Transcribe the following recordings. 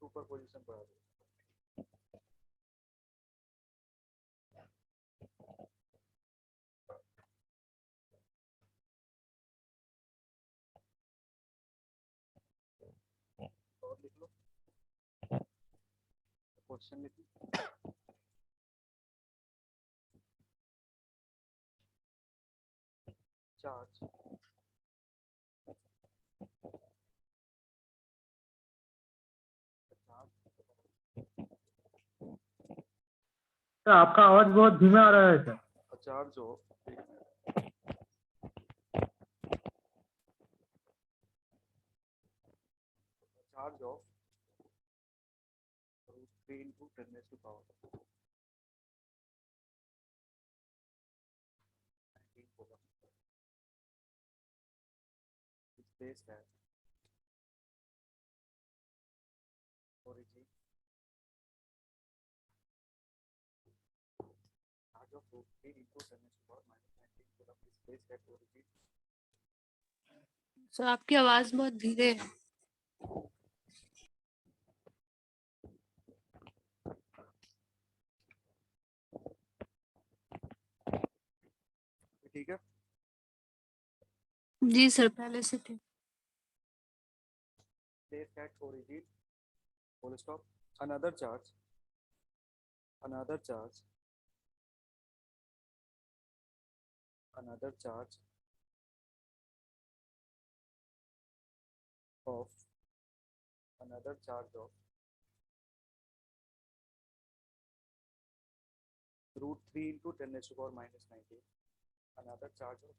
Super position पढ़ा दो। और लिख लो क्वेश्चन लिख लो। चार्ज तो आपका आवाज बहुत धीमा आ रहा है सर। चार्ज हो charge of √3 into 10 raised to power 19 coulomb is placed at origin. Charge of √3 into 10 raised to power -19 coulomb is placed at origin. Sir आपकी आवाज बहुत धीरे है। ठीक है, जी सर पहले से थे। placed at origin, full stop. Another charge of another charge of √3 into 10 raised to power -19. Another charge of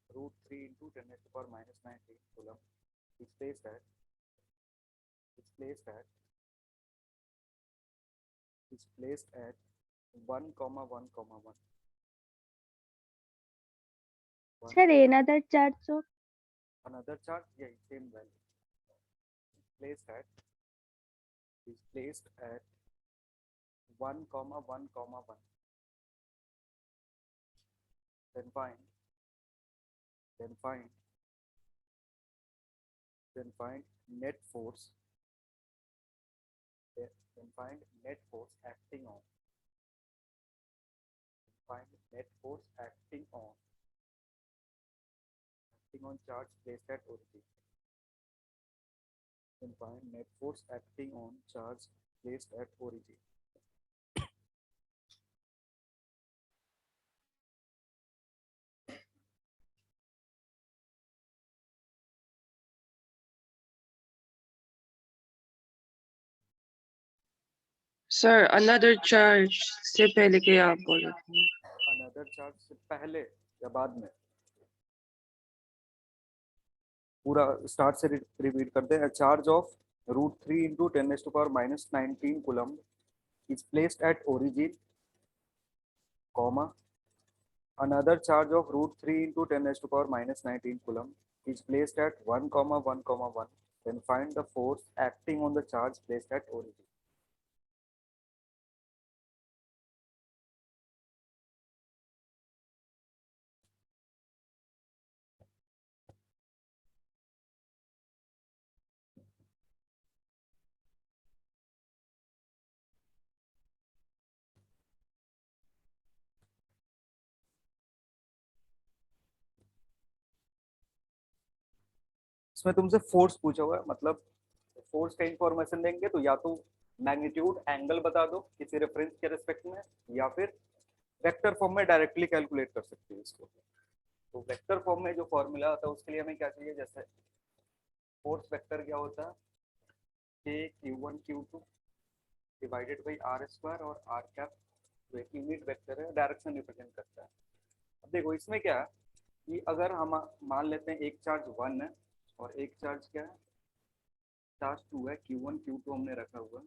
√3 into 10 raised to power -19 coulomb is placed at 1,1,1. Sir, another charge of Another charge, yeah, same value. Is placed at 1,1,1. Then find net force. Then find net force acting on. Charge placed at origin. Then find net force acting on charge placed at origin. Sir another charge से पहले के आप बोले थे। Another charge से पहले या बाद में? पूरा स्टार्ट से रिपीट करते हैं। Charge of √3 into 10 raised to power -19 coulomb is placed at origin, comma. Another charge of √3 into 10 raised to power -19 coulomb is placed at 1,1,1. Then find the force acting on the charge placed at origin. इसमें तुमसे force पूछा हुआ है, मतलब force का information देंगे तो या तो मैग्नीट्यूड एंगल बता दो किसी रेफरेंस के रिस्पेक्ट में, या फिर वेक्टर फॉर्म में डायरेक्टली कैलकुलेट कर सकते हो इसको। तो वेक्टर फॉर्म में जो फॉर्मूला होता है उसके लिए हमें क्या चाहिए, जैसे फोर्स वेक्टर क्या होता है, k q1 q2 divided by r² और r कैप, जो एक यूनिट वेक्टर है, डायरेक्शन रिप्रेजेंट करता है। अब देखो इसमें क्या है कि अगर हम मान लेते हैं एक चार्ज 1 है और एक चार्ज क्या है, चार्ज 2 है, q1 q2 हमने रखा हुआ है।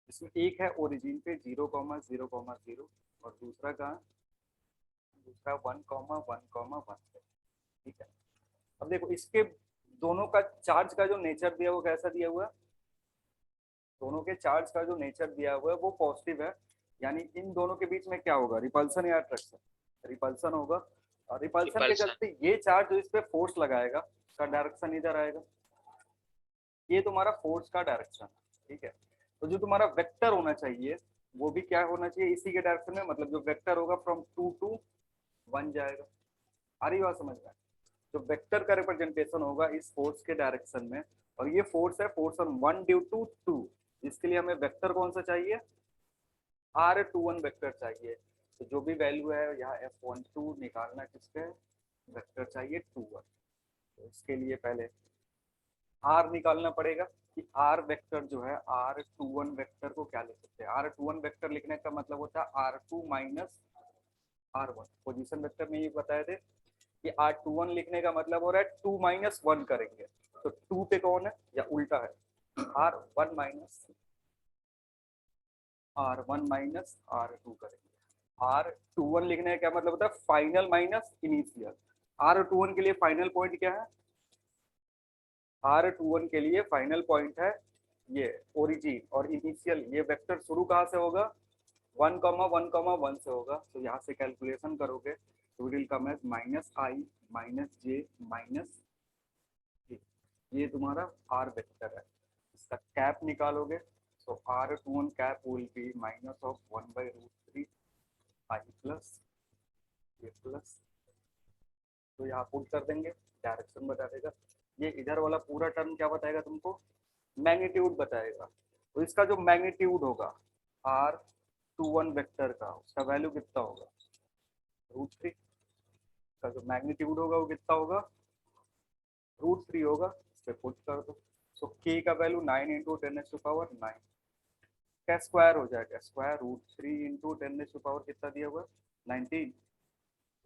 इसमें एक है ओरिजिन पे 0,0,0 और दूसरा कहाँ, दूसरा 1,1,1 पे, ठीक है। अब देखो इसके दोनों का चार्ज का जो नेचर दिया हुआ कैसा दिया हुआ है, दोनों के चार्ज का जो नेचर दिया हुआ है वो पॉजिटिव है, यानी इन दोनों के बीच में क्या होगा, रिपल्सन या अट्रैक्शन, रिपल्सन होगा। और रिपल्सन के चलते ये चार्ज जो इस पे फोर्स लगाएगा का डायरेक्शन इधर आएगा, ये तुम्हारा फोर्स का डायरेक्शन है, ठीक है। तो जो तुम्हारा वेक्टर होना चाहिए वो भी क्या होना चाहिए, इसी के डायरेक्शन में, मतलब जो वेक्टर होगा फ्रॉम 2 to 1 जाएगा। आ रही बात समझ में? जो वेक्टर का रिप्रेजेंटेशन होगा इस फोर्स के डायरेक्शन में, और ये फोर्स है फोर्स ऑन 1 ड्यू टू 2, जिसके लिए हमें वेक्टर कौन सा चाहिए, R21 वेक्टर चाहिए। तो जो भी वैल्यू है यहाँ F12 निकालना किसके, वेक्टर चाहिए 21। तो इसके लिए पहले R निकालना पड़ेगा कि R वेक्टर जो है R21 वेक्टर को क्या लिख सकते हैं। R21 वेक्टर लिखने का मतलब होता है R2 minus R1। Position vector में ये बताए थे कि R21 लिखने का मतलब हो रहा है 2 माइनस 1 करेंगे, तो 2 पे कौन है या उल्टा है, R1 minus R1 minus R2 करेंगे। R21 लिखने का क्या मतलब होता है, फाइनल माइनस इनिशियल। R21 के लिए फाइनल पॉइंट क्या है, R21 के लिए फाइनल पॉइंट है ये ओरिजिन, और इनिशियल ये वेक्टर शुरू कहाँ से होगा, 1,1,1 से होगा। तो यहाँ से कैलकुलेशन करोगे तो will come as minus I minus J minus, ये तुम्हारा R वेक्टर है। इसका कैप निकालोगे तो R21 cap will be minus of 1/√3 I plus ये प्लस, तो यहाँ पुट कर देंगे, डायरेक्शन बता देगा। ये इधर वाला पूरा टर्म क्या बताएगा तुमको, मैग्नीट्यूड बताएगा। तो इसका जो मैग्नीट्यूड होगा R21 वेक्टर का, उसका वैल्यू कितना होगा, √3 का जो मैग्नीट्यूड होगा वो कितना होगा, √3 होगा। इस पे पुट कर दो। सो k का वैल्यू 9 × 10⁹ का स्क्वायर हो जाएगा, स्क्वायर √3 × 10⁻⁴ कितना दिया हुआ, 19।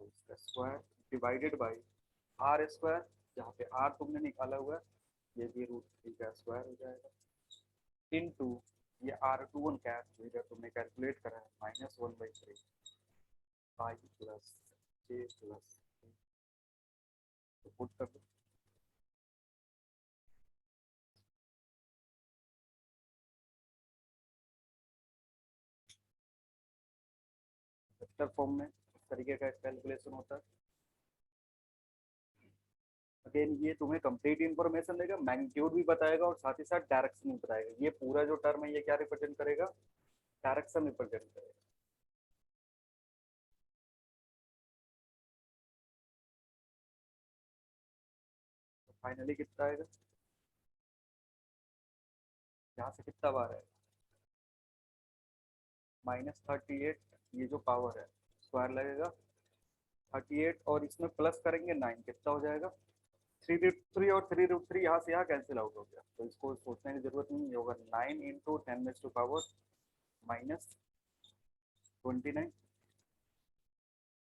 तो इसका square divided by R square, जहाँ पे R तुमने निकाला हुआ है, ये भी √3 का स्क्वायर हो जाएगा, इनटू ये R21 कैप इधर तुमने कैलकुलेट करा है -1/3 आई प्लस जे प्लस, तो पुट कर दो। वेक्टर फॉर्म में इस तरीके का कैलकुलेशन होता है। अगेन ये तुम्हें कंप्लीट इन्फॉर्मेशन देगा, मैग्नीट्यूड भी बताएगा और साथ ही साथ डायरेक्शन भी बताएगा। ये पूरा जो टर्म है ये क्या रिप्रेजेंट करेगा, डायरेक्शन रिप्रेजेंट करेगा। तो फाइनली कितना आएगा, यहाँ से कितना बार है, -38, ये जो पावर है स्क्वायर लगेगा 38, और इसमें प्लस करेंगे 9, कितना हो जाएगा 3√3, और 3√3 यहाँ से यहाँ कैंसिल आउट हो गया, तो इसको सोचने की जरूरत नहीं होगा। 9 × 10⁻⁻29,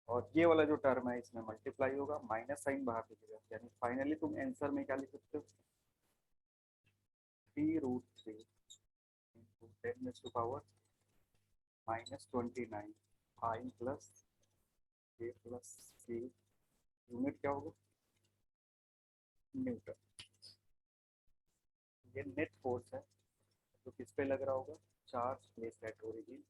और ये वाला जो टर्म है इसमें मल्टीप्लाई होगा, माइनस साइन बाहर दिखेगा, यानी फाइनली तुम आंसर में क्या लिख सकते हो, 3√3 × 10⁻⁻29 आई प्लस ए प्लस सी, यूनिट क्या होगा, न्यूटन। ये नेट फोर्स है तो किस पे लग रहा होगा, चार्ज प्लेस एट ओरिजिन।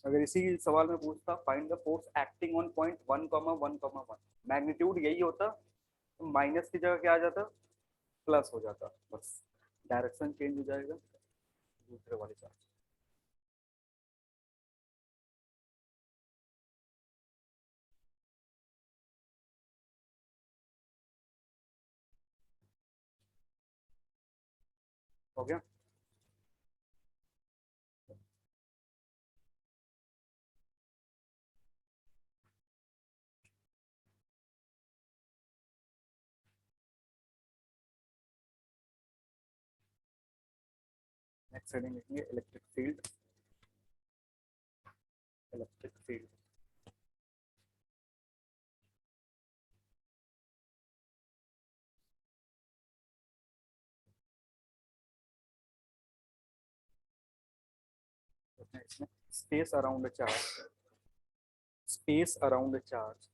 अगर इसी सवाल में पूछता find the force acting on point 1,1,1, magnitude यही होता, तो माइनस की जगह क्या आ जाता, प्लस हो जाता, बस डायरेक्शन चेंज हो जाएगा दूसरे वाले चार्ज। हो गया। नेक्स्ट हेडिंग लिखेंगे इलेक्ट्रिक फील्ड, इलेक्ट्रिक फील्ड। इसमें space around a charge, space around a charge,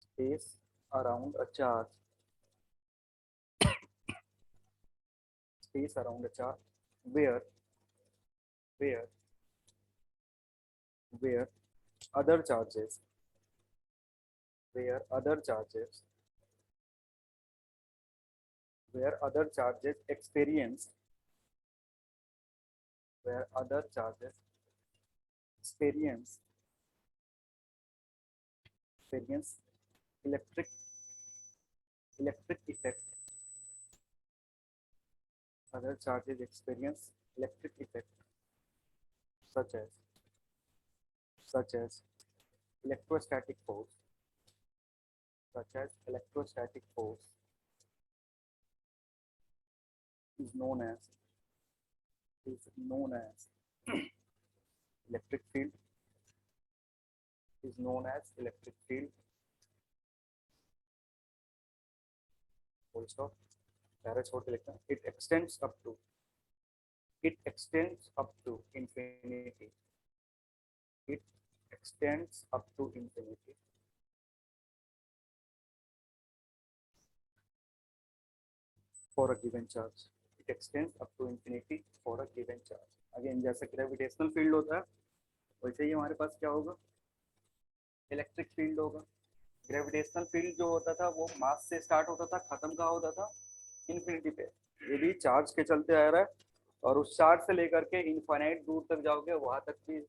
space around a charge, space around a charge where where where other charges where other charges experience where other charges experience experience electric effect. Other charges experience electric effect such as electrostatic force is known as electric field is known as electric field. Full stop. Para छोड़ के लिखना. It extends up to infinity. It extends up to infinity. For a given charge. It extends up to infinity for a given charge. Again, जैसे gravitational field होता है वैसे ही हमारे पास क्या होगा, इलेक्ट्रिक फील्ड होगा. ग्रेविटेशनल फील्ड जो होता था वो मास से स्टार्ट होता था, खत्म कहाँ होता था, इन्फिनिटी पे. ये भी चार्ज के चलते आ रहा है और उस चार्ज से लेकर के इनफाइनाइट दूर तक जाओगे वहां तक भी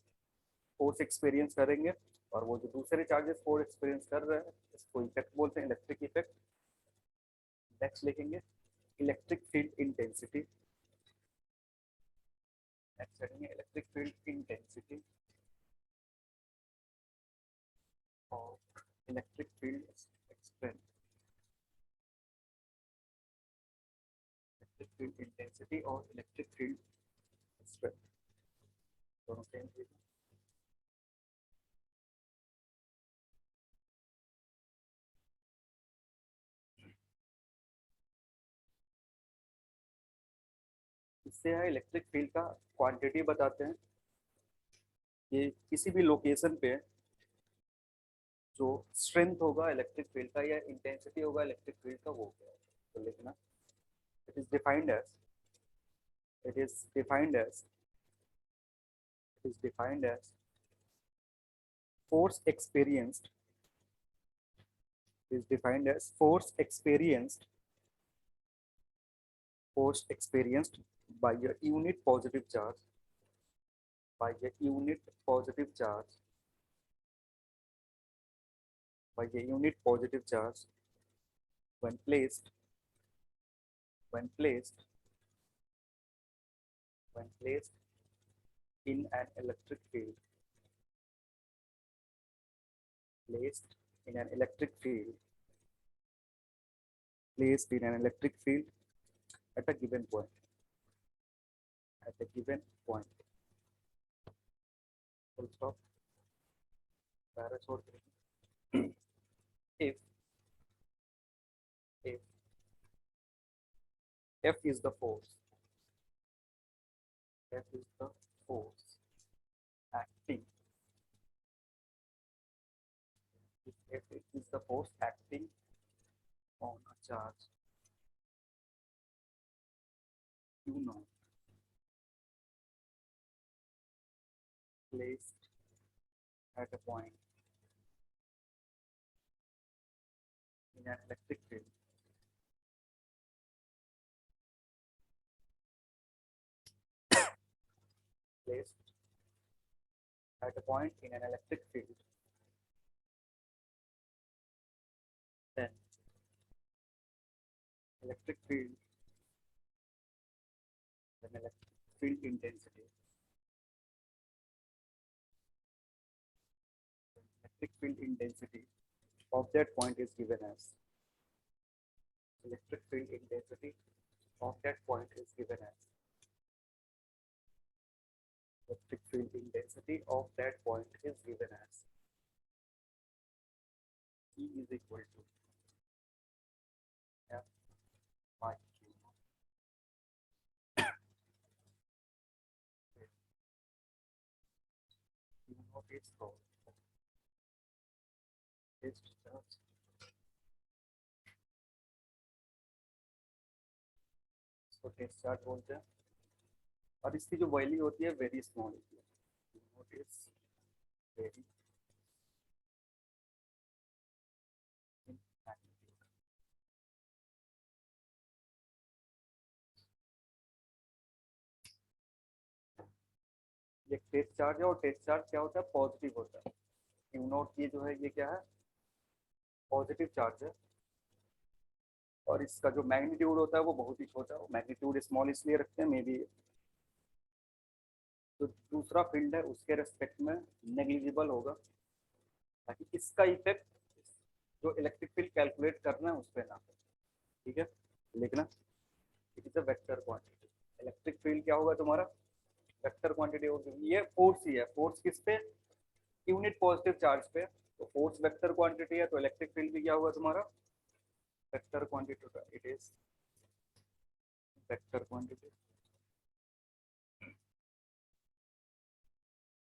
फोर्स एक्सपीरियंस करेंगे. और वो जो दूसरे चार्जेस फोर्स एक्सपीरियंस कर रहे हैं इसको इफेक्ट बोलते हैं, इलेक्ट्रिक इफेक्ट. नेक्स्ट लिखेंगे इलेक्ट्रिक फील्ड इंटेंसिटी. नेक्स्ट करेंगे इलेक्ट्रिक फील्ड इंटेंसिटी और electric field strength. Electric field intensity और इलेक्ट्रिक फील्ड स्ट्रेंथ दोनों सेम चीज. इससे है इलेक्ट्रिक फील्ड का क्वांटिटी बताते हैं. ये किसी भी लोकेशन पे जो स्ट्रेंथ होगा इलेक्ट्रिक फील्ड का या इंटेंसिटी होगा इलेक्ट्रिक फील्ड का वो क्या है. तो लिखना it is defined as it is defined as force experienced is defined as force experienced by a unit positive charge by a unit positive charge when placed in an electric field at a given point full stop. Para छोड़ के if F is the force acting if F is the force acting on a charge Q naught placed at a point in an electric field then electric field intensity of that point is given as electric field intensity of that point is given as electric field intensity of that point is given as E is equal to F by Q. Q naught is called test charge. इसको test charge बोलते हैं और इसकी जो value होती है very small होती है. Q naught is very एक टेस्ट चार्ज है और टेस्ट चार्ज क्या होता है, पॉजिटिव होता है। क्यू नॉट ये जो है ये क्या है, पॉजिटिव चार्ज है, और इसका जो मैग्नीट्यूड होता है वो बहुत ही छोटा है, मैग्नीट्यूड स्मॉल इसलिए रखते हैं, मे बी जो दूसरा फील्ड है उसके रेस्पेक्ट में नेग्लिजिबल होगा, ताकि इसका इफेक्ट जो इलेक्ट्रिक फील्ड कैलकुलेट करना है उस पर ना हो। ठीक है, लिखना, it is a vector quantity. Electric field क्या होगा तुम्हारा, वेक्टर क्वांटिटी होगी। ये फोर्स ही है, फोर्स किस पे, यूनिट पॉजिटिव चार्ज पे, तो फोर्स वेक्टर क्वांटिटी है, तो इलेक्ट्रिक फील्ड भी क्या होगा तुम्हारा, वेक्टर क्वांटिटी का, इट इज वेक्टर क्वांटिटी।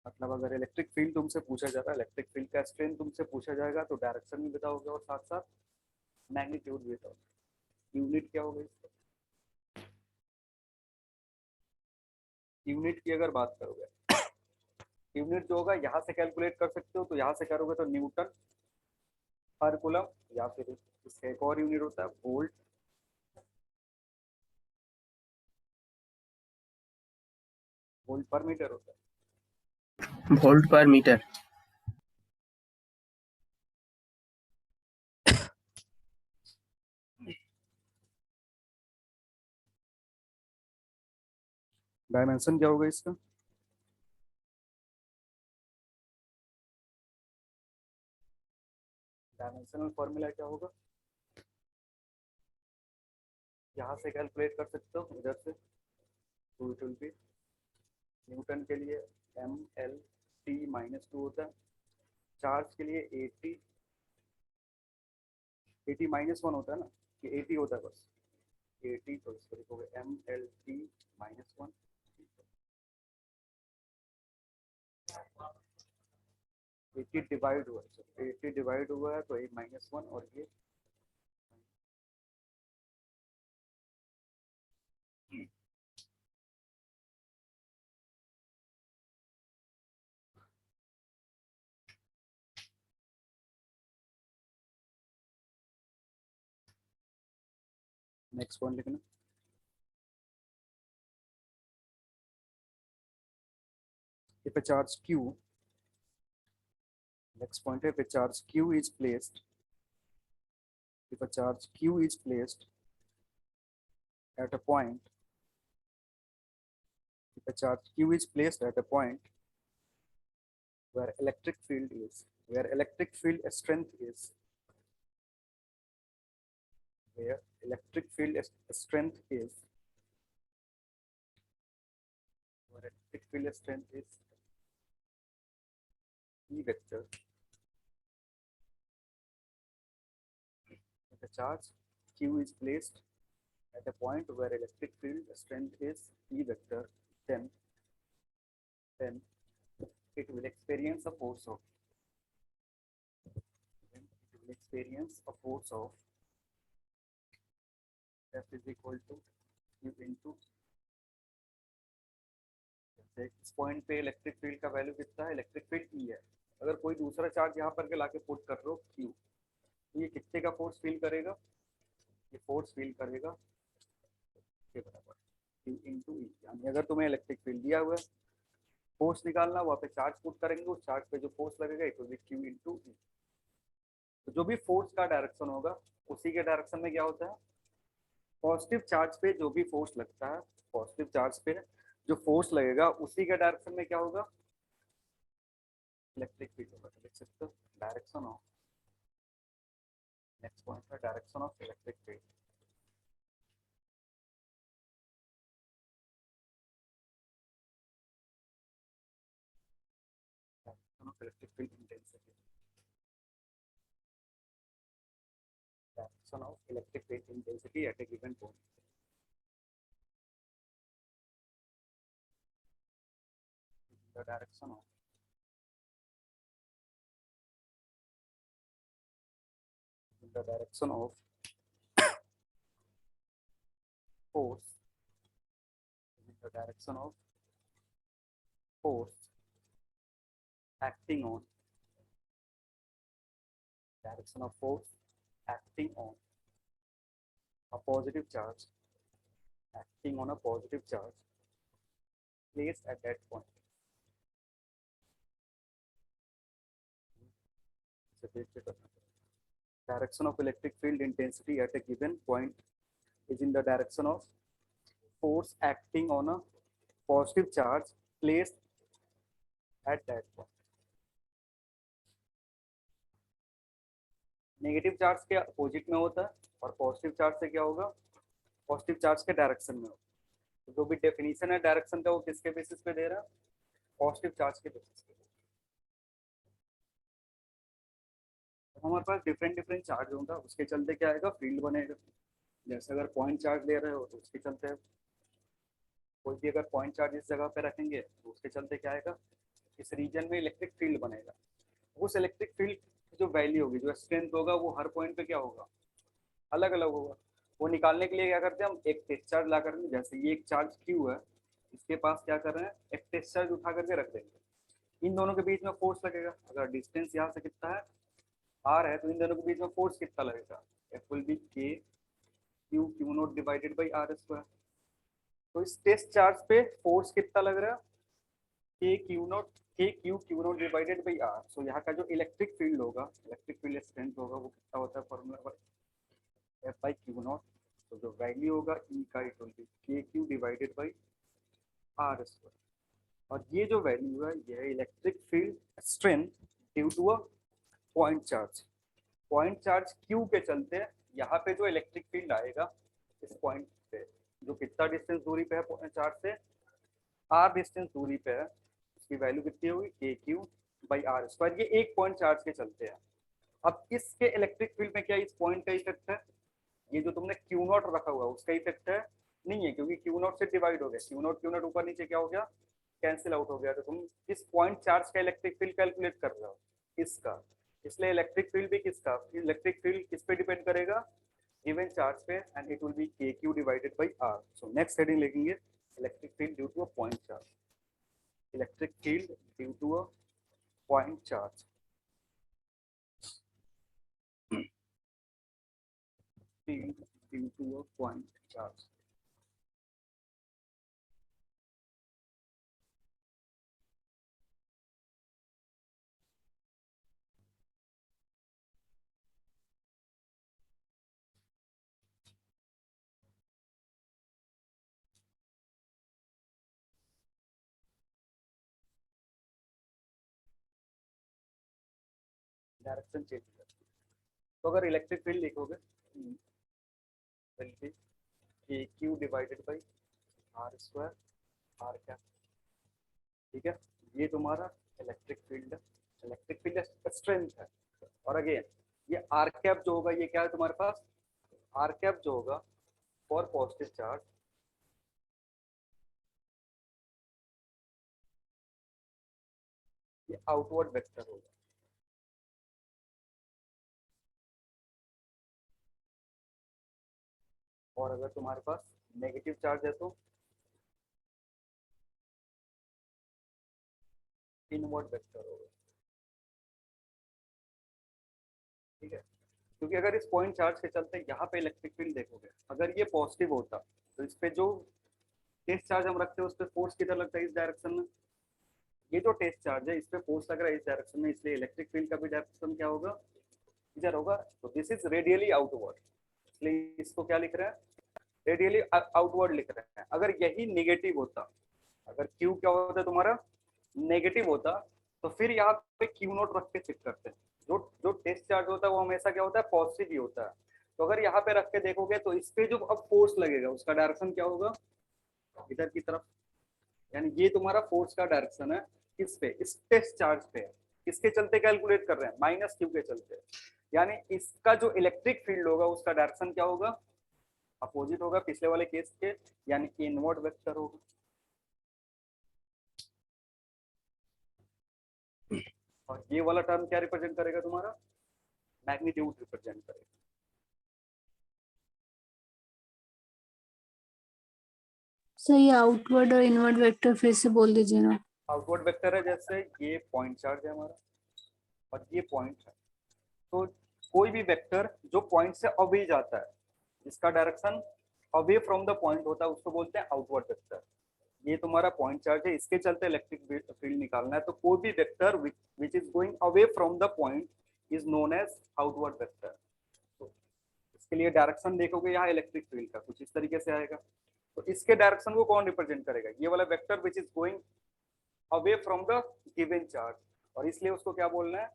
मतलब अगर इलेक्ट्रिक फील्ड तुमसे पूछा जा रहा है, इलेक्ट्रिक फील्ड का स्ट्रेन तुमसे पूछा जाएगा, तो डायरेक्शन भी बताओगे और साथ साथ मैग्नीट्यूड भी बताओगे। यूनिट क्या होगा इसका, यूनिट की अगर बात करोगे, यूनिट जो होगा यहाँ से कैलकुलेट कर सकते हो, तो यहाँ से करोगे तो न्यूटन पर कूलम, या फिर इसका एक और यूनिट होता है वोल्ट, वोल्ट पर मीटर होता है। वोल्ट पर मीटर। डायमेंशन क्या होगा इसका, डायमेंशनल फॉर्मूला क्या होगा, यहाँ से कैलकुलेट कर सकते हो, इधर से, तो इट विल बी न्यूटन के लिए mL/T-2 होता है, चार्ज के लिए 80 -1 होता है ना, कि 80 होता है बस, 80, तो इसको लिखोगे mL/T-1। 80 डिवाइड हुआ है, 80 डिवाइड हुआ है तो 8 -1, और ये नेक्स्ट वन लिखना, if a charge q, next point, if a charge q is placed, if a charge q is placed at a point, if a charge q is placed at a point where electric field is, where electric field strength is, where electric field strength is, where electric field strength is E vector, if a charge q is placed at a point where electric field strength is E vector, then it will experience a force of, then it will experience a force of F is equal to Q into, इस point पे electric field का value कितना है, electric field E है, अगर कोई दूसरा charge यहाँ पर के लाके पुट कर रहे हो क्यू, तो ये कितने का फोर्स फील करेगा, ये फोर्स फील करेगा के बराबर क्यू इंटू ई। यानी अगर तुम्हें इलेक्ट्रिक फील्ड दिया हुआ है, फोर्स निकालना, वहाँ पे चार्ज पुट करेंगे, उस चार्ज पे जो फोर्स लगेगा it will be Q into E. तो जो भी फोर्स का डायरेक्शन होगा उसी के डायरेक्शन में क्या होता है, पॉजिटिव चार्ज पे जो भी फोर्स लगता है, पॉजिटिव चार्ज पे जो फोर्स लगेगा उसी के डायरेक्शन में क्या होगा, इलेक्ट्रिक फील्ड होगा। तो लिख सकते हो डायरेक्शन ऑफ, नेक्स्ट पॉइंट है direction of electric field. Direction of electric field intensity, direction of electric field intensity at A given point. The direction of force, the direction of force acting on, direction of force acting on a positive charge, acting on a positive charge placed at that point, से देख के करना पड़ेगा। Direction of electric field intensity at A given point is in the direction of force acting on a positive charge placed at that point. Negative charge के opposite में होता है और पॉजिटिव चार्ज से क्या होगा, पॉजिटिव चार्ज के direction में होगा। तो जो भी डेफिनेशन है डायरेक्शन का वो किसके बेसिस पे दे रहा है, पॉजिटिव चार्ज के बेसिस पे। तो हमारे पास डिफरेंट डिफरेंट चार्ज होगा, उसके चलते क्या आएगा, फील्ड बनेगा। जैसे अगर पॉइंट चार्ज ले रहे हो तो उसके चलते कोई भी अगर पॉइंट चार्ज इस जगह पे रखेंगे तो उसके चलते क्या आएगा, इस रीजन में इलेक्ट्रिक फील्ड बनेगा। उस इलेक्ट्रिक फील्ड की जो वैल्यू होगी, जो स्ट्रेंथ होगा, वो हर पॉइंट पे क्या होगा, अलग अलग होगा। वो निकालने के लिए क्या करते हैं हम, एक टेस्ट चार्ज ला कर, जैसे ये एक चार्ज क्यू है, इसके पास क्या कर रहे हैं, एक टेस्ट चार्ज उठा करके रख देंगे। इन दोनों के बीच में फोर्स लगेगा। अगर डिस्टेंस यहाँ से कितना है, आर है, तो इन दोनों के बीच में फोर्स कितना लगेगा, F will be K Q naught divided by R square. तो इस टेस्ट चार्ज पे फोर्स कितना लग रहा है, K Q naught divided by R. So यहाँ का जो इलेक्ट्रिक फील्ड होगा, इलेक्ट्रिक फील्ड स्ट्रेंथ होगा, वो कितना होता है, formula F by Q naught. तो जो वैल्यू होगा ई का, it will be K Q divided by R square. और ये जो वैल्यू है, ये है electric field strength due to a point charge. Point charge Q के चलते यहाँ पे जो इलेक्ट्रिक फील्ड आएगा इस पॉइंट पे, जो कितना डिस्टेंस दूरी पे है चार्ज से, आर डिस्टेंस दूरी पे है, उसकी वैल्यू कितनी होगी, के क्यू बाई आर स्क्वायर। ये एक पॉइंट चार्ज के चलते हैं। अब इसके इलेक्ट्रिक फील्ड में क्या इस पॉइंट का इफेक्ट है, ये जो तुमने क्यू नॉट रखा हुआ उसका इफेक्ट है, नहीं है, क्योंकि क्यू नॉट से डिवाइड हो गया। क्यू नॉट ऊपर नीचे क्या हो गया, कैंसिल आउट हो गया। तो तुम इस पॉइंट चार्ज का इलेक्ट्रिक फील्ड कैलकुलेट कर रहे हो इसका, इसलिए इलेक्ट्रिक फील्ड भी किसका, इलेक्ट्रिक फील्ड किस पे डिपेंड करेगा, गिवन चार्ज पे, and it will be K Q divided by R. So next heading लिखेंगे, electric field due to a point charge. Electric field due to a point charge. Field due to a point charge. Direction change कर, तो अगर electric field लिखोगे K Q divided by R square, R cap, ठीक है। ये तुम्हारा electric field है, electric field strength है। और अगेन ये आर कैप जो होगा, ये क्या है तुम्हारे पास, आर कैप जो होगा फॉर पॉजिटिव चार्ज, ये आउटवर्ड वेक्टर होगा। और अगर तुम्हारे पास नेगेटिव चार्ज है तो इनवर्ड वेक्टर होगा, ठीक है। क्योंकि अगर इस पॉइंट चार्ज के चलते यहाँ पे इलेक्ट्रिक फील्ड देखोगे, अगर ये पॉजिटिव होता तो इस पे जो टेस्ट चार्ज हम रखते हैं उस पर फोर्स किधर लगता है, इस डायरेक्शन में। ये जो टेस्ट चार्ज है इस पे फोर्स लग रहा है इस डायरेक्शन में, इसलिए इलेक्ट्रिक फील्ड का भी डायरेक्शन क्या होगा, इधर होगा। तो दिस इज रेडियली आउटवर्ड, इसलिए इसको क्या लिख रहे हैं, रेडियली आउटवर्ड लिख रहे हैं। अगर यही नेगेटिव होता, अगर क्यू क्या होता है तुम्हारा, नेगेटिव होता, तो फिर यहाँ पे क्यू नॉट रख के चेक करते हैं। जो जो टेस्ट चार्ज होता है वो हमेशा क्या होता है, पॉजिटिव ही होता है। तो अगर यहाँ पे रख के देखोगे तो इस पे जो अब फोर्स लगेगा उसका डायरेक्शन क्या होगा, इधर की तरफ। यानी ये तुम्हारा फोर्स का डायरेक्शन है किस पे, इस टेस्ट चार्ज पे। किसके चलते कैलकुलेट कर रहे हैं, माइनस क्यू के चलते। यानी इसका जो इलेक्ट्रिक फील्ड होगा उसका डायरेक्शन क्या होगा, अपोजिट होगा पिछले वाले केस के, यानी इनवर्ड वेक्टर होगा। और ये वाला टर्म क्या रिप्रेजेंट करेगा तुम्हारा, मैग्नीट्यूड रिप्रेजेंट करेगा। सही, आउटवर्ड और इनवर्ड वेक्टर फिर से बोल दीजिए ना। आउटवर्ड वेक्टर है, जैसे ये पॉइंट चार्ज है हमारा और ये पॉइंट है, तो कोई भी वेक्टर जो पॉइंट से अवे जाता है, इसका direction away from the point होता है, उसको बोलते हैं आउटवर्ड वेक्टर। ये तुम्हारा पॉइंट चार्ज है, इसके चलते इलेक्ट्रिक फील्ड निकालना है। तो कोई भी vector which is going away from the point, is known as outward vector. तो इसके लिए डायरेक्शन देखोगे यहाँ इलेक्ट्रिक फील्ड का कुछ इस तरीके से आएगा। तो इसके डायरेक्शन को कौन रिप्रेजेंट करेगा? ये वाला vector which is going away from the given charge, और इसलिए उसको क्या बोलना है?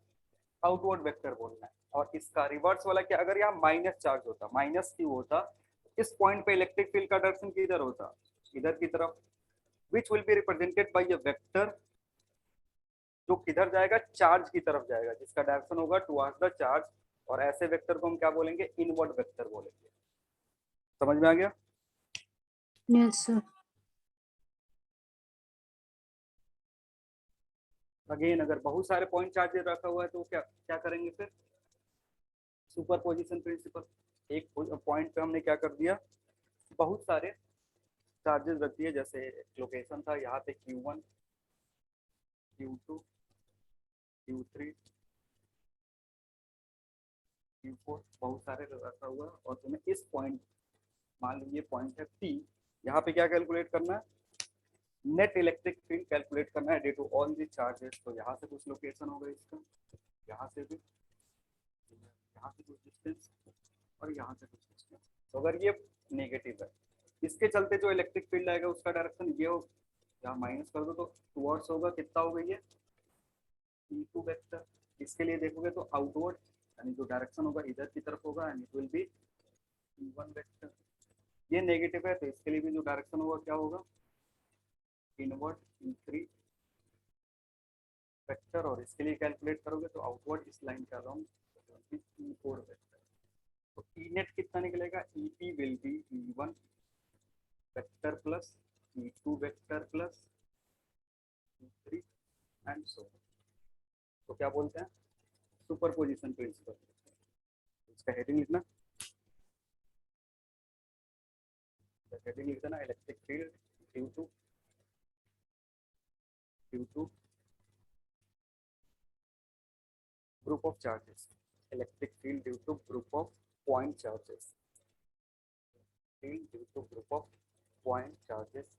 आउटवर्ड वेक्टर बोलना है। और इसका रिवर्स वाला क्या? अगर यहाँ माइनस चार्ज होता, माइनस क्यू होता, इस पॉइंट पे इलेक्ट्रिक फील्ड का डायरेक्शन किधर होता? इधर की तरफ, which will be represented by a vector जो किधर जाएगा? चार्ज की तरफ जाएगा, जिसका डायरेक्शन होगा टुवर्ड्स द चार्ज। और ऐसे वेक्टर को हम क्या बोलेंगे? इनवर्ड वेक्टर बोलेंगे। समझ में आ गया? Yes sir. अगेन अगर बहुत सारे पॉइंट चार्जेस रखा हुआ है तो क्या क्या करेंगे फिर? Superposition principle. एक पॉइंट पे हमने क्या कर दिया? बहुत सारे चार्जेस रख दिए, जैसे लोकेशन था यहाँ पे Q1 Q2 Q3 Q4 बहुत सारे रखा हुआ है। और तुम्हें इस पॉइंट, मान लीजिए पॉइंट है P, यहाँ पे क्या कैलकुलेट करना है? नेट इलेक्ट्रिक फील्ड कैलकुलेट करना है due to all the charges. तो यहाँ से कुछ लोकेशन होगा इसका, यहाँ से भी, यहाँ से कुछ डिस्टेंस, और यहाँ से कुछ डिस्टेंस। तो अगर ये नेगेटिव है, इसके चलते जो इलेक्ट्रिक फील्ड आएगा उसका डायरेक्शन ये हो, यहाँ माइनस कर दो तो टुवर्ड्स होगा, कितना होगा ये? E2 vector. इसके लिए देखोगे तो आउटवर्ड, यानी जो डायरेक्शन होगा इधर की तरफ होगा, and it will B E1 vector. ये नेगेटिव है तो इसके लिए भी जो डायरेक्शन होगा क्या होगा? Inward E3 vector. और इसके लिए कैलकुलेट करोगे तो आउटवर्ड इस लाइन के अलोंग E4 वेक्टर। तो E नेट कितना निकलेगा? EP will be E1 vector plus E2 vector plus E3 and so. तो क्या बोलते हैं? Superposition principle. इसका हेडिंग लिखना, हेडिंग लिख देना electric field Q2 group of charges, electric field due to group of point charges, field due to group of point charges,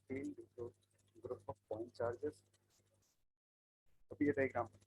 field due to group of point charges। अभी ये diagram हो गया।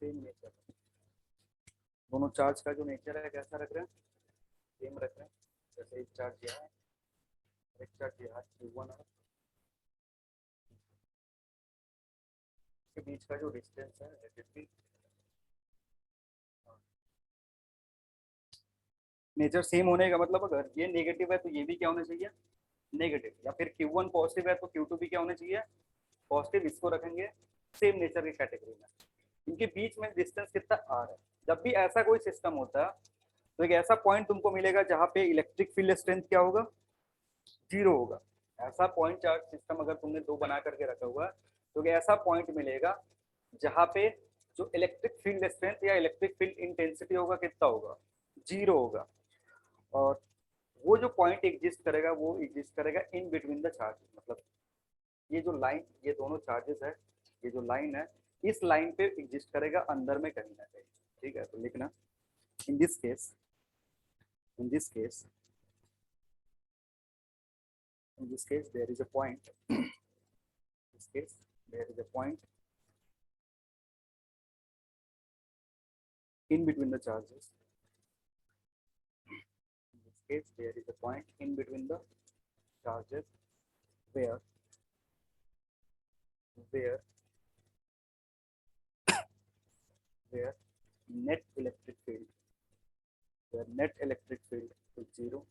Same nature, दोनों charge का जो nature है कैसा रख रहे हैं? सेम रख रहे हैं। जैसे एक चार्ज यहाँ है, एक चार्ज यहाँ Q1 है, के बीच का जो डिस्टेंस है नेचर सेम होने का मतलब अगर ये नेगेटिव है तो ये भी क्या होना चाहिए? नेगेटिव। या फिर Q1 पॉजिटिव है तो Q2 भी क्या होना चाहिए? पॉजिटिव। इसको रखेंगे सेम नेचर की कैटेगरी में, इनके बीच में डिस्टेंस कितना r है। जब भी ऐसा कोई सिस्टम होता है तो एक ऐसा पॉइंट तुमको मिलेगा जहाँ पे इलेक्ट्रिक फील्ड स्ट्रेंथ क्या होगा, 0 होगा। ऐसा पॉइंट चार्ज सिस्टम अगर तुमने 2 बना करके रखा हुआ है तो एक ऐसा पॉइंट मिलेगा जहाँ पे जो इलेक्ट्रिक फील्ड स्ट्रेंथ या इलेक्ट्रिक फील्ड इंटेंसिटी होगा कितना होगा, 0 होगा। और वो जो पॉइंट एग्जिस्ट करेगा वो एग्जिस्ट करेगा इन बिटवीन द चार्ज, मतलब ये जो लाइन, ये दोनों चार्जेस है, ये जो लाइन है इस लाइन पे एग्जिस्ट करेगा अंदर में कहीं ना कहीं। ठीक है, तो लिखना in this case, in this case there is a point this case there is a point in between the charges. In this case there is a point in between the charges where where net electric field is 0,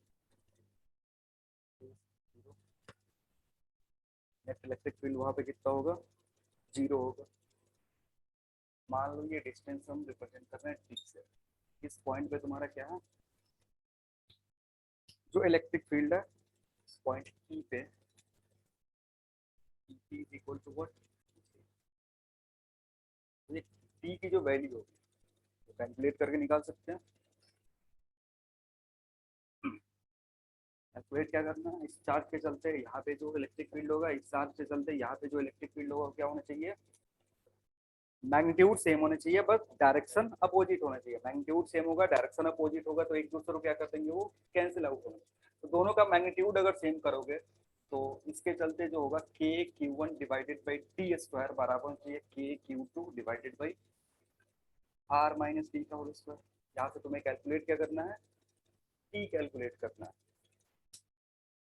net electric field वहां पे कितना होगा, 0 होगा। मान लो ये distance हम represent कर रहे हैं टी से, इस पॉइंट पे तुम्हारा क्या है, जो इलेक्ट्रिक फील्ड है पॉइंट ई पे, E is equal to what, ये टी की जो वैल्यू होगी तो कैलकुलेट करके निकाल सकते हैं। कैलकुलेट क्या करना है, इस चार्ज के चलते यहाँ पे जो इलेक्ट्रिक फील्ड होगा, इस चार्ज के चलते यहाँ पे जो इलेक्ट्रिक फील्ड होगा क्या होना चाहिए, मैग्नीट्यूड सेम होना चाहिए, बस डायरेक्शन अपोजिट होना चाहिए। मैग्नीट्यूड सेम होगा, डायरेक्शन अपोजिट होगा तो एक दूसरे को क्या कर देंगे, वो कैंसिल आउट होंगे। तो दोनों का मैग्नीट्यूड अगर सेम करोगे तो इसके चलते जो होगा K Q one divided by T square बराबर चाहिए K Q two divided by R minus T का होल स्क्वायर। यहाँ से तुम्हें कैलकुलेट क्या करना है, टी कैलकुलेट करना है।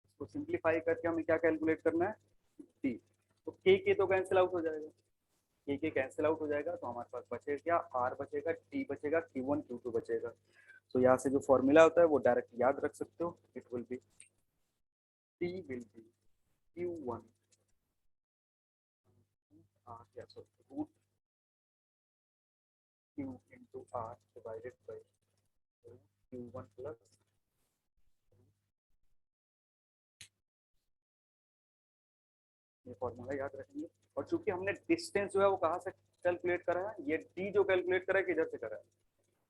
इसको सिंप्लीफाई करके हमें क्या कैलकुलेट करना है, टी। तो के तो कैंसिल आउट हो जाएगा, के कैंसिल आउट हो जाएगा तो हमारे पास बचेगा क्या, आर बचेगा, टी बचेगा, Q1 Q2 बचेगा। तो यहाँ से जो फॉर्मूला होता है वो डायरेक्ट याद रख सकते हो, it will be T will be Q1 R क्या root Q into R divided by Q1 plus ये फॉर्मूला याद रखेंगे। और चूंकि हमने डिस्टेंस जो है वो कहाँ से कैलकुलेट करा है, ये डी जो कैलकुलेट करा है किधर से करा है,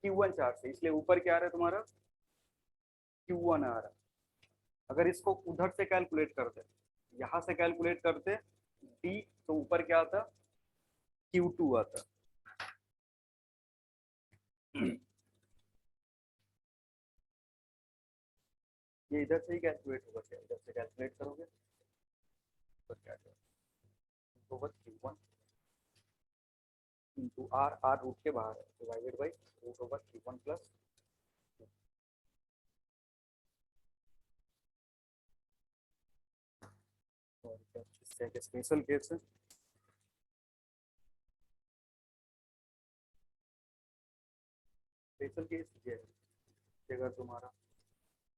Q1 चार्ज से, इसलिए ऊपर क्या आ रहा है तुम्हारा, Q1 आ रहा है। अगर इसको उधर से कैलकुलेट करते, यहाँ से कैलकुलेट करते डी, तो ऊपर क्या आता, Q2 आता। ये इधर से ही कैलकुलेट होगा क्या, इधर से कैलकुलेट करोगे तो क्या होगा, Q1 into are, are root के बाहर है, divided by root over Q1 plus इससे एक स्पेशल केस है, स्पेशल केस ये है अगर तुम्हारा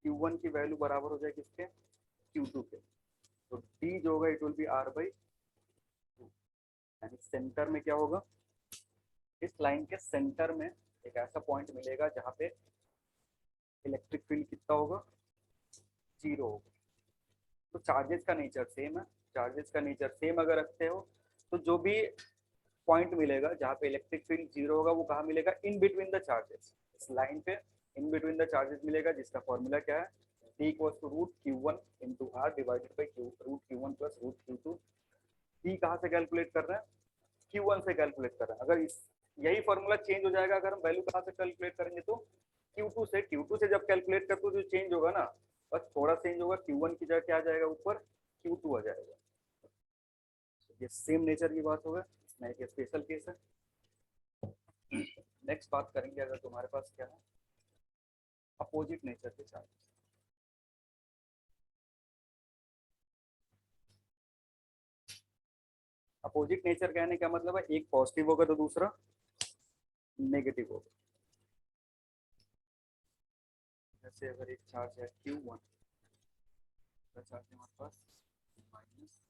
Q1 की वैल्यू बराबर हो जाए किसके, Q2 के, तो D जो होगा it will B R by 2, यानी सेंटर में क्या होगा, इस लाइन के सेंटर में एक ऐसा पॉइंट मिलेगा जहाँ पे इलेक्ट्रिक फील्ड कितना होगा, 0 होगा। तो चार्जेस का नेचर सेम है, चार्जेस का नेचर सेम अगर रखते हो तो जो भी पॉइंट मिलेगा जहाँ पे इलेक्ट्रिक फील्ड 0 होगा वो कहाँ मिलेगा, इन बिटवीन द चार्जेस, इस लाइन पे इन बिटवीन द चार्जेस मिलेगा, जिसका फॉर्मूला क्या है, D equals to root Q1 into R divided by root Q1 plus root Q2। D कहाँ से कैलकुलेट कर रहे हैं, Q1 से कैलकुलेट कर रहे हैं। अगर इस यही फॉर्मूला चेंज हो जाएगा, अगर हम वैल्यू कहाँ से कैलकुलेट करेंगे तो Q2 से जब कैलकुलेट करते हो तो चेंज होगा ना, बस थोड़ा चेंज होगा, Q1 की जगह क्या आ जाएगा ऊपर, Q2 आ जाएगा। ये सेम नेचर की बात होगा, इसमें एक स्पेशल केस है। नेक्स्ट बात करेंगे अगर तुम्हारे पास क्या है, अपोजिट नेचर के चार्ज। अपोजिट नेचर कहने का मतलब है एक पॉजिटिव होगा तो दूसरा नेगेटिव होगा। जैसे अगर एक चार्ज है Q1, चार्ज है हमारे पास माइनस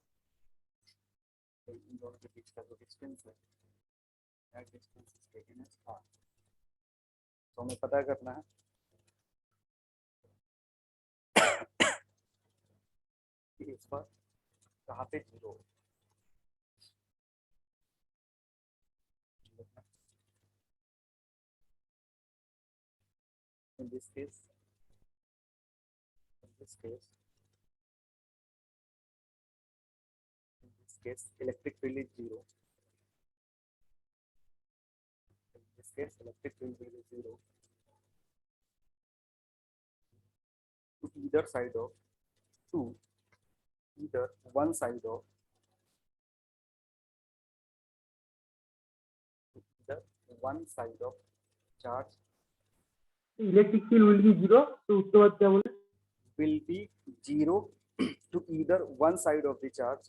इन दोनों के बीच का जो डिस्टेंस है that distance is taken as r। तो हमें पता करना है कि इस पर कहाँ पे जीरो है। In this case electric field is zero. In this case electric field is zero to either side of either one side of charge electric field will be zero, तो उसके बाद क्या बोले? will be zero to either one side of the charge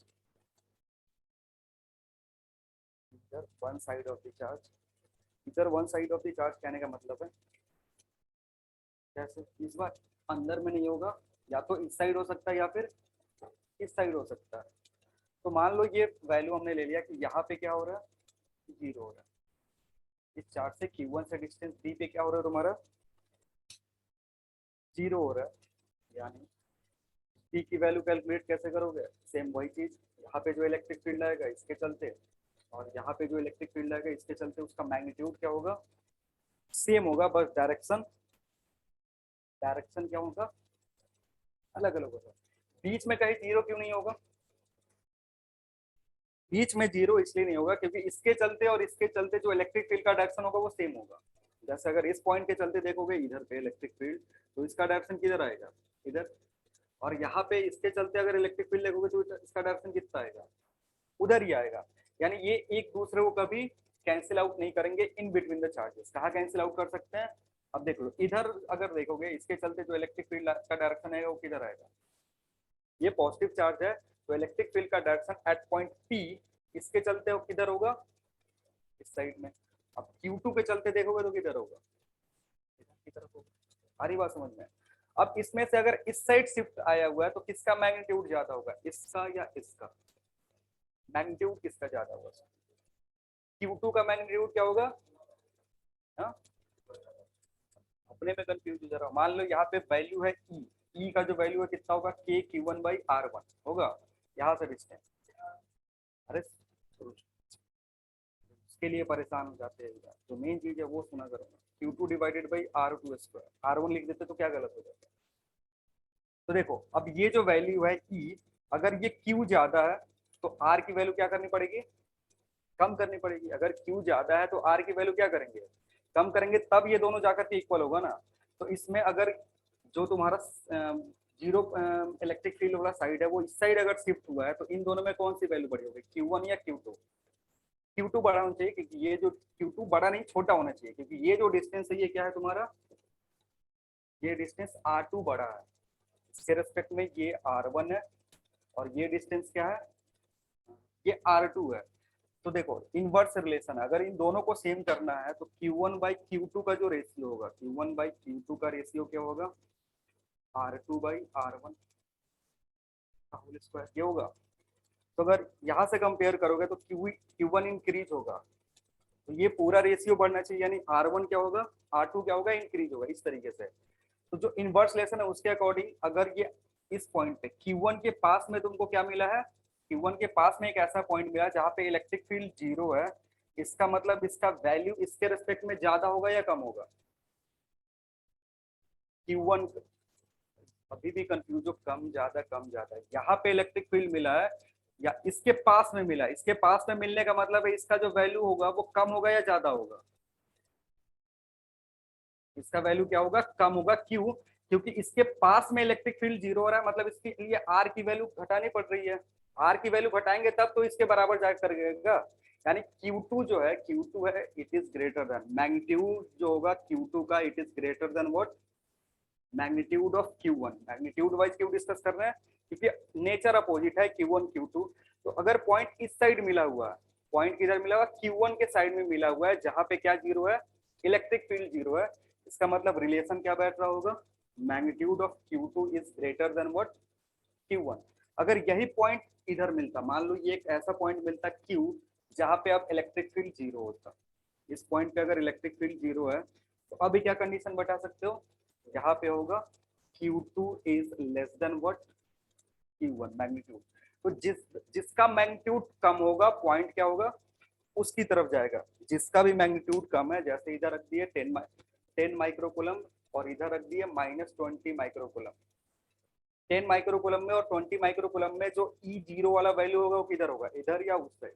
either one side of the charge कहने का मतलब है कैसे इस बार अंदर में नहीं होगा, या तो इस साइड हो सकता है या फिर इस साइड हो सकता है। तो मान लो ये वैल्यू हमने ले लिया कि यहाँ पे क्या हो रहा है, जीरो हो रहा है। इस चार्ज से Q1 से डिस्टेंस D पे क्या हो रहा है तुम्हारा, जीरो हो रहा है। यानी D की वैल्यू कैलकुलेट कैसे करोगे, सेम वही चीज, यहाँ पे जो इलेक्ट्रिक फील्ड आएगा इसके चलते और यहाँ पे जो इलेक्ट्रिक फील्ड आएगा इसके चलते उसका मैग्नीट्यूड क्या होगा, सेम होगा, बस डायरेक्शन क्या होगा, अलग अलग होगा। बीच में कहीं जीरो क्यों नहीं होगा, बीच में जीरो इसलिए नहीं होगा क्योंकि इसके चलते और इसके चलते जो इलेक्ट्रिक फील्ड का डायरेक्शन होगा वो सेम होगा। जैसे अगर इस पॉइंट के चलते देखोगे इधर पे इलेक्ट्रिक फील्ड, तो इसका डायरेक्शन किधर आएगा, इधर, और यहाँ पे इसके चलते अगर इलेक्ट्रिक फील्ड देखोगे तो इसका डायरेक्शन कितना आएगा, उधर ही आएगा। यानी ये एक दूसरे को कभी कैंसिल आउट नहीं करेंगे इन बिटवीन द चार्जेस। कहाँ कैंसिल आउट कर सकते हैं, अब देख लो इधर अगर देखोगे इसके चलते जो इलेक्ट्रिक फील्ड का डायरेक्शन आएगा वो किधर आएगा, ये पॉजिटिव चार्ज है तो इलेक्ट्रिक फील्ड का डायरेक्शन एट पॉइंट P इसके चलते वो किधर होगा, इस साइड में। अब Q2 के चलते देखोगे तो किधर होगा, इधर की तरफ होगा। आ रही बात समझ में। अब इसमें से अगर इस साइड शिफ्ट आया हुआ है तो किसका मैग्नीट्यूड ज्यादा होगा, इसका या इसका, मैग्नीट्यूड किसका ज्यादा होगा, Q2 का मैग्नीट्यूड क्या होगा, हाँ अपने में कंफ्यूज हो जा रहा। मान लो यहाँ पे वैल्यू है E का जो वैल्यू है कितना होगा, K Q1/R1 होगा, यहाँ से डिस्टेंस। अरे उसके लिए परेशान हो जाते हैं, जो मेन चीज है वो सुना करो, Q2 divided by R2², R1 लिख देते तो क्या गलत हो जाता है। तो देखो अब ये जो वैल्यू है E, अगर ये Q ज्यादा है तो R की वैल्यू क्या करनी पड़ेगी, कम करनी पड़ेगी। अगर Q ज्यादा है तो R की वैल्यू क्या करेंगे, कम करेंगे, तब ये दोनों जाकर के इक्वल होगा ना। तो इसमें अगर जो तुम्हारा जीरो इलेक्ट्रिक फील्ड वाला साइड है वो इस साइड अगर शिफ्ट हुआ है तो इन दोनों में कौन सी वैल्यू बड़ी होगी, Q1 या Q2, Q2 बड़ा होना चाहिए, क्योंकि ये जो Q2 बड़ा नहीं छोटा होना चाहिए, क्योंकि ये जो डिस्टेंस है ये क्या है तुम्हारा, ये डिस्टेंस R2 बड़ा है, इसके रेस्पेक्ट में ये R1 है और ये डिस्टेंस क्या है, ये R2 है। तो देखो इनवर्स रिलेशन, अगर इन दोनों को सेम करना है तो Q1/Q2 का जो रेशियो होगा, Q1/Q2 का रेशियो क्या होगा, R2/R1 का होल स्क्वायर, ये होगा। तो अगर यहाँ से कंपेयर करोगे तो Q1 इंक्रीज होगा, तो ये पूरा रेशियो बढ़ना चाहिए, यानी R1 क्या होगा, R2 क्या होगा, इंक्रीज होगा, इस तरीके से। तो जो इनवर्स रिलेशन है उसके अकॉर्डिंग अगर ये इस पॉइंट पे Q1 के पास में तुमको क्या मिला है, Q1 के पास में एक ऐसा पॉइंट मिला जहाँ पे इलेक्ट्रिक फील्ड जीरो है, इसका मतलब इसका वैल्यू इसके रेस्पेक्ट में ज्यादा होगा या कम होगा, Q1 अभी भी कंफ्यूज हो, कम ज्यादा कम ज्यादा। यहाँ पे इलेक्ट्रिक फील्ड मिला है या इसके पास में मिला है, इसके पास में मिलने का मतलब है इसका जो वैल्यू होगा वो कम होगा या ज्यादा होगा, इसका वैल्यू क्या होगा, कम होगा। क्यों, क्योंकि इसके पास में इलेक्ट्रिक फील्ड जीरो हो रहा है, मतलब इसके लिए R की वैल्यू घटानी पड़ रही है, R की वैल्यू घटाएंगे तब तो इसके बराबर जाकर करेगा। यानी Q2 जो है, Q2 है it is greater than, magnitude जो होगा Q2 का it is greater than what, magnitude of Q1। Magnitude wise क्यों डिस्कस कर रहे हैं, क्योंकि नेचर अपोजिट है Q1 Q2। तो अगर पॉइंट इस साइड मिला हुआ है, पॉइंट किधर मिला हुआ, Q1 के साइड में मिला हुआ है जहां पे क्या जीरो है, इलेक्ट्रिक फील्ड जीरो है, इसका मतलब रिलेशन क्या बैठ रहा होगा, magnitude of Q2 is greater than what, Q1। अगर यही पॉइंट इधर मिलता, मान लो ये एक ऐसा पॉइंट मिलता Q जहाँ पे अब इलेक्ट्रिक फील्ड जीरो होता, इस पॉइंट पे अगर इलेक्ट्रिक फील्ड जीरो है तो अभी क्या कंडीशन बता सकते हो, यहाँ पे होगा Q2 is less than what Q1 magnitude. तो जिसका मैग्नीट्यूड कम होगा पॉइंट क्या होगा, उसकी तरफ जाएगा। जिसका भी मैग्नीट्यूड कम है, जैसे इधर रख दिए 10 माइक्रोकूलम और इधर रख दिए -20 माइक्रोकूलम। 10 माइक्रोकूलम में और 20 माइक्रोकूलम में जो E0 वाला वैल्यू होगा वो किधर होगा, इधर या उस साइड,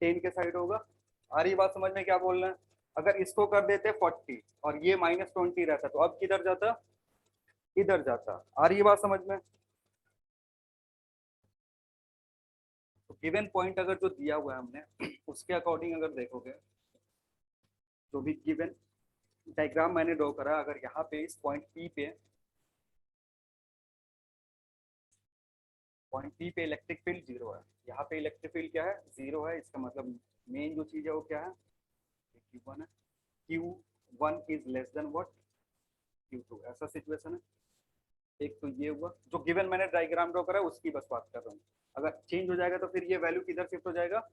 10 के साइड होगा। आ रही बात समझ में क्या बोल रहे हैं? अगर इसको कर देते 40 और ये -20 रहता तो अब किधर जाता, इधर जाता। आ रही बात समझ में? तो गिवन पॉइंट अगर जो दिया हुआ है हमने उसके अकॉर्डिंग अगर देखोगे, जो भी गिवन डायग्राम मैंने ड्रॉ करा, अगर यहाँ पे इस पॉइंट P पे इलेक्ट्रिक फील्ड जीरो है, यहाँ पे इलेक्ट्रिक फील्ड क्या है, जीरो है, इसका मतलब मेन जो चीज है वो क्या है, Q1 है। Q1 is less than what Q2, ऐसा सिचुएशन है। एक तो ये हुआ, जो गिवन मैंने डायग्राम ड्रॉ करा है उसकी बस बात कर रहा हूँ। अगर चेंज हो जाएगा तो फिर ये वैल्यू किधर शिफ्ट हो जाएगा,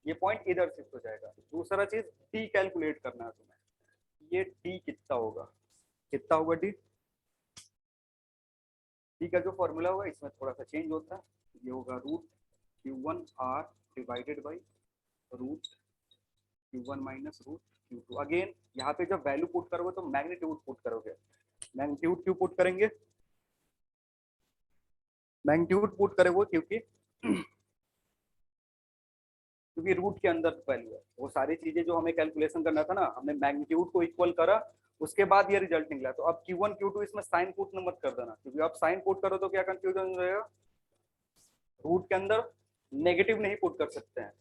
ये पॉइंट इधर शिफ्ट हो जाएगा। दूसरा चीज टी कैलकुलेट करना है तुम्हें, ये टी कितना होगा, कितना होगा टी, टी का जो फॉर्मूला होगा इसमें थोड़ा सा चेंज होता है, ये होगा √Q1R divided by √Q1 minus √Q2। Again यहाँ पे जब वैल्यू पुट करोगे तो मैग्नीट्यूड पुट करोगे। मैग्नीट्यूड क्यों पुट करेंगे, मैग्नीट्यूड पुट करोगे क्योंकि रूट के अंदर वैल्यू है। वो सारी चीजें जो हमें कैलकुलेशन करना था ना, हमने मैग्नीट्यूड को इक्वल करा, उसके बाद ये रिजल्ट निकला। तो अब Q1 Q2 इसमें साइन पुट न मत कर देना, क्योंकि आप साइन पुट करो तो क्या कंफ्यूजन हो जाएगा, रूट के अंदर नेगेटिव नहीं पुट कर सकते हैं।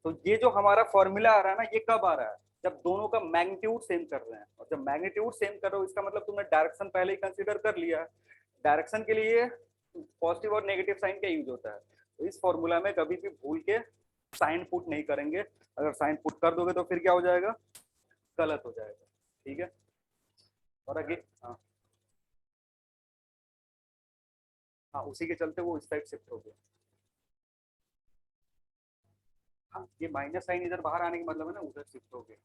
तो ये जो हमारा फॉर्मूला आ रहा है ना, ये कब आ रहा है, जब दोनों का मैग्नीट्यूड सेम कर रहे हैं। और जब मैग्नीट्यूड सेम कर रहे हो इसका मतलब तुमने डायरेक्शन पहले ही कंसीडर कर लिया है। डायरेक्शन के लिए पॉजिटिव और नेगेटिव साइन का यूज होता है। तो इस फॉर्मूला में कभी भी भूल के साइन पुट नहीं करेंगे, अगर साइन पुट कर दोगे तो फिर क्या हो जाएगा, गलत हो जाएगा। ठीक है, और आगे हाँ उसी के चलते वो इस साइड शिफ्ट हो गया। हाँ ये माइनस साइन इधर बाहर आने का मतलब है ना, उधर शिफ्ट हो गया।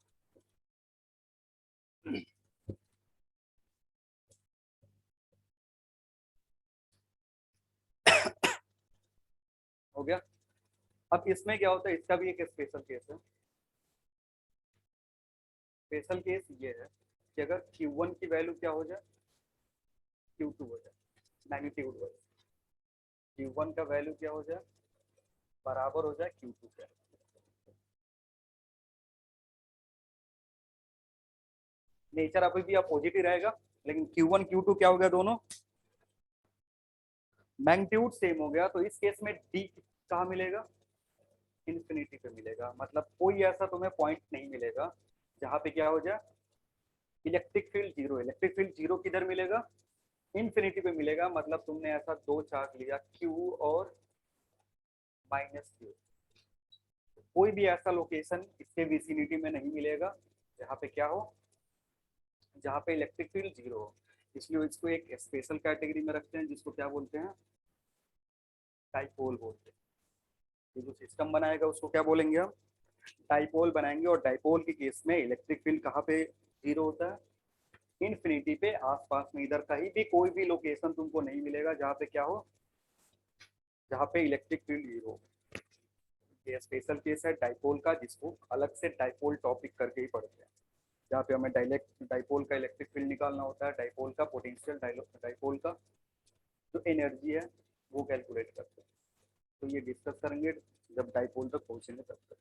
हो गया। अब इसमें क्या होता है, इसका भी एक स्पेशल केस है। स्पेशल केस ये है कि अगर Q1 की वैल्यू क्या हो जाए, Q2 हो जाए, मैग्नीट्यूड वाइज Q1 का वैल्यू क्या हो जाए, बराबर हो जाए Q2 के। नेचर अभी भी अपोजिट ही रहेगा, लेकिन Q1 Q2 क्या हो गया, दोनों मैग्नीट्यूड सेम हो गया। तो इस केस में D कहाँ मिलेगा, इन्फिनिटी पे मिलेगा। मतलब कोई ऐसा तुम्हें पॉइंट नहीं मिलेगा जहाँ पे क्या हो जाए, electric field zero. Electric field zero किधर मिलेगा, इन्फिनिटी पे मिलेगा। मतलब तुमने ऐसा दो चार्ज लिया Q और -Q, कोई भी ऐसा लोकेशन इसके विसिनिटी में नहीं मिलेगा जहाँ पे क्या हो, जहाँ पे इलेक्ट्रिक फील्ड जीरो हो। इसलिए इसको एक स्पेशल कैटेगरी में रखते हैं, जिसको क्या बोलते हैं, डाइपोल बोलते हैं। ये जो सिस्टम बनाएगा उसको क्या बोलेंगे हम, डाइपोल बनाएंगे। और डाइपोल के केस में इलेक्ट्रिक फील्ड कहाँ पे जीरो होता है, इन्फिनिटी पे। आसपास में इधर कहीं भी कोई भी लोकेशन तुमको नहीं मिलेगा जहाँ पे क्या हो, जहाँ पे इलेक्ट्रिक फील्ड जीरो हो। ये स्पेशल केस है डाइपोल का, जिसको अलग से डाइपोल टॉपिक करके ही पढ़ते हैं, जहाँ पे हमें डाइपोल का इलेक्ट्रिक फील्ड निकालना होता है, डाइपोल का पोटेंशियल, डाइपोल का जो एनर्जी है वो कैलकुलेट करते हैं। तो ये डिस्कस करेंगे जब डाइपोल तक पहुंचेंगे तब तक।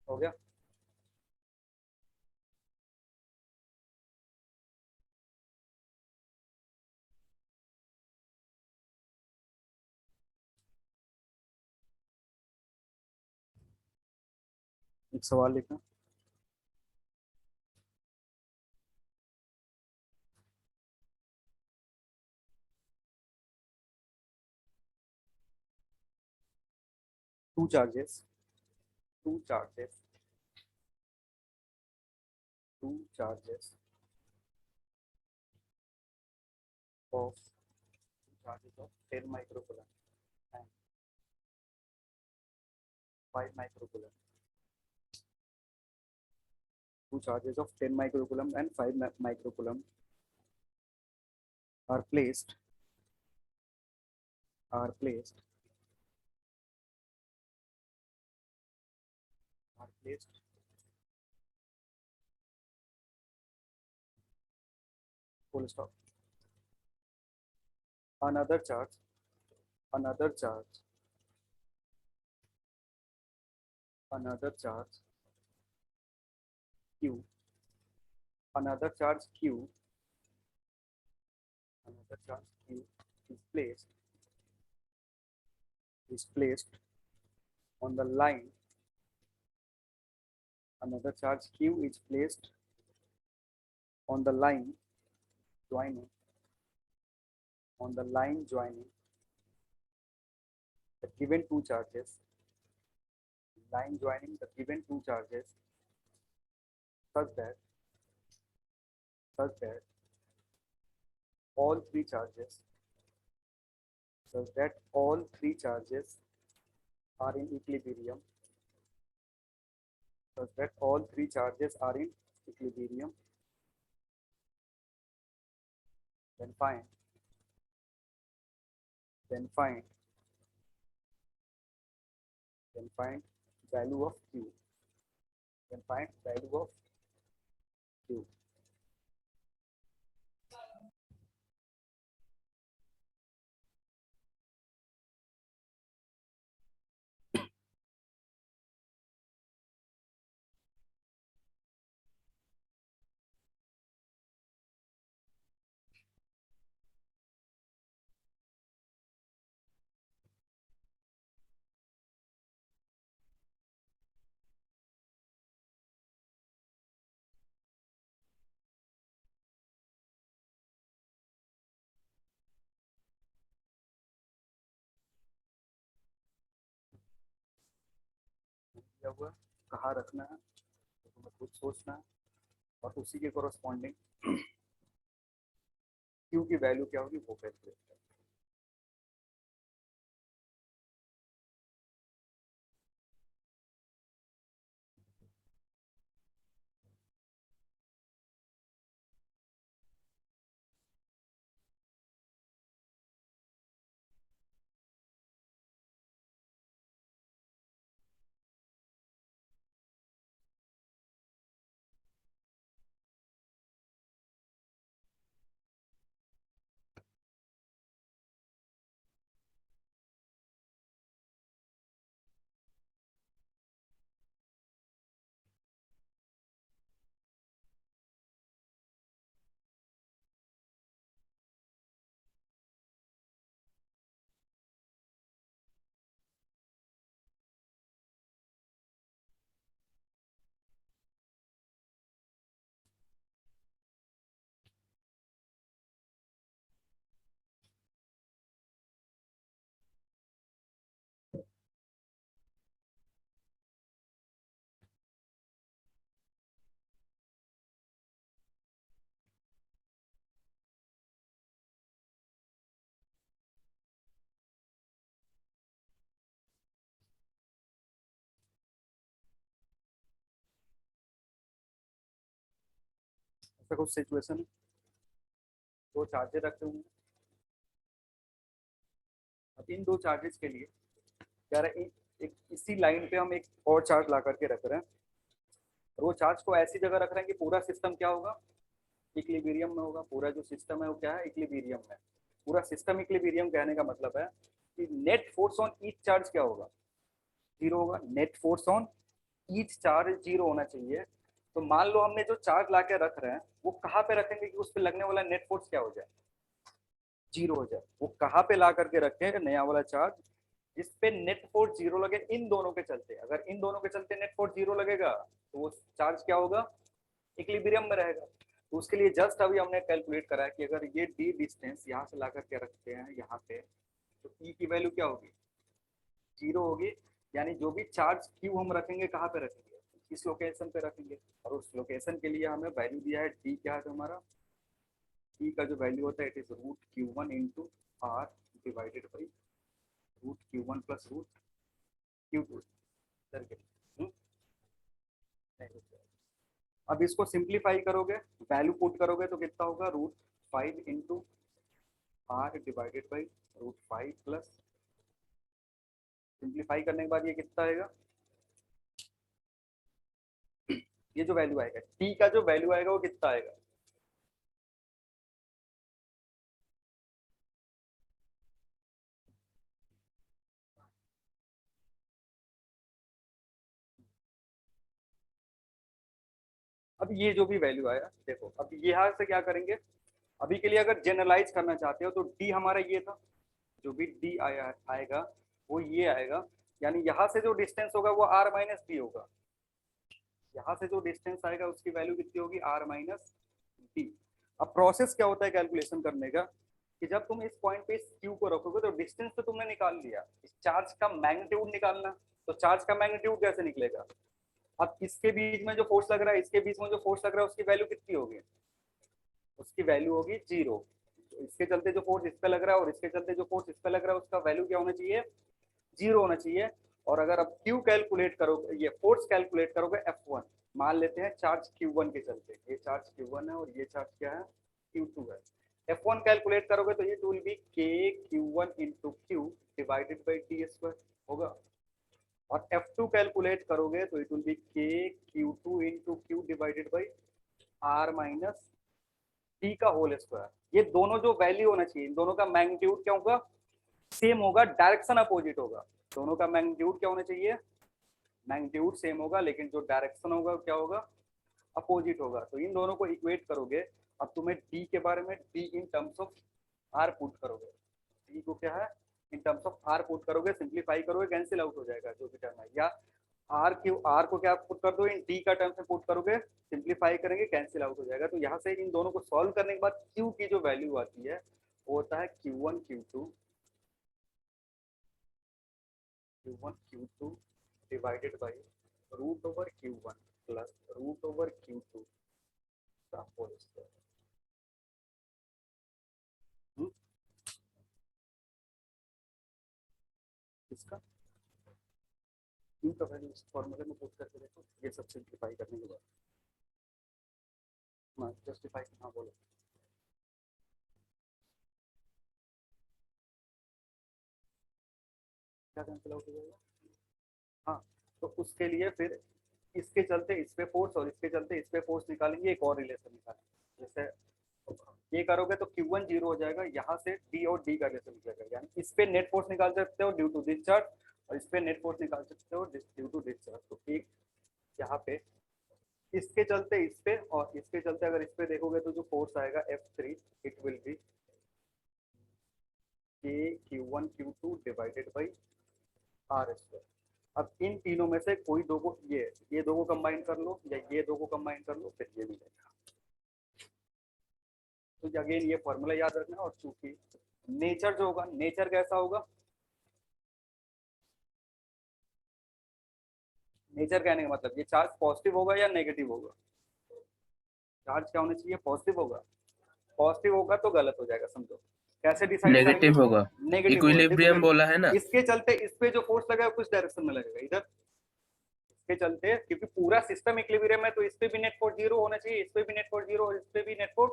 हो गया। एक सवाल लिखना, two charges two charges two charges of charges of 10 microcoulomb and 5 microcoulomb. Two charges of 10 microcoulomb and 5 microcoulomb are placed full stop. Another charge q another charge q is placed on the line. Another charge q is placed on the line joining the given two charges, such that all three charges are in equilibrium. Then find value of q. दिया हुआ कहाँ रखना है तो तुम्हें खुद सोचना है और उसी के कोरस्पॉन्डिंग q की वैल्यू क्या होगी वो कैलकुलेट करना है। ऐसा कुछ सिचुएशन दो चार्जेस रखे होंगे। अब इन दो चार्जेस के लिए कह रहे एक इसी लाइन पे हम एक और चार्ज ला करके रख रहे हैं और वो चार्ज को ऐसी जगह रख रहे हैं कि पूरा सिस्टम क्या होगा इक्विलिब्रियम में होगा। पूरा जो सिस्टम है वो क्या है इक्विलिब्रियम में। पूरा सिस्टम इक्विलिब्रियम कहने का मतलब है कि net force on each charge क्या होगा जीरो होगा। Net force on each charge zero होना चाहिए। तो मान लो हमने जो चार्ज ला के रख रहे हैं वो कहाँ पे रखेंगे कि उस पर लगने वाला नेट फोर्स क्या हो जाए जीरो हो जाए। वो कहाँ पे ला करके रखें नया वाला चार्ज जिस पे नेट फोर्स जीरो लगे इन दोनों के चलते। अगर इन दोनों के चलते नेट फोर्स जीरो लगेगा तो वो चार्ज क्या होगा इक्विलिब्रियम में रहेगा। तो उसके लिए जस्ट अभी हमने कैलकुलेट करा है कि अगर ये डी डिस्टेंस यहाँ से ला करके रखते हैं यहाँ पे तो ई की वैल्यू क्या होगी जीरो होगी। यानी जो भी चार्ज क्यू हम रखेंगे कहाँ पे रखेंगे इस लोकेशन पे रखेंगे और उस लोकेशन के लिए हमें वैल्यू दिया है डी क्या है हमारा डी का जो वैल्यू होता है it is √q1 into R divided by root Q1 plus root Q2 circle. अब इसको सिंप्लीफाई करोगे, वैल्यू पुट करोगे तो कितना होगा, root 5 into R divided by root 5 plus, simplify करने के बाद ये कितना आएगा, ये जो वैल्यू आएगा t का जो वैल्यू आएगा वो कितना आएगा, अब ये जो भी वैल्यू आया देखो, अब यहाँ से क्या करेंगे, अभी के लिए अगर जनरलाइज करना चाहते हो तो d हमारा ये था, जो भी d आएगा वो ये आएगा, यानी यहाँ से जो डिस्टेंस होगा वो r माइनस डी होगा, यहाँ से जो डिस्टेंस आएगा उसकी वैल्यू कितनी होगी, r माइनस डी। अब प्रोसेस क्या होता है कैलकुलेशन करने का, कि जब तुम इस पॉइंट पे इस q को रखोगे तो डिस्टेंस तो तुमने निकाल लिया, इस चार्ज का मैग्नीट्यूड निकालना, तो चार्ज का मैग्नीट्यूड कैसे निकलेगा, अब इसके बीच में जो फोर्स लग रहा है, इसके बीच में जो फोर्स लग रहा है उसकी वैल्यू कितनी होगी, उसकी वैल्यू होगी 0। तो इसके चलते जो फोर्स इस पे लग रहा है और इसके चलते जो फोर्स इस पे लग रहा है उसका वैल्यू क्या होना चाहिए, 0 होना चाहिए। और अगर आप Q कैलकुलेट करोगे, ये फोर्स कैलकुलेट करोगे F1, मान लेते हैं चार्ज Q1 के चलते, ये चार्ज Q1 है और ये चार्ज क्या है, Q2 है। F1 कैलकुलेट करोगे तो ये will be K Q1 into Q divided by T square होगा, और F2 कैलकुलेट करोगे तो it will B K Q2 into Q divided by R minus T का होल स्क्वायर। ये दोनों जो वैल्यू होना चाहिए, इन दोनों का मैग्नीट्यूड क्या होगा, सेम होगा, डायरेक्शन अपोजिट होगा। दोनों का मैग्नीट्यूड क्या होना चाहिए, मैग्नीट्यूड सेम होगा, लेकिन जो डायरेक्शन होगा क्या होगा, अपोजिट होगा। तो इन दोनों को इक्वेट करोगे, अब तुम्हें डी के बारे में D in terms of R put करोगे, डी को क्या है in terms of R put करोगे, सिंप्लीफाई करोगे, कैंसिल आउट हो जाएगा जो भी टर्म है, या आर को क्या पुट कर दो, इन डी का टर्म से पुट करोगे, सिंप्लीफाई करेंगे, कैंसिल आउट हो जाएगा। तो यहाँ से इन दोनों को सॉल्व करने के बाद क्यू की जो वैल्यू आती है वो होता है Q1 Q2 divided by root over Q1 plus root over Q2 का होल स्क्वायर। इसका Q का वैल्यू इस फॉर्मूले में पुट करके देखो, ये सब सिंप्लीफाई करने के बाद जस्टिफाई, हाँ बोलो, क्या कैंसिल आउट हो जाएगा, हाँ तो उसके लिए फिर इसके चलते इस पे फोर्स और इसके चलते इस पे फोर्स निकालेंगे, एक और रिलेशन निकालेंगे। जैसे ये करोगे तो Q1 0 हो जाएगा, यहाँ से D और D का रिलेशन निकलेगा, यानी इस पे नेट फोर्स निकाल सकते हो ड्यू टू दिस चार्ज, और इस पे नेट फोर्स निकाल सकते हो ड्यू टू दिस चार्ज। तो एक यहाँ पे इसके चलते इस पे और इसके चलते अगर इस पे देखोगे तो जो फोर्स आएगा F3 it will B K Q1 Q2 divided by R square. अब इन तीनों में से कोई दो को, ये दो को कंबाइन कर लो या ये दो को कंबाइन कर लो, फिर ये मिलेगा। तो अगेन ये फॉर्मूला याद रखना, और चूंकि नेचर जो होगा, नेचर कैसा होगा, नेचर कहने का मतलब ये चार्ज पॉजिटिव होगा या नेगेटिव होगा, चार्ज क्या होना चाहिए, पॉजिटिव होगा, पॉजिटिव होगा तो गलत हो जाएगा, समझो कैसे डिसाइड करेंगे, नेगेटिव होगा, नेगेटिव इक्विलिब्रियम बोला है ना, इसके चलते इस पे जो फोर्स लगेगा कुछ डायरेक्शन में लगेगा इधर, इसके चलते, क्योंकि पूरा सिस्टम इक्विलिब्रियम है तो इस पे भी नेट फोर्स 0 होना चाहिए, इस पे भी नेट फोर्स 0 और इस पे भी नेट फोर्स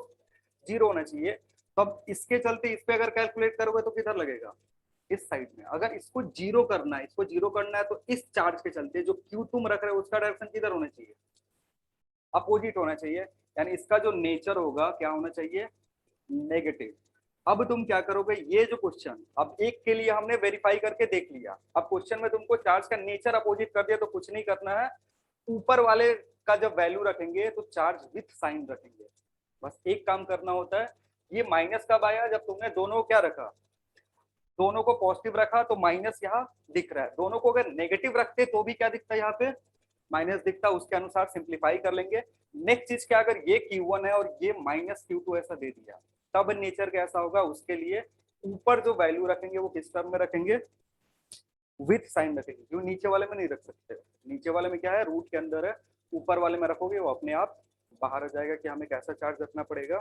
0 होना चाहिए। तो अब इसके चलते इस पे अगर कैलकुलेट करोगे तो किधर लगेगा, इस साइड में। अगर इसको 0 करना है, इसको 0 करना है तो इस चार्ज के चलते जो Q तुम रख रहे हो उसका डायरेक्शन किधर होना चाहिए, अपोजिट होना चाहिए, यानी इसका जो नेचर होगा क्या होना चाहिए, नेगेटिव। अब तुम क्या करोगे, ये जो क्वेश्चन अब एक के लिए हमने वेरीफाई करके देख लिया, अब क्वेश्चन में तुमको चार्ज का नेचर अपोजिट कर दिया तो कुछ नहीं करना है, ऊपर वाले का जब वैल्यू रखेंगे तो चार्ज विथ साइन रखेंगे, बस एक काम करना होता है। ये माइनस कब आया, जब तुमने दोनों क्या रखा, दोनों को पॉजिटिव रखा तो माइनस यहाँ दिख रहा है, दोनों को अगर नेगेटिव रखते तो भी क्या दिखता है, यहाँ पे माइनस दिखता, उसके अनुसार सिंप्लीफाई कर लेंगे। नेक्स्ट चीज क्या, अगर ये Q1 है और ये माइनस Q2 ऐसा दे दिया तब नेचर कैसा होगा, उसके लिए ऊपर जो वैल्यू रखेंगे वो किस टर्म में रखेंगे, विथ साइन रखेंगे, जो नीचे वाले में नहीं रख सकते, नीचे वाले में क्या है रूट के अंदर है, ऊपर वाले में रखोगे वो अपने आप बाहर आ जाएगा कि हमें कैसा चार्ज रखना पड़ेगा,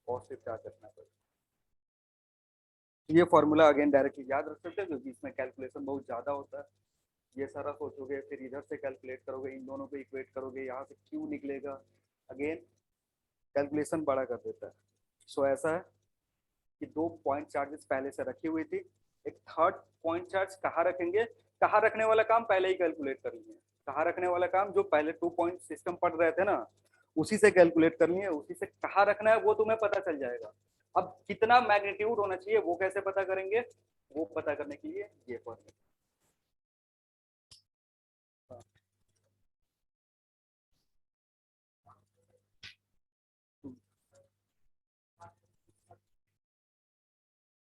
पॉजिटिव चार्ज रखना पड़ेगा। ये फॉर्मूला अगेन डायरेक्टली याद रख सकते हैं क्योंकि इसमें कैलकुलेशन बहुत ज़्यादा होता है। ये सारा सोचोगे, फिर इधर से कैलकुलेट करोगे, इन दोनों को इक्वेट करोगे, यहाँ से क्यू निकलेगा, अगेन कैलकुलेशन बड़ा कर देता है। सो ऐसा है कि 2 पॉइंट चार्जेस पहले से रखी हुई थी, एक थर्ड पॉइंट चार्ज कहाँ रखेंगे, कहाँ रखने वाला काम पहले ही कैलकुलेट कर लिए, कहाँ रखने वाला काम जो पहले 2 पॉइंट सिस्टम पढ़ रहे थे ना उसी से कैलकुलेट कर लिए, उसी से कहाँ रखना है वो तुम्हें पता चल जाएगा। अब कितना मैग्नीट्यूड होना चाहिए वो कैसे पता करेंगे, वो पता करने के लिए ये फॉर्मूला।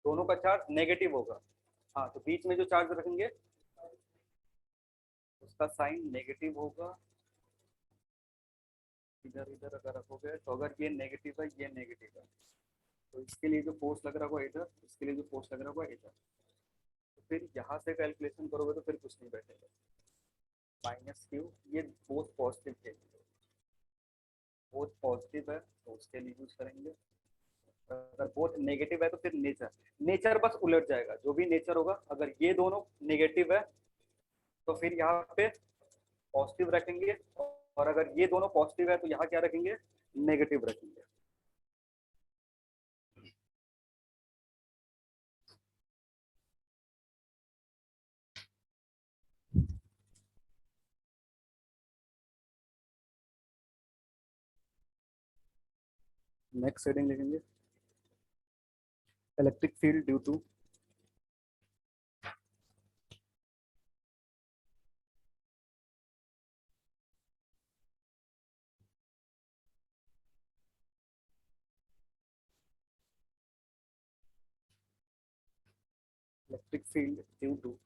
दोनों का चार्ज नेगेटिव होगा। हाँ तो बीच में जो चार्ज रखेंगे उसका साइन नेगेटिव होगा। इधर इधर अगर रखोगे तो अगर ये नेगेटिव है ये नेगेटिव है तो इसके लिए जो फोर्स लग रहा होगा इधर, इसके लिए जो फोर्स लग रहा होगा इधर, तो फिर यहाँ से कैलकुलेशन करोगे तो फिर कुछ नहीं बैठेगा। माइनस क्यू, ये बोथ पॉजिटिव के लिए, बोथ पॉजिटिव है तो उसके लिए यूज करेंगे। अगर बोथ नेगेटिव है तो फिर नेचर, नेचर बस उलट जाएगा, जो भी नेचर होगा अगर ये दोनों नेगेटिव है तो फिर यहाँ पे पॉजिटिव रखेंगे, और अगर ये दोनों पॉजिटिव है तो यहाँ क्या रखेंगे, नेगेटिव रखेंगे। नेक्स्ट हेडिंग लिखेंगे electric field due to electric field due to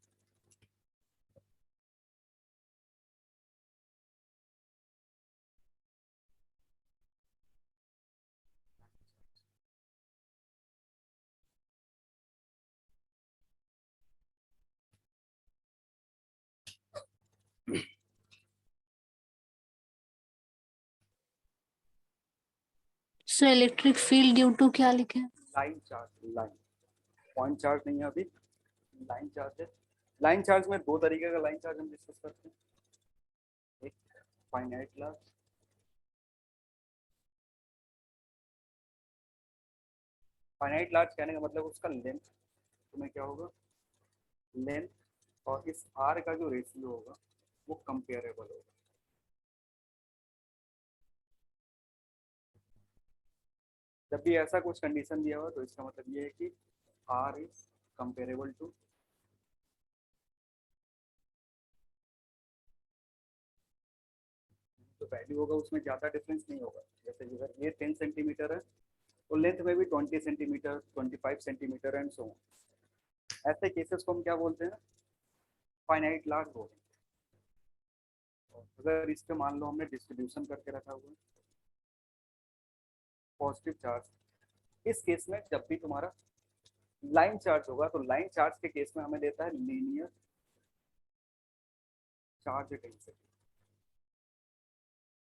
so electric field due to क्या लिखे हैं? Line charge, line point charge नहीं है अभी, लाइन चार्ज है। लाइन चार्ज में दो तरीके का लाइन चार्ज हम डिस्कस करते हैं, एक फाइनाइट लार्ज, फाइनाइट लार्ज कहने का मतलब उसका लेंथ, तुम्हें क्या होगा, लेंथ और इस आर का जो रेशियो होगा वो कंपेरेबल होगा। जब भी ऐसा कुछ कंडीशन दिया हुआ तो इसका मतलब ये है कि आर इज कंपेरेबल टू जो वैल्यू होगा उसमें ज़्यादा डिफरेंस नहीं होगा। जैसे अगर ये 10 सेंटीमीटर है तो लेंथ में भी 20 centimetre, 25 centimetre and so on. ऐसे केसेस को हम क्या बोलते हैं, फाइनाइट लार्ज बोलते हैं। अगर इस पे मान लो हमने डिस्ट्रीब्यूशन करके रखा हुआ है पॉजिटिव चार्ज, इस केस में जब भी तुम्हारा लाइन चार्ज होगा तो लाइन चार्ज के केस में हमें देता है linear charge density.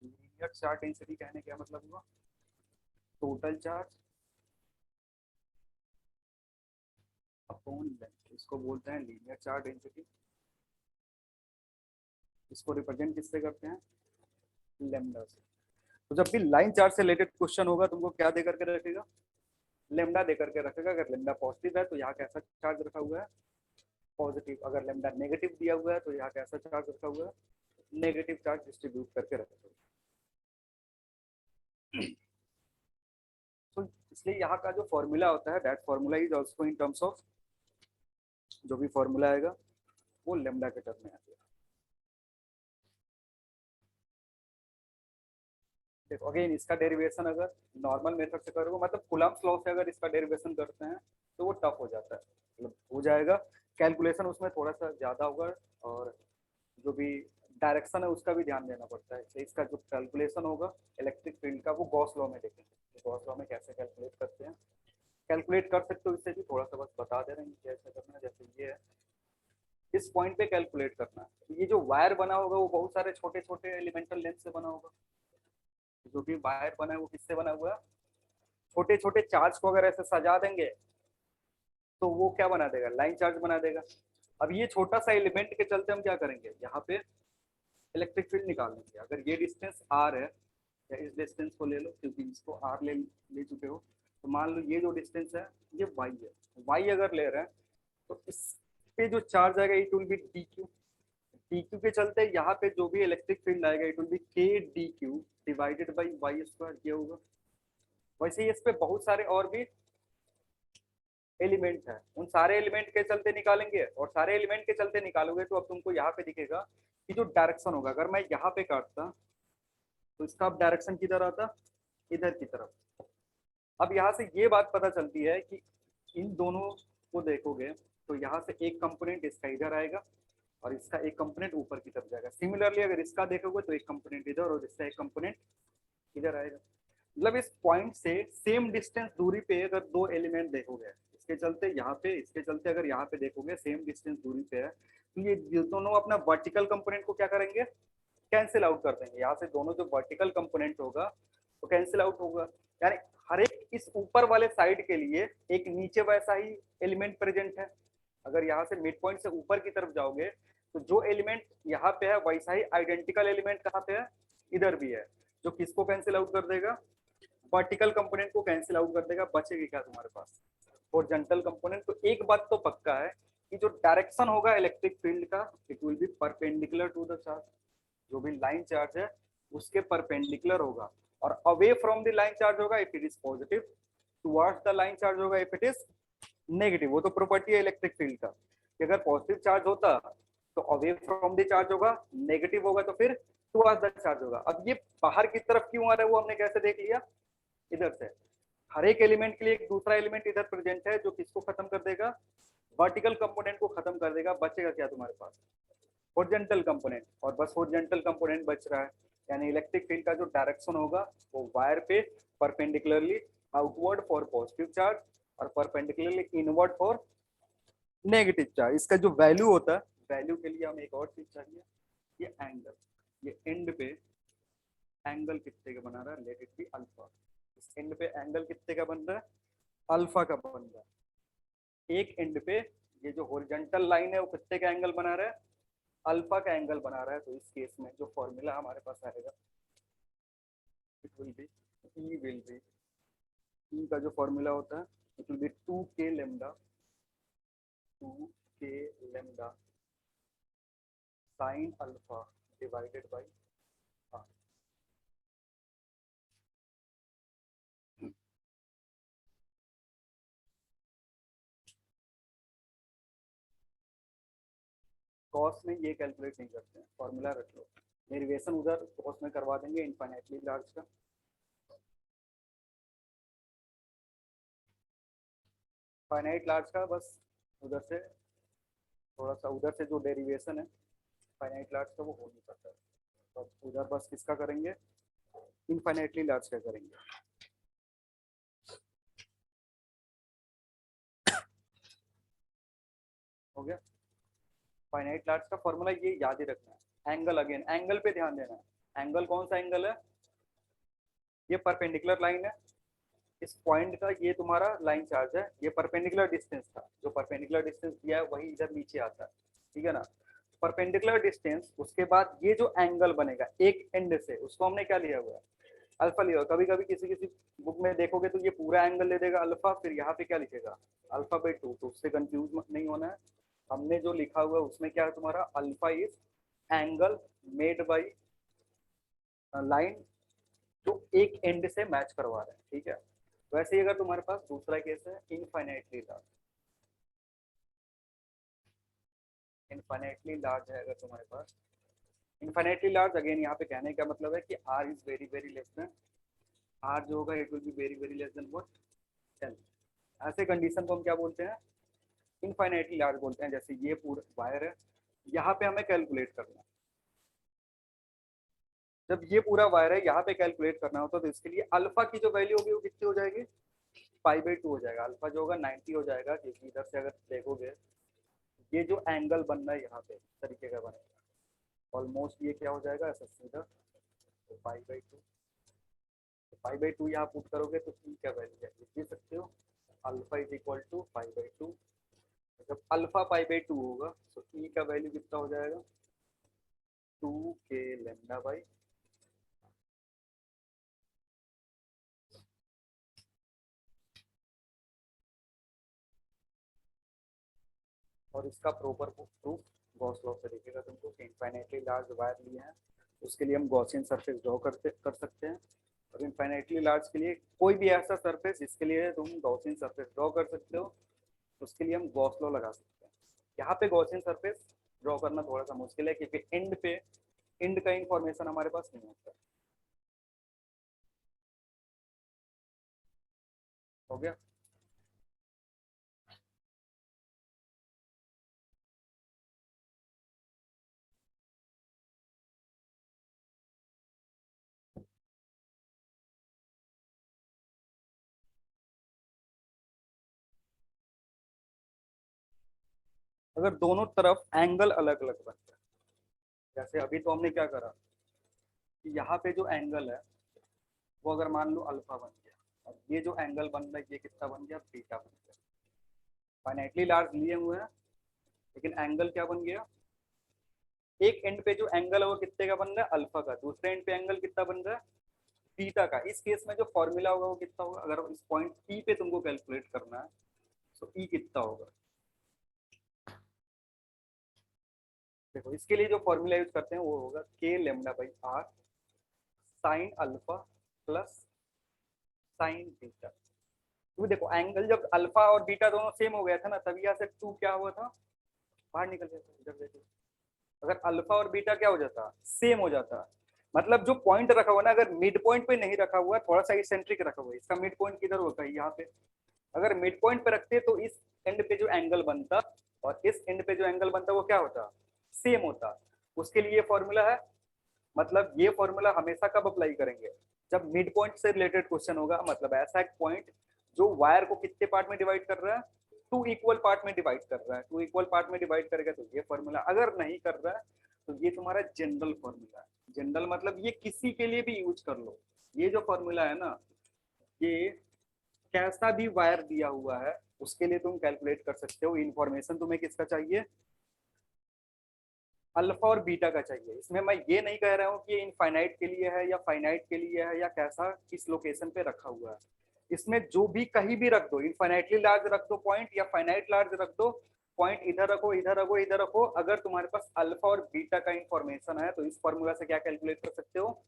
Linear charge density कहने क्या मतलब हुआ, टोटल चार्ज अपॉन लेंथ, इसको बोलते हैं लीनियर चार्ज डेंसिटी। इसको रिप्रेजेंट किससे करते हैं, लेमडा से। तो जब भी लाइन चार्ज से रिलेटेड क्वेश्चन होगा तुमको क्या दे करके रखेगा, लेमडा दे करके रखेगा। अगर लेमडा पॉजिटिव है तो यहाँ कैसा चार्ज रखा हुआ है, पॉजिटिव। अगर लेमडा नेगेटिव दिया हुआ है तो यहाँ कैसा चार्ज रखा हुआ है, नेगेटिव चार्ज डिस्ट्रीब्यूट करके रखेगा। तो इसलिए यहाँ का जो फॉर्मूला होता है that formula is also in terms of, जो भी फॉर्मूला आएगा वो लेमडा के टर्म में आएगा। देखो अगेन इसका डेरिवेशन अगर नॉर्मल मेथड से करोगे, मतलब कूलम्ब्स लॉ से अगर इसका डेरिवेशन करते हैं तो वो टफ हो जाता है, मतलब हो जाएगा, कैलकुलेशन उसमें थोड़ा सा ज़्यादा होगा, और जो भी डायरेक्शन है उसका भी ध्यान देना पड़ता है। तो इसका जो कैलकुलेशन होगा इलेक्ट्रिक फील्ड का वो गॉस लॉ में देखेंगे, गॉस लॉ में कैसे कैलकुलेट करते हैं, कैलकुलेट कर सकते हो इससे भी, थोड़ा सा बस बता दे रहे हैं कैसे करना है। जैसे ये है, इस पॉइंट पे कैलकुलेट करना है। ये जो वायर बना होगा वो बहुत सारे छोटे छोटे एलिमेंटल लेंथ से बना होगा। जो भी वायर बना है वो किससे बना हुआ है, छोटे छोटे चार्ज को अगर ऐसे सजा देंगे तो वो क्या बना देगा, लाइन चार्ज बना देगा। अब ये छोटा सा एलिमेंट के चलते हम क्या करेंगे, यहाँ पे इलेक्ट्रिक फील्ड निकाल लेंगे। अगर ये डिस्टेंस आर है, या इस डिस्टेंस को ले लो क्योंकि इसको आर ले चुके हो, तो मान लो ये जो डिस्टेंस है ये वाई है। वाई अगर ले रहे हैं तो इस पे जो चार्ज आएगा it will be D Q. D Q के चलते यहाँ पे जो भी इलेक्ट्रिक फील्ड आएगा it will be K D Q divided by Y square, ये होगा। वैसे ही इस पे बहुत सारे और भी एलिमेंट है, उन सारे एलिमेंट के चलते निकालेंगे, और सारे एलिमेंट के चलते निकालोगे तो अब तुमको यहाँ पे दिखेगा कि जो डायरेक्शन होगा, अगर मैं यहाँ पे काटता तो इसका अब डायरेक्शन किधर आता, इधर की तरफ। अब यहाँ से ये बात पता चलती है कि इन दोनों को देखोगे तो यहाँ से एक कंपोनेंट इसका इधर आएगा और इसका एक कंपोनेंट ऊपर की तरफ जाएगा। सिमिलरली अगर इसका देखोगे तो एक कंपोनेंट इधर और इसका एक कंपोनेंट इधर आएगा। मतलब इस पॉइंट से सेम डिस्टेंस दूरी पे अगर दो एलिमेंट देखोगे, इसके चलते यहाँ पे, इसके चलते अगर यहाँ पे देखोगे सेम डिस्टेंस दूरी पे है, तो ये दोनों अपना वर्टिकल कंपोनेंट को क्या करेंगे, कैंसिल आउट कर देंगे। यहाँ से दोनों जो वर्टिकल कंपोनेंट होगा तो कैंसिल आउट होगा, यानी हर एक इस ऊपर वाले साइड के लिए एक नीचे वैसा ही एलिमेंट प्रेजेंट है। अगर यहाँ से मिड पॉइंट से ऊपर की तरफ जाओगे तो जो एलिमेंट यहाँ पे है वैसा ही आइडेंटिकल एलिमेंट कहाँ पे है, इधर भी है, जो किसको कैंसिल आउट कर देगा, वर्टिकल कंपोनेंट को कैंसिल आउट कर देगा। बचेगी क्या तुम्हारे पास, हॉरिजॉन्टल कंपोनेंट। तो एक बात तो पक्का है कि जो डायरेक्शन होगा इलेक्ट्रिक फील्ड का it will be perpendicular to the charge. जो भी लाइन चार्ज है उसके परपेंडिकुलर होगा, और away from the line charge होगा if it is positive, towards the line charge होगा इफ इट इज नेगेटिव। वो तो प्रॉपर्टी है इलेक्ट्रिक फील्ड का कि अगर पॉजिटिव चार्ज होता तो अवे फ्रॉम द चार्ज होगा, नेगेटिव होगा तो फिर टुवर्ड्स द चार्ज होगा। अब ये बाहर की तरफ क्यों आ रहा है वो हमने कैसे देख लिया, इधर से। हर एक एलिमेंट के लिए एक दूसरा एलिमेंट इधर प्रेजेंट है जो किसको खत्म कर देगा, वर्टिकल कंपोनेंट को खत्म कर देगा। बचेगा क्या तुम्हारे पास, हॉरिजॉन्टल कंपोनेंट, और बस हॉरिजॉन्टल कंपोनेंट बच रहा है। यानी इलेक्ट्रिक फील्ड का जो डायरेक्शन होगा वो वायर पे perpendicularly outward for positive charge और perpendicularly inward for negative charge. इसका जो वैल्यू होता है, वैल्यू के लिए हमें एक और चीज चाहिए, ये एंगल। ये एंड पे एंगल कितने का बना रहा है, लेट इट बी अल्फा। इस एंड पे एंगल कितने का बन रहा है, अल्फा का बन रहा है। एक एंड पे ये जो हॉरिजॉन्टल लाइन है वो कितने का एंगल बना रहा है, अल्फा का एंगल बना रहा है। तो इस केस में जो फॉर्मूला हमारे पास आएगा इट विल बी ई का जो फॉर्मूला होता है it will B 2k lambda sine alpha divided by r। Cos में ये कैलकुलेट नहीं करते हैं, फॉर्मूला रख लो। डेरिवेशन उधर कॉस में करवा देंगे इनफाइनाइटली लार्ज का। फाइनाइट लार्ज का बस उधर से थोड़ा सा, उधर से जो डेरिवेशन है फाइनाइट लार्ज का वो हो नहीं पाता है, तो उधर बस किसका करेंगे, इनफाइनाइटली लार्ज का करेंगे। हो गया। फाइनाइट लार्ज का फॉर्मूला ये याद ही रखना है। एंगल, अगेन एंगल पे ध्यान देना है। एंगल कौन सा एंगल है, ये परपेंडिकुलर लाइन है, इस पॉइंट का ये तुम्हारा लाइन चार्ज है, ये परपेंडिकुलर डिस्टेंस था, जो परपेंडिकुलर डिस्टेंस दिया है वही इधर नीचे आता है, ठीक है ना। परपेंडिकुलर डिस्टेंस, उसके बाद ये जो एंगल बनेगा एक एंड से, उसको हमने क्या लिया हुआ है, अल्फा लिया हुआ। कभी कभी किसी किसी बुक में देखोगे तो ये पूरा एंगल ले देगा अल्फा, फिर यहाँ पे क्या लिखेगा अल्फा बाई 2, तो उससे कंफ्यूज नहीं होना है। हमने जो लिखा हुआ है उसमें क्या है तुम्हारा, alpha is angle made by line जो एक एंड से मैच करवा रहे हैं, ठीक है। वैसे ही अगर तुम्हारे पास दूसरा केस है इनफाइनाइटली लार्ज, इनफाइनाइटली लार्ज है अगर तुम्हारे पास, इनफाइनाइटली लार्ज, अगेन यहाँ पे कहने का मतलब है कि R is very very less than, R जो होगा it will be very very less than what L. ऐसे कंडीशन को हम क्या बोलते हैं, इनफाइनाइटली लार्ज बोलते हैं। जैसे ये पूरा वायर है, यहाँ पे हमें कैलकुलेट करना है, जब ये पूरा वायर है यहाँ पे कैलकुलेट करना होता है तो इसके लिए अल्फा की जो वैल्यू होगी वो कितनी हो जाएगी, π/2 हो जाएगा। अल्फा जो होगा 90 हो जाएगा, क्योंकि इधर से अगर देखोगे ये जो एंगल बन रहा है यहाँ पे इस तरीके का बनेगा, ऑलमोस्ट ये क्या हो जाएगा ऐसा सीधा, तो π/2 यहाँ पुट करोगे तो ई क्या वैल्यू है दे सकते हो alpha is equal to pi by two. जब अल्फा पाई बाई टू होगा तो ई का वैल्यू कितना हो जाएगा, 2k लेमडा बाई और इसका प्रॉपर प्रूफ गॉस लॉ से दिखेगा तुमको कि इनफाइनाइटली लार्ज वायर लिए हैं उसके लिए हम गॉसियन सरफेस ड्रॉ कर सकते हैं, और इनफाइनाइटली लार्ज के लिए कोई भी ऐसा सरफेस जिसके लिए तुम गॉसियन सरफेस ड्रॉ कर सकते हो उसके लिए हम गॉस लॉ लगा सकते हैं। यहाँ पे गॉसियन सरफेस ड्रॉ करना थोड़ा सा मुश्किल है क्योंकि एंड का इंफॉर्मेशन हमारे पास नहीं होता। हो गया। अगर दोनों तरफ एंगल अलग अलग बन जाए, जैसे अभी तो हमने क्या करा कि यहाँ पे जो एंगल है वो अगर मान लो अल्फा बन गया और ये जो एंगल बन रहा है ये कितना बन गया, बीटा बन गया। फाइनाइटली लार्ज लिए हुए हैं लेकिन एंगल क्या बन गया, एक एंड पे जो एंगल है वो कितने का बन रहा है, अल्फा का, दूसरे एंड पे एंगल कितना बन रहा है, बीटा का। इस केस में जो फॉर्मूला होगा वो कितना होगा, अगर इस पॉइंट पी पे तुमको कैलकुलेट करना है तो ई कितना होगा। देखो इसके लिए जो फॉर्मूला यूज करते हैं वो होगा K lambda by R sine alpha plus sine beta. क्योंकि देखो एंगल जब अल्फा और बीटा दोनों सेम हो गया था ना तभी यहाँ से टू क्या हुआ था, बाहर निकल गया था। इधर देखो अगर अल्फा और बीटा क्या हो जाता, सेम हो जाता, मतलब जो पॉइंट रखा हुआ ना अगर मिड पॉइंट पे नहीं रखा हुआ, थोड़ा सा इसेंट्रिक रखा हुआ है, इसका मिड पॉइंट किधर होता है, यहाँ पे। अगर मिड पॉइंट पे रखते तो इस एंड पे जो एंगल बनता और इस एंड पे जो एंगल बनता वो क्या होता, सेम होता। उसके लिए फॉर्मूला है, मतलब ये फॉर्मूला हमेशा कब अप्लाई करेंगे, जब मिड पॉइंट से रिलेटेड क्वेश्चन होगा, मतलब ऐसा एक पॉइंट जो वायर को कितने पार्ट में डिवाइड कर रहा है, टू इक्वल पार्ट में डिवाइड कर रहा है, टू इक्वल पार्ट में डिवाइड करेगा तो ये फॉर्मूला, अगर नहीं कर रहा है तो ये तुम्हारा जनरल फॉर्मूला है। जनरल मतलब ये किसी के लिए भी यूज कर लो, ये जो फॉर्मूला है ना ये कैसा भी वायर दिया हुआ है उसके लिए तुम कैलकुलेट कर सकते हो। इन्फॉर्मेशन तुम्हें किसका चाहिए, अल्फा और बीटा का चाहिए। इसमें मैं ये नहीं कह रहा हूँ कि ये इनफाइनाइट के लिए है या फाइनाइट के लिए है या कैसा किस लोकेशन पे रखा हुआ है, इसमें जो भी कहीं भी रख दो, इनफाइनाइटली लार्ज रख दो पॉइंट या फाइनाइट लार्ज रख दो पॉइंट, इधर रखो इधर रखो इधर रखो, अगर तुम्हारे पास अल्फा और बीटा का इंफॉर्मेशन है तो इस फॉर्मूला से क्या कैलकुलेट कर सकते हो,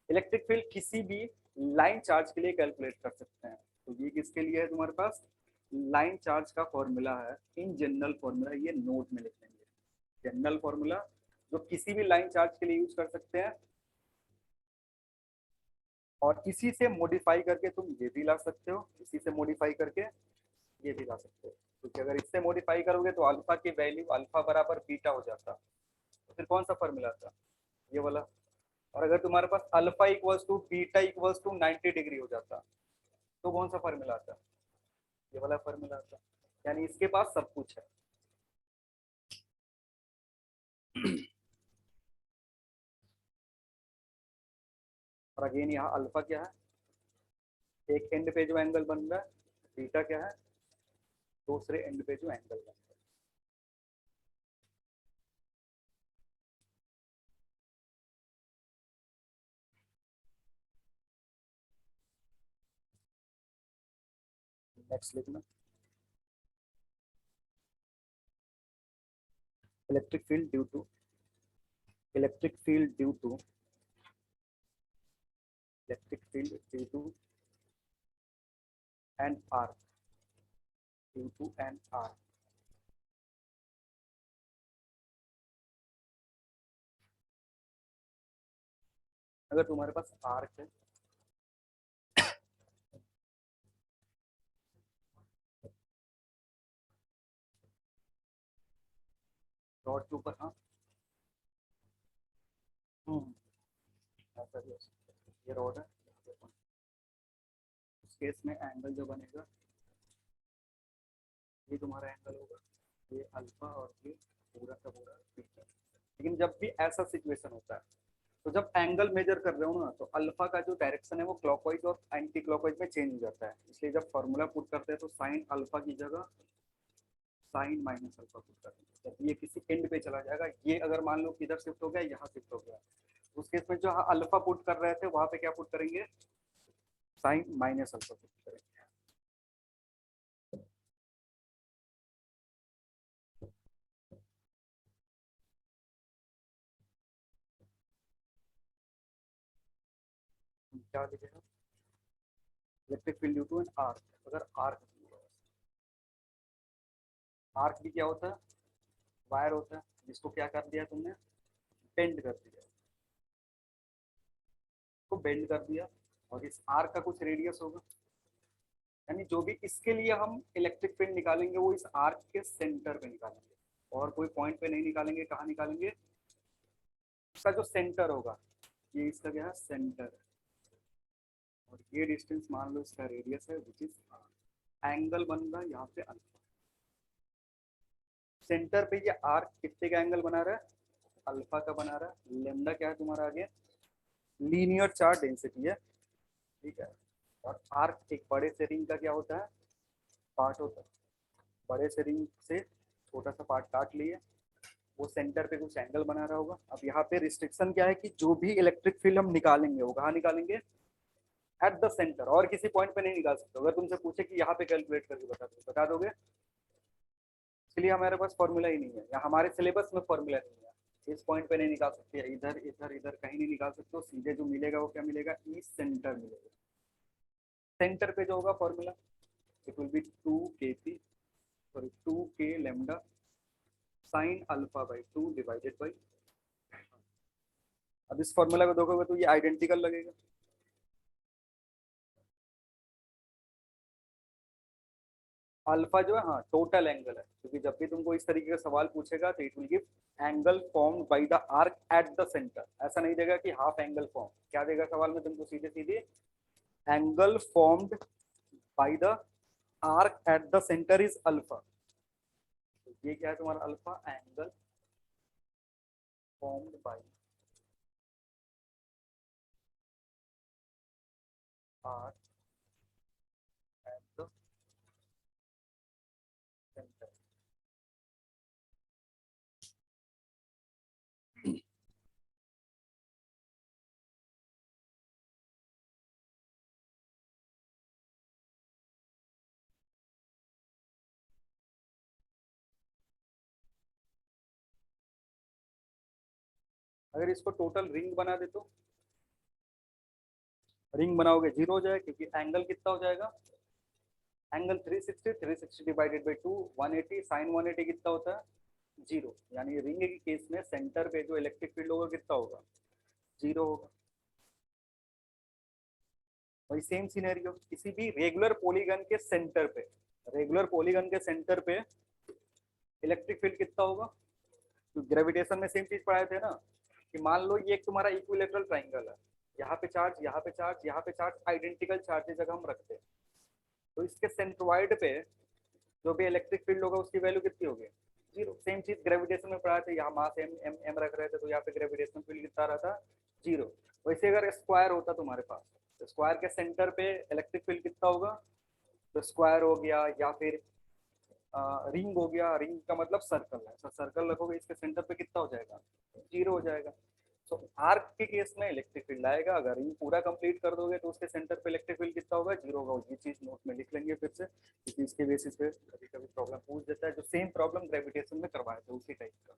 इलेक्ट्रिक फील्ड किसी भी लाइन चार्ज के लिए कैलकुलेट कर सकते हैं। तो ये किसके लिए है, तुम्हारे पास लाइन चार्ज का फॉर्मूला है, इन जनरल फॉर्मूला, ये नोट में लिख लेंगे, जनरल फॉर्मूला जो किसी भी लाइन चार्ज के लिए यूज कर सकते हैं। और इसी से मॉडिफाई करके तुम ये भी ला सकते हो, इसी से मॉडिफाई करके ये भी ला सकते हो, क्योंकि अगर इससे मॉडिफाई करोगे तो अल्फा की वैल्यू अल्फा बराबर बीटा हो जाता, तो फिर कौन सा फॉर्मूला था, ये वाला। और अगर तुम्हारे पास alpha equals to beta equals to 90 degree हो जाता तो कौन सा फॉर्मूला आता, ये वाला फॉर्मूला आता। यानी इसके पास सब कुछ है। और अगेन यहाँ अल्फा क्या है, एक एंड पे जो एंगल बन रहा है, बीटा क्या है, दूसरे एंड पे जो एंगल बन रहा है। नेक्स्ट लिखना, electric field due to electric field due to electric field due to an arc due to an arc. अगर तुम्हारे पास आर्क है, रॉड के ऊपर, हाँ ऐसा भी हो सकता है, ये रॉड है, उस केस में एंगल जो बनेगा ये तुम्हारा एंगल होगा, ये अल्फा और ये पूरा का पूरा बीटा। लेकिन जब भी ऐसा सिचुएशन होता है तो जब एंगल मेजर कर रहे हो ना तो अल्फा का जो डायरेक्शन है वो क्लॉकवाइज और एंटी क्लॉकवाइज में चेंज हो जाता है, इसलिए जब फॉर्मूला पुट करते हैं तो साइन अल्फा की जगह साइन माइनस अल्फा पुट करते हैं। जब ये किसी एंड पे चला जाएगा, ये अगर मान लो किधर शिफ्ट हो गया, यहाँ शिफ्ट हो गया, उस केस में जो अल्फा पुट कर रहे थे वहां पे क्या पुट करेंगे, साइन माइनस अल्फा पुट करेंगे। क्या लिखेगा, electric field due to an arc, अगर आर्क आर्क भी क्या होता है, वायर होता है, जिसको क्या कर दिया तुमने, बेंड कर दिया, को बेंड कर दिया, और इस आर्क का कुछ रेडियस होगा, यानी जो भी इसके लिए हम इलेक्ट्रिक फील्ड निकालेंगे वो इस आर्क के सेंटर पे निकालेंगे, और कोई पॉइंट पे नहीं निकालेंगे। कहाँ निकालेंगे, इसका जो सेंटर होगा, ये इसका क्या है, सेंटर है, और ये डिस्टेंस मान लो इसका रेडियस है, विच इज एंगल बन रहा है यहाँ पे अल्फा। सेंटर पे ये आर्क कितने का एंगल बना रहा है, अल्फा का बना रहा है। लेमडा क्या है तुम्हारा आगे, लीनियर चार्ज डेंसिटी है, ठीक है। और आर्क एक बड़े से रिंग का क्या होता है, पार्ट होता है, बड़े से रिंग से छोटा सा पार्ट काट लिए, वो सेंटर पे कुछ एंगल बना रहा होगा। अब यहाँ पे रिस्ट्रिक्शन क्या है कि जो भी इलेक्ट्रिक फील्ड हम निकालेंगे वो कहाँ निकालेंगे, एट द सेंटर, और किसी पॉइंट पे नहीं निकाल सकते। अगर तुमसे पूछे कि यहाँ पे कैलकुलेट करके बता दोगे, इसलिए हमारे पास फॉर्मूला ही नहीं है, या हमारे सिलेबस में फॉर्मूला नहीं है, इस पॉइंट पे नहीं निकाल सकते, इधर इधर इधर कहीं नहीं निकाल सकते, सीधे जो मिलेगा वो क्या मिलेगा, ई सेंटर मिलेगा। सेंटर पे जो होगा formula, it will B 2 k lambda sine alpha by 2 divided by, अब इस फॉर्मूला को देखोगे तो ये आइडेंटिकल लगेगा। अल्फा जो है, हाँ टोटल एंगल है, क्योंकि जब भी तुमको इस तरीके का सवाल पूछेगा तो it will give angle formed by the arc at the centre, ऐसा नहीं देगा कि हाफ एंगल फॉर्म, क्या देगा सवाल में तुमको, सीधे सीधे angle formed by the arc at the centre is alpha. तो ये क्या है तुम्हारा alpha, angle formed by arc at the centre. अगर इसको टोटल रिंग बना दे तो, रिंग बनाओगे जीरो हो जाएगा, क्योंकि एंगल कितना हो जाएगा, एंगल 360 डिवाइडेड बाई 2 180, साइन 180 कितना होता है, जीरो, यानी रिंग के केस में सेंटर पे जो इलेक्ट्रिक फील्ड होगा कितना होगा, जीरो होगा। वही सेम सिनेरियो किसी भी रेगुलर पॉलीगन के सेंटर पे, रेगुलर पॉलीगन के सेंटर पे इलेक्ट्रिक फील्ड कितना होगा, तो ग्रेविटेशन में सेम चीज पढ़ाए थे ना, कि मान लो ये एक तुम्हारा इक्विलेटरल ट्राइंगल है, यहाँ पे चार्ज, यहाँ पे चार्ज, यहाँ पे चार्ज, आइडेंटिकल चार्जेस अगर हम रखते हैं, तो इसके सेंट्रॉइड पे जो भी इलेक्ट्रिक फील्ड होगा उसकी वैल्यू कितनी होगी, जीरो। सेम चीज ग्रेविटेशन में पढ़ा थे, यहाँ मास एम एम एम रख रहे थे, तो यहाँ पे ग्रेविटेशन फील्ड कितना रहा था, जीरो। वैसे अगर स्क्वायर होता तुम्हारे पास, तो स्क्वायर के सेंटर पे इलेक्ट्रिक फील्ड कितना होगा, तो स्क्वायर हो गया, या फिर रिंग हो गया, रिंग का मतलब सर्कल है, तो सर्कल रखोगे इसके सेंटर पे कितना हो जाएगा, जीरो हो जाएगा। तो आर्क के केस में इलेक्ट्रिक फील्ड आएगा, अगर रिंग पूरा कंप्लीट कर दोगे तो उसके सेंटर पे इलेक्ट्रिक फील्ड कितना होगा, जीरो होगा। ये चीज नोट में लिख लेंगे फिर से, क्योंकि इसके बेसिस पे कभी कभी प्रॉब्लम पूछ देता है, जो सेम प्रॉब्लम ग्रेविटेशन में करवाए थे उसी टाइप का,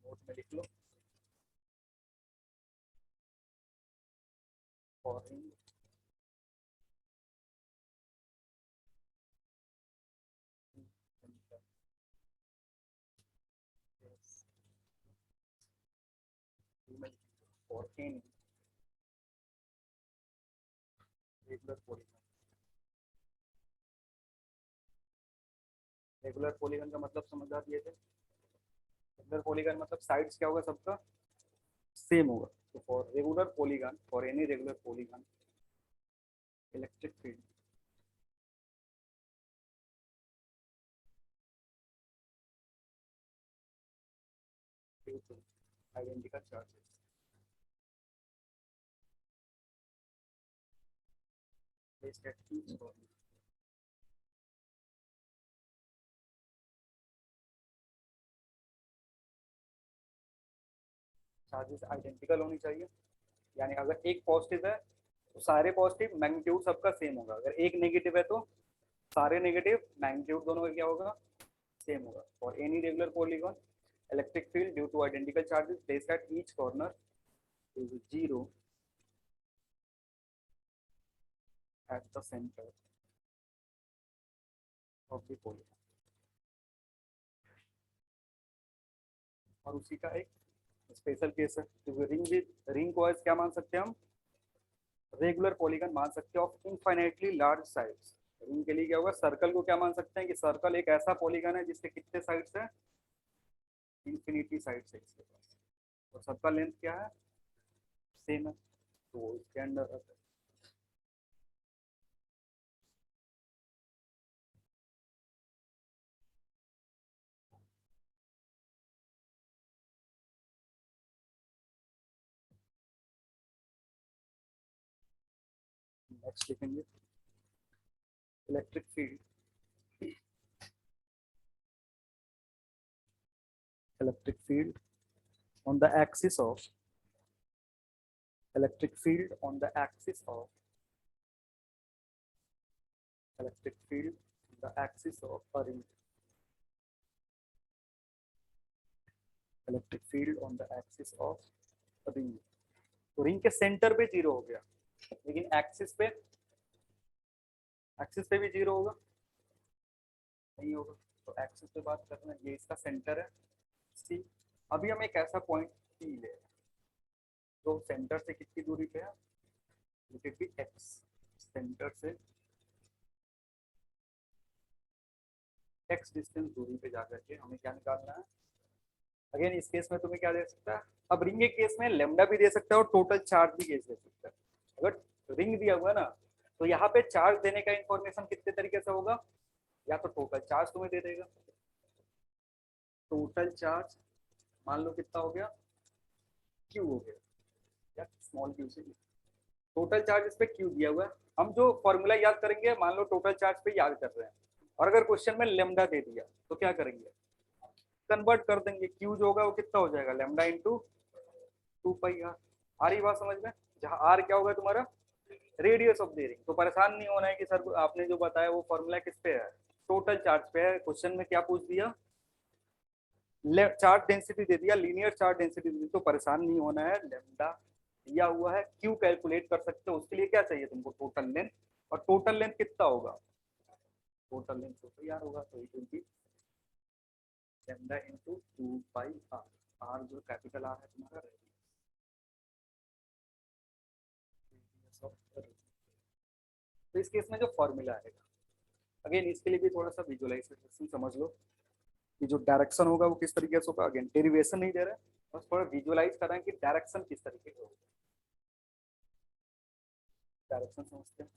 नोट में लिख लो। और रिंग और an regular polygon, regular polygon का मतलब समझ आ दिए थे, रेगुलर पॉलीगन मतलब साइड्स क्या होगा सबका सेम होगा। तो for regular polygon, for any regular polygon electric field identical charges placed at each corner. Charges identical होनी चाहिए, यानी अगर एक पॉजिटिव है तो सारे पॉजिटिव मैग्नीट्यूड सबका सेम होगा, अगर एक नेगेटिव है तो सारे नेगेटिव मैग्नीट्यूड दोनों का क्या होगा, सेम होगा. For any regular polygon electric field due two identical charges placed at each corner is 0 at the center of the polygon. और उसी का एक स्पेशल केस है, क्योंकि रिंग को क्या मान सकते हैं हम, रेगुलर पॉलीगन मान सकते हैं of infinitely large sides. Ring के लिए क्या होगा, सर्कल को क्या मान सकते हैं कि सर्कल एक ऐसा पॉलीगन है जिसके कितने साइड्स हैं, इंफिनिटी साइड्स है इसके पास, और सबका लेंथ क्या है, सेम है, तो इसके अंदर रहता है. नेक्स्ट लिखेंगे electric field, electric field on the axis of electric field on the axis of electric field on the axis of a ring, electric field on the axis of a ring. तो ring के centre पे zero हो गया, लेकिन axis पे भी zero होगा, नहीं होगा. तो एक्सिस पे बात कर रहे हैं, ये इसका सेंटर है सी. अभी हम एक ऐसा पॉइंट सी ले रहे हैं जो सेंटर से कितनी दूरी पे है, let it be x. Centre से एक्स डिस्टेंस दूरी पे जाकर के हमें क्या निकालना है. अगेन इस केस में तुम्हें क्या दे सकता है, अब रिंग के केस में लेमडा भी दे सकता है और टोटल चार्ज भी केस दे सकता है. अगर रिंग दिया हुआ ना तो यहाँ पे चार्ज देने का इंफॉर्मेशन कितने तरीके से होगा, या तो टोटल चार्ज तुम्हें दे देगा, टोटल चार्ज मान लो कितना हो गया, क्यू हो गया, या स्मॉल क्यू से टोटल चार्ज इस पे क्यू दिया हुआ है. हम जो फॉर्मूला याद करेंगे, मान लो टोटल चार्ज पे याद कर रहे हैं, और अगर क्वेश्चन में लेमडा दे दिया तो क्या करेंगे, कन्वर्ट कर देंगे. क्यू जो होगा वो कितना हो जाएगा, लेमडा इंटू 2 पाई आर. आ रही बात समझ में, जहाँ आर क्या होगा तुम्हारा, रेडियस ऑफ द रिंग. तो परेशान नहीं होना है कि सर आपने जो बताया वो फॉर्मूला किस पे है, टोटल चार्ज पे है. क्वेश्चन में क्या पूछ दिया, चार्ज डेंसिटी दे दिया, लीनियर चार्ज डेंसिटी दे दी, तो परेशान नहीं होना है. लेमडा दिया हुआ है, क्यू कैलकुलेट कर सकते हो. उसके लिए क्या चाहिए तुमको, टोटल लेंथ. और टोटल लेंथ कितना होगा, टोटल लेंथ तो यार होगा, तो it will be lambda into 2 pi R. R जो कैपिटल आर है तुम्हारा, तो इस केस में जो फॉर्मूला आएगा, अगेन इसके लिए भी थोड़ा सा विजुअलाइजेशन समझ लो कि जो डायरेक्शन होगा वो किस तरीके से होगा. अगेन डेरिवेशन नहीं दे रहा है, बस थोड़ा विजुअलाइज कर रहे हैं कि डायरेक्शन किस तरीके से होगा. डायरेक्शन समझते हैं.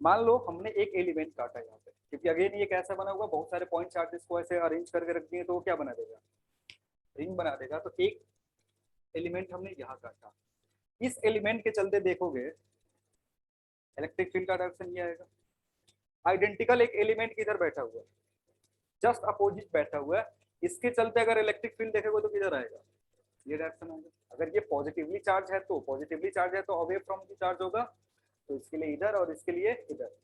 मान लो हमने एक एलिमेंट काटा यहाँ पे, क्योंकि अगेन ये कैसा बना हुआ, बहुत सारे पॉइंट चार्जेस को ऐसे अरेंज करके रख दिए तो वो क्या बना देगा, रिंग बना देगा. तो एक एलिमेंट हमने यहाँ काटा, इस एलिमेंट के चलते देखोगे इलेक्ट्रिक फील्ड का डायरेक्शन ये आएगा. आइडेंटिकल एक एलिमेंट किधर बैठा हुआ है, जस्ट अपोजिट बैठा हुआ है, इसके चलते अगर इलेक्ट्रिक फील्ड देखेगा तो किधर आएगा, ये डायरेक्शन आएगा. अगर ये पॉजिटिवली चार्ज है तो अवे फ्रॉम द चार्ज होगा, तो इसके लिए इधर और इसके लिए इधर.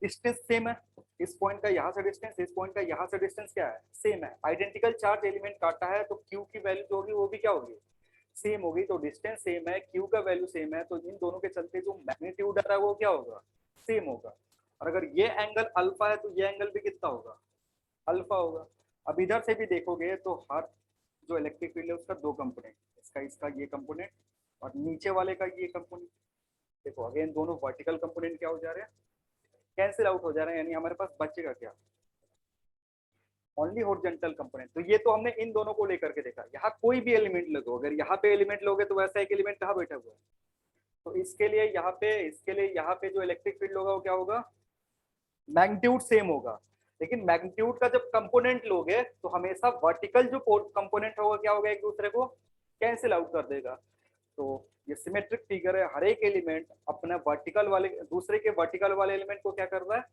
डिस्टेंस सेम है, इस पॉइंट का यहाँ से डिस्टेंस, इस पॉइंट का यहाँ से डिस्टेंस क्या है, सेम है. आइडेंटिकल चार्ज एलिमेंट काटा है तो क्यू की वैल्यू जो होगी वो भी क्या होगी, सेम होगी. तो डिस्टेंस सेम है, क्यू का वैल्यू सेम है, तो इन दोनों के चलते जो मैग्नीट्यूड आ रहा है वो क्या होगा, सेम होगा. और अगर ये एंगल अल्फा है तो ये एंगल भी कितना होगा, अल्फा होगा. अब इधर से भी देखोगे तो हर जो इलेक्ट्रिक फील्ड है उसका दो कंपोनेंट, इसका ये कंपोनेंट और नीचे वाले का ये कंपोनेंट. देखो अगेन दोनों वर्टिकल कंपोनेंट क्या हो जा रहे हैं, कैंसिल आउट हो जा रहे हैं, यानी हमारे पास बचेगा क्या, ओनली हॉरिजॉन्टल कंपोनेंट. तो ये तो हमने इन दोनों को लेकर के देखा. यहाँ कोई भी एलिमेंट लगो, अगर यहाँ पे एलिमेंट लोगे तो वैसा एक एलिमेंट कहाँ बैठा हुआ है, तो इसके लिए यहाँ पे जो इलेक्ट्रिक फील्ड होगा वो क्या होगा, मैग्नीट्यूड सेम होगा. लेकिन मैग्नीट्यूड का जब कंपोनेंट लोगे तो हमेशा वर्टिकल जो कंपोनेंट होगा क्या होगा, एक दूसरे को कैंसिल आउट कर देगा। तो ये सिमेट्रिक फिगर है, हर एक एलिमेंट अपना वर्टिकल वाले दूसरे के वर्टिकल वाले एलिमेंट को क्या कर रहा है,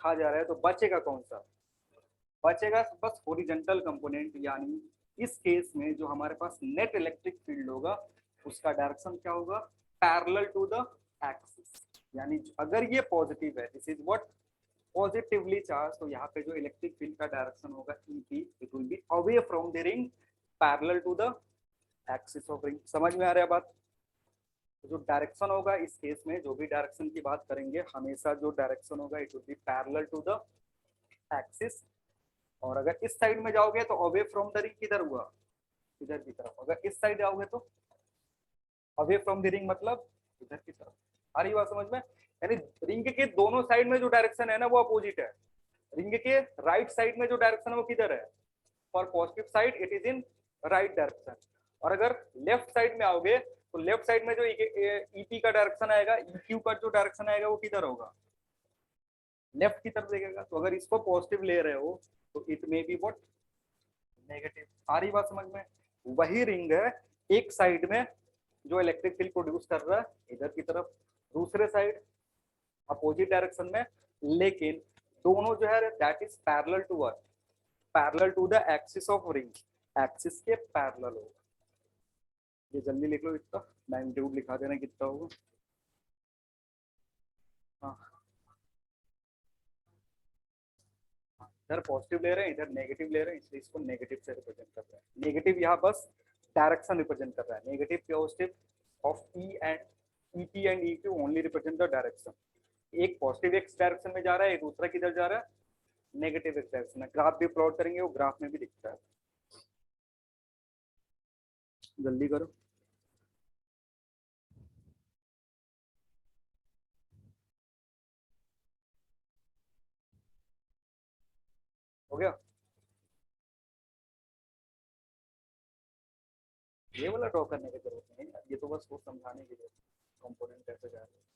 खा जा रहा है। तो बचेगा कौन सा, बचेगा बस हॉरिजॉन्टल कंपोनेंट, यानी इस केस में जो हमारे पास नेट इलेक्ट्रिक फील्ड होगा उसका डायरेक्शन क्या होगा, पैरेलल टू द एक्सिस। यानी अगर ये पॉजिटिव है, this is what positively charge, तो यहाँ पे जो इलेक्ट्रिक फील्ड का डायरेक्शन होगा EP, it will be away from the ring parallel to the axis of ring. समझ में आ रहा है बात? तो जो डायरेक्शन होगा इस केस में, जो भी डायरेक्शन की बात करेंगे, हमेशा जो डायरेक्शन होगा it will be parallel to the axis. और अगर इस साइड में जाओगे तो अवे फ्रॉम द रिंग किधर हुआ, इधर की तरफ। अगर इस साइड जाओगे तो अवे फ्रॉम द रिंग मतलब इधर की तरफ। आ रही बात समझ में? यानी रिंग के दोनों साइड में जो डायरेक्शन है ना वो अपोजिट है। रिंग के राइट साइड में जो डायरेक्शन है वो किधर है, for positive side it is in right direction. और अगर लेफ्ट साइड में आओगे तो लेफ्ट साइड में जो EP का डायरेक्शन आएगा, EQ का जो डायरेक्शन आएगा वो किधर होगा, लेफ्ट की तरफ देखेगा। तो अगर इसको पॉजिटिव ले रहे हो तो it may be what, negative. आ रही बात समझ में? वही रिंग है, एक साइड में जो इलेक्ट्रिक फील्ड प्रोड्यूस कर रहा है इधर की तरफ, दूसरे साइड अपोजिट डायरेक्शन में, लेकिन दोनों जो है that is parallel to what, parallel to the axis of ring, axis के पैरेलल होगा। ये जल्दी लिख लो, इसका मैग्नीट्यूड लिखा देना कितना होगा। हाँ, इधर पॉजिटिव ले रहे हैं, इधर नेगेटिव ले रहे हैं, इसलिए इसको नेगेटिव से रिप्रेजेंट कर रहे हैं। नेगेटिव यहाँ बस डायरेक्शन रिप्रेजेंट कर रहा है, negative positive of EP and EQ only represent the direction. एक पॉजिटिव एक्स डायरेक्शन में जा रहा है, एक दूसरा किधर जा रहा है, नेगेटिव एक्स डायरेक्शन में। ग्राफ भी प्लॉट करेंगे, वो ग्राफ में भी दिखता है। जल्दी करो। हो गया? ये वाला ड्रॉ करने की जरूरत नहीं है, ये तो बस वो समझाने के लिए कंपोनेंट कैसे जा रहे हैं।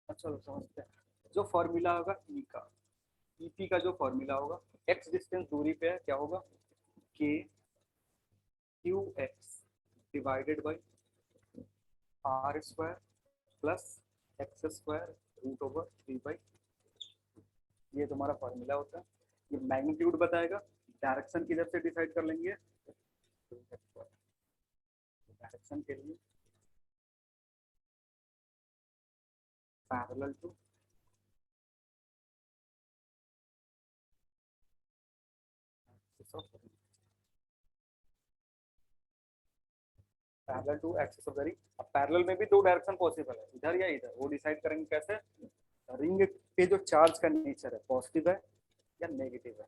अच्छा समझते हैं। जो फॉर्मूला होगा E का, EP का जो फॉर्मूला होगा, x डिस्टेंस दूरी पे है, क्या होगा, KQX divided by R square plus x square root over 3/2। ये तुम्हारा फॉर्मूला होता है। ये मैग्नीट्यूड बताएगा, डायरेक्शन किधर से डिसाइड कर लेंगे, डायरेक्शन के लिए parallel to parallel to axis of the ring. अब पैरेलल में भी दो डायरेक्शन पॉसिबल है, इधर या इधर, वो डिसाइड करेंगे कैसे, रिंग पे जो चार्ज का नेचर है, पॉजिटिव है या नेगेटिव है।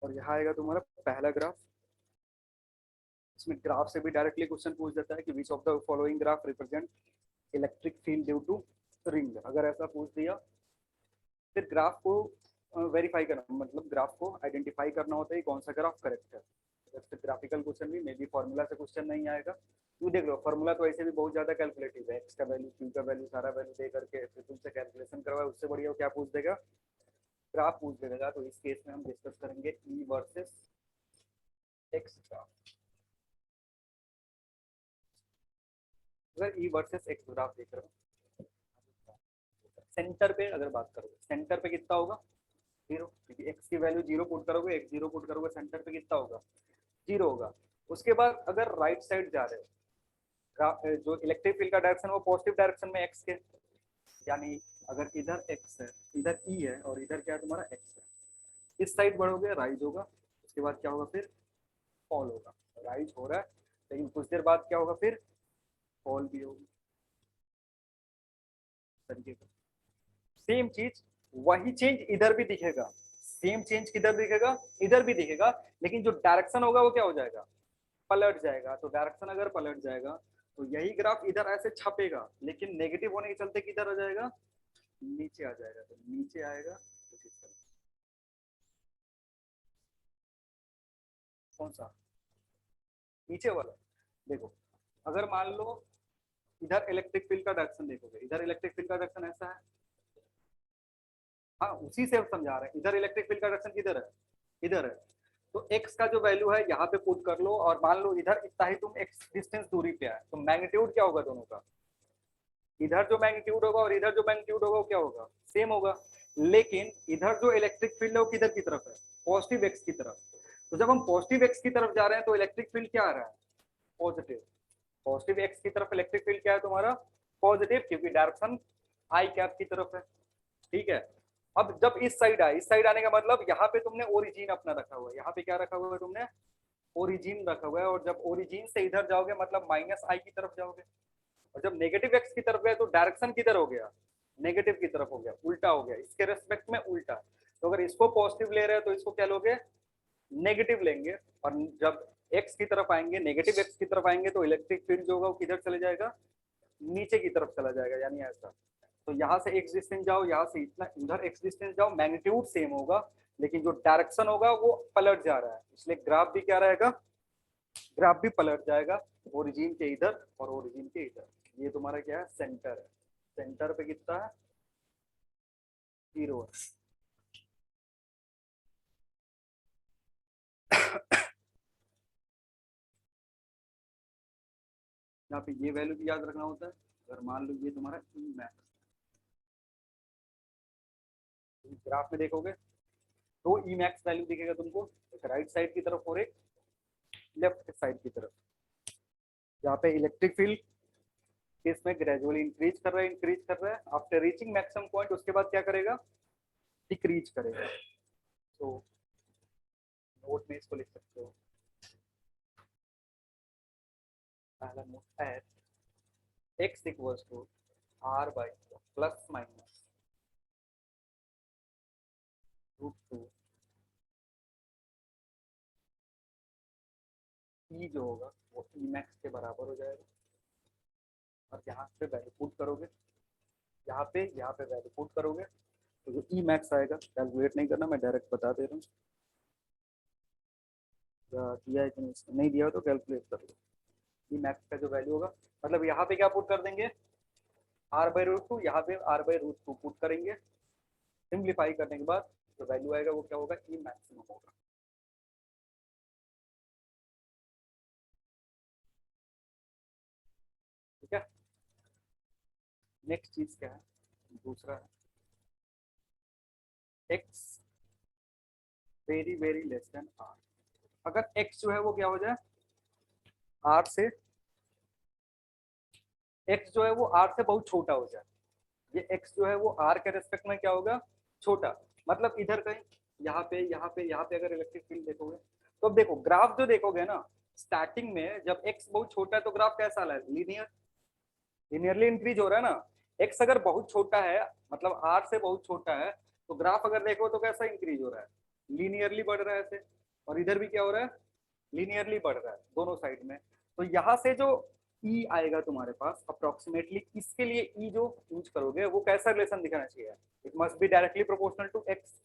और यहाँ आएगा तुम्हारा पहला ग्राफ। इसमें ग्राफ से भी डायरेक्टली क्वेश्चन पूछ देता है कि which of the following graph represent electric field due to ring. अगर ऐसा पूछ दिया, फिर ग्राफ को वेरीफाई करना, मतलब ग्राफ को आइडेंटिफाई करना होता है कौन सा ग्राफ करेक्ट है। जैसे ग्राफिकल क्वेश्चन भी मे बी फॉर्मूला से क्वेश्चन नहीं आएगा। तू देख लो, फॉर्मूला तो ऐसे भी बहुत ज्यादा कैलकुलेटिव है, एक्स का वैल्यू, क्यू का वैल्यू, सारा वैल्यू दे करके फिर तुमसे कैलकुलेशन करवाए, उससे बढ़िया क्या पूछ देगा, ग्राफ पूछ देगा। तो इस केस में हम डिस्कस करेंगे E वर्सेस एक्स ग्राफ। अगर E वर्सेस एक्स ग्राफ देख रहे हो, सेंटर पे अगर बात करोगे, सेंटर पे कितना होगा, 0, क्योंकि x की वैल्यू 0 पुट करोगे, x 0 पुट करोगे, सेंटर पे कितना होगा, 0 होगा। उसके बाद अगर राइट साइड जा रहे हो, जो इलेक्ट्रिक फील्ड का डायरेक्शन वो पॉजिटिव डायरेक्शन में x के, यानी अगर इधर x है, इधर E है और इधर क्या है तुम्हारा x है, इस साइड बढ़ोगे राइज होगा, उसके बाद क्या होगा, फिर फॉल होगा। राइज हो रहा है लेकिन कुछ देर बाद क्या होगा, फिर फॉल भी होगी। तरीके का सेम चीज, वही चेंज इधर भी दिखेगा, सेम चेंज किधर दिखेगा, इधर भी दिखेगा, लेकिन जो डायरेक्शन होगा वो क्या हो जाएगा, पलट जाएगा। तो डायरेक्शन अगर पलट जाएगा तो यही ग्राफ इधर ऐसे छपेगा, लेकिन नेगेटिव होने के चलते किधर आ जाएगा, नीचे आ जाएगा। तो नीचे आएगा कुछ इस तरह। कौन सा नीचे वाला? देखो, अगर मान लो इधर इलेक्ट्रिक फील्ड का डायरेक्शन देखोगे, इधर इलेक्ट्रिक फील्ड का डायरेक्शन ऐसा है। हाँ, उसी से हम समझा रहे हैं। इधर इलेक्ट्रिक फील्ड का डायरेक्शन किधर है, इधर है। तो x का जो वैल्यू है यहाँ पे पुट कर लो, और मान लो इधर इतना ही तुम x डिस्टेंस दूरी पे आए, तो मैग्नीट्यूड क्या होगा दोनों का? इधर जो मैग्नीट्यूड होगा और इधर जो मैग्नीट्यूड होगा वो क्या होगा, सेम होगा। लेकिन इधर जो इलेक्ट्रिक फील्ड है वो किधर की तरफ है, पॉजिटिव x की तरफ। तो जब हम पॉजिटिव x की तरफ जा रहे हैं तो इलेक्ट्रिक फील्ड क्या आ रहा है, पॉजिटिव। पॉजिटिव x की तरफ इलेक्ट्रिक फील्ड क्या है तुम्हारा, पॉजिटिव, क्योंकि डायरेक्शन आई कैप की तरफ है। ठीक है। अब जब इस साइड आए, इस साइड आने का मतलब यहाँ पे तुमने ओरिजिन अपना रखा हुआ है। यहाँ पे क्या रखा हुआ है तुमने, ओरिजिन रखा हुआ है। और जब ओरिजिन से इधर जाओगे मतलब माइनस आई की तरफ जाओगे। और जब नेगेटिव एक्स की तरफ गए तो डायरेक्शन किधर हो गया, नेगेटिव की तरफ हो गया, उल्टा हो गया, इसके रेस्पेक्ट में उल्टा। तो अगर इसको पॉजिटिव ले रहे हैं तो इसको क्या लोगे, नेगेटिव लेंगे। और जब एक्स की तरफ आएंगे, नेगेटिव एक्स की तरफ आएंगे, तो इलेक्ट्रिक फील्ड जो होगा वो किधर चले जाएगा, नीचे की तरफ चला जाएगा, यानी ऐसा। तो यहाँ से एक्स डिस्टेंस जाओ, यहाँ से इतना उधर एक्स डिस्टेंस जाओ, मैग्नीट्यूड सेम होगा, लेकिन जो डायरेक्शन होगा वो पलट जा रहा है। इसलिए ग्राफ भी क्या रहेगा, ग्राफ भी पलट जाएगा, ओरिजिन के इधर और ओरिजिन के इधर। ये तुम्हारा क्या है, सेंटर है। सेंटर पे कितना है, 0 है। यहाँ पे ये वैल्यू भी याद रखना होता है। अगर मान लो ये तुम्हारा ई मैक्स, ग्राफ में देखोगे तो ई मैक्स वैल्यू दिखेगा तुमको, एक राइट साइड की तरफ और एक लेफ्ट साइड की तरफ। यहाँ पे इलेक्ट्रिक फील्ड इसमें ग्रेजुअली इंक्रीज कर रहा है, इंक्रीज कर रहा है। आफ्टर रीचिंग मैक्सिमम पॉइंट उसके बाद क्या करेगा, डिक्रीज करेगा। तो नोट में इसको लिख सकते हो, पहला note at x equals to r by plus minus √2 E जो होगा वो ई मैक्स के बराबर हो जाएगा। और यहाँ पे वैल्यू पुट करोगे, यहाँ पे वैल्यू पुट करोगे, तो जो ई मैक्स आएगा, कैलकुलेट नहीं करना, मैं डायरेक्ट बता दे रहा हूँ। दिया है कि नहीं दिया हो तो कैलकुलेट कर लो। ई मैक्स का जो वैल्यू होगा, मतलब यहाँ पे क्या पुट कर देंगे, r/√2, यहाँ पे r/√2 पुट करेंगे। सिंप्लीफाई करने के बाद जो वैल्यू आएगा वो क्या होगा, ई मैक्सिमम होगा। ठीक है। नेक्स्ट चीज क्या है, दूसरा है x very very less than r। अगर x जो है वो क्या हो जाए, r से, x जो है वो r से बहुत छोटा हो जाए। ये x जो है वो r के रेस्पेक्ट में क्या होगा, छोटा। मतलब इधर कहीं यहाँ पे अगर इलेक्ट्रिक फील्ड देखोगे तो अब देखो ग्राफ जो देखोगे ना, स्टार्टिंग में जब x बहुत छोटा है तो ग्राफ कैसा है, लीनियर, लीनियरली इंक्रीज हो रहा है ना। x अगर बहुत छोटा है, मतलब r से बहुत छोटा है, तो ग्राफ अगर देखो तो कैसा इंक्रीज हो रहा है, लीनियरली बढ़ रहा है ऐसे। और इधर भी क्या हो रहा है, लीनियरली बढ़ रहा है दोनों साइड में। तो यहाँ से जो ई आएगा तुम्हारे पास अप्रोक्सीमेटली, इसके लिए ई जो यूज करोगे वो कैसा रिलेशन दिखाना चाहिए, it must be directly proportional to X.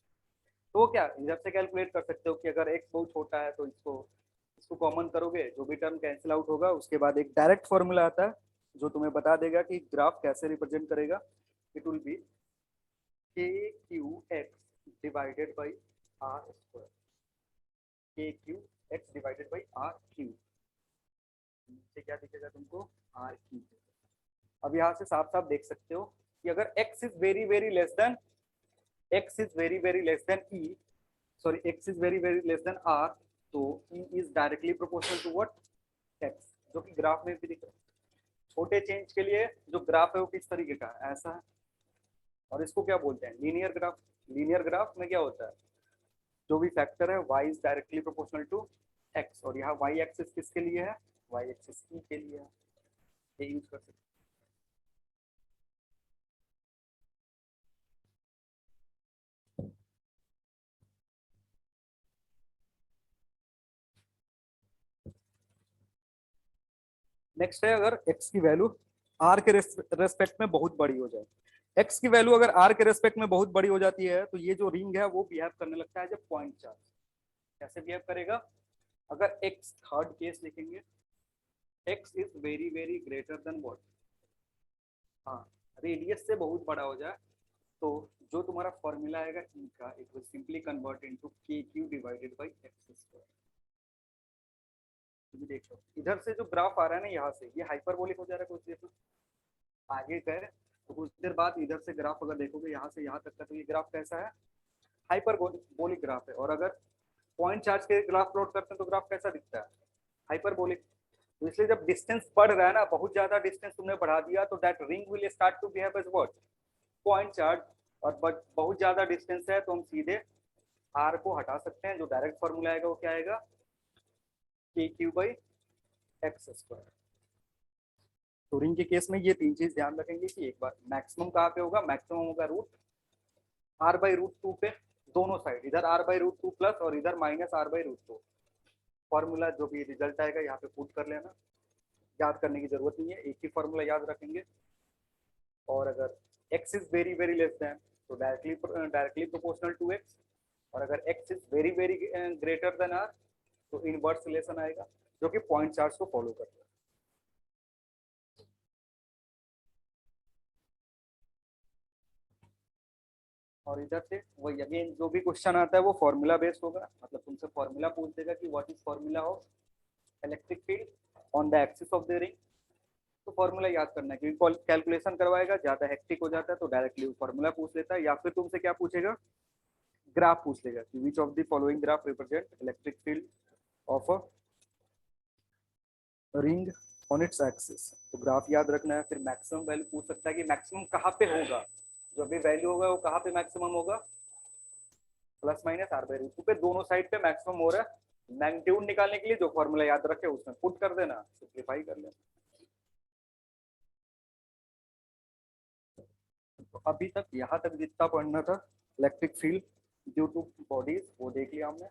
तो क्या इधर से कैलकुलेट कर सकते हो कि अगर एक्स बहुत छोटा है तो इसको इसको कॉमन करोगे, जो भी टर्म कैंसिल आउट होगा, उसके बाद एक डायरेक्ट फॉर्मूला आता है जो तुम्हें बता देगा कि ग्राफ कैसे रिप्रेजेंट करेगा। It will be K Q X divided by R square, K Q X divided by R Q. नीचे क्या दिखेगा तुमको, आर क्यू। अब यहाँ से साफ साफ देख सकते हो कि अगर x is very very less than e, sorry x is very very less than r, तो e is directly proportional to what, x, जो कि ग्राफ में भी दिख रहा है। छोटे चेंज के लिए जो ग्राफ है वो किस तरीके का है, ऐसा है। और इसको क्या बोलते हैं, लीनियर ग्राफ। लीनियर ग्राफ में क्या होता है, जो भी फैक्टर है y is directly proportional to x, और यहाँ y एक्सिस किसके लिए है, y एक्सिस e के लिए है। ये यूज कर सकते हैं। नेक्स्ट है अगर x की वैल्यू r के रेस्पेक्ट में बहुत बड़ी हो जाए, x की वैल्यू अगर r के रेस्पेक्ट में बहुत बड़ी हो जाती है तो ये जो रिंग है वो बिहेव करने लगता है जब पॉइंट चार्ज। कैसे बिहेव करेगा? अगर x थर्ड केस लिखेंगे, x is very very greater than what, हाँ रेडियस से बहुत बड़ा हो जाए तो जो तुम्हारा फॉर्मूला आएगा E का, it will simply convert into KQ divided by x square. तुम देखो इधर से जो ग्राफ आ रहा है ना, यहाँ से ये हाइपरबोलिक हो जा रहा है कुछ देर में, आगे का है तो कुछ देर बाद इधर से ग्राफ अगर देखोगे यहाँ से यहाँ तक का, तो ये ग्राफ कैसा है? हाइपरबोलिक ग्राफ है। और अगर पॉइंट चार्ज के ग्राफ प्लॉट करते हैं तो ग्राफ कैसा दिखता है? हाइपरबोलिक। तो इसलिए जब डिस्टेंस बढ़ रहा है ना, बहुत ज्यादा डिस्टेंस तुमने बढ़ा दिया तो that ring will start to behave as what, point charge. और बहुत ज्यादा डिस्टेंस है तो हम सीधे r को हटा सकते हैं, जो डायरेक्ट फॉर्मूला आएगा वो क्या आएगा? KQ by x square. तो रिंग के केस में ये तीन चीज ध्यान रखेंगे कि एक बार मैक्सिमम कहाँ पे होगा? मैक्सिमम होगा रूट r/√2 पे, दोनों साइड, इधर r/√2 प्लस और इधर माइनस r/√2। फॉर्मूला जो भी रिजल्ट आएगा यहाँ पे पुट कर लेना, याद करने की जरूरत नहीं है, एक ही फॉर्मूला याद रखेंगे। और अगर x is very very less then तो डायरेक्टली प्रोपोर्शनल टू x, और अगर x is very very greater than r तो इनवर्स रिलेशन आएगा जो कि पॉइंट चार्ज को फॉलो करता है। और इधर से वही अगेन जो भी क्वेश्चन आता है वो फॉर्मूला बेस्ड होगा, मतलब तुमसे फॉर्मूला पूछ देगा कि what is formula of electric field on the axis of the ring. तो फॉर्मूला याद करना है, क्योंकि कैलकुलेशन करवाएगा, ज्यादा हेक्टिक हो जाता है तो डायरेक्टली फॉर्मूला पूछ लेता है, या फिर तुमसे क्या पूछेगा? ग्राफ पूछ लेगा कि which of the following graph represent electric field of a ring on its axis. तो ग्राफ याद रखना है। फिर मैक्सिमम वैल्यू पूछ सकता है कि मैक्सिमम कहाँ पे होगा, जो भी वैल्यू होगा वो कहाँ पे मैक्सिमम होगा? प्लस माइनस r/√2 पे, दोनों साइड पे मैक्सिमम हो रहा है। मैग्नीट्यूड निकालने के लिए जो फॉर्मूला याद रखे उसमें पुट कर देना, सिंप्लीफाई कर लेना। तो अभी तक यहाँ तक जितना पढ़ना था electric field due two bodies वो देख लिया हमने।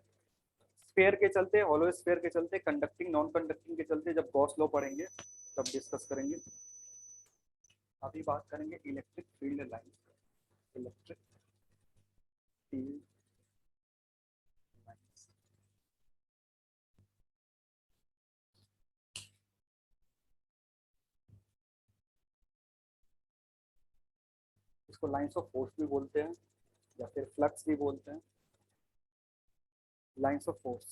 स्फीयर के चलते, हॉलो स्फीयर के चलते, कंडक्टिंग नॉन कंडक्टिंग के चलते जब गॉस लॉ पढ़ेंगे तब डिस्कस करेंगे। अभी बात करेंगे electric field line, electric field lines. इसको लाइंस ऑफ फोर्स भी बोलते हैं या फिर फ्लक्स भी बोलते हैं। Lines of force,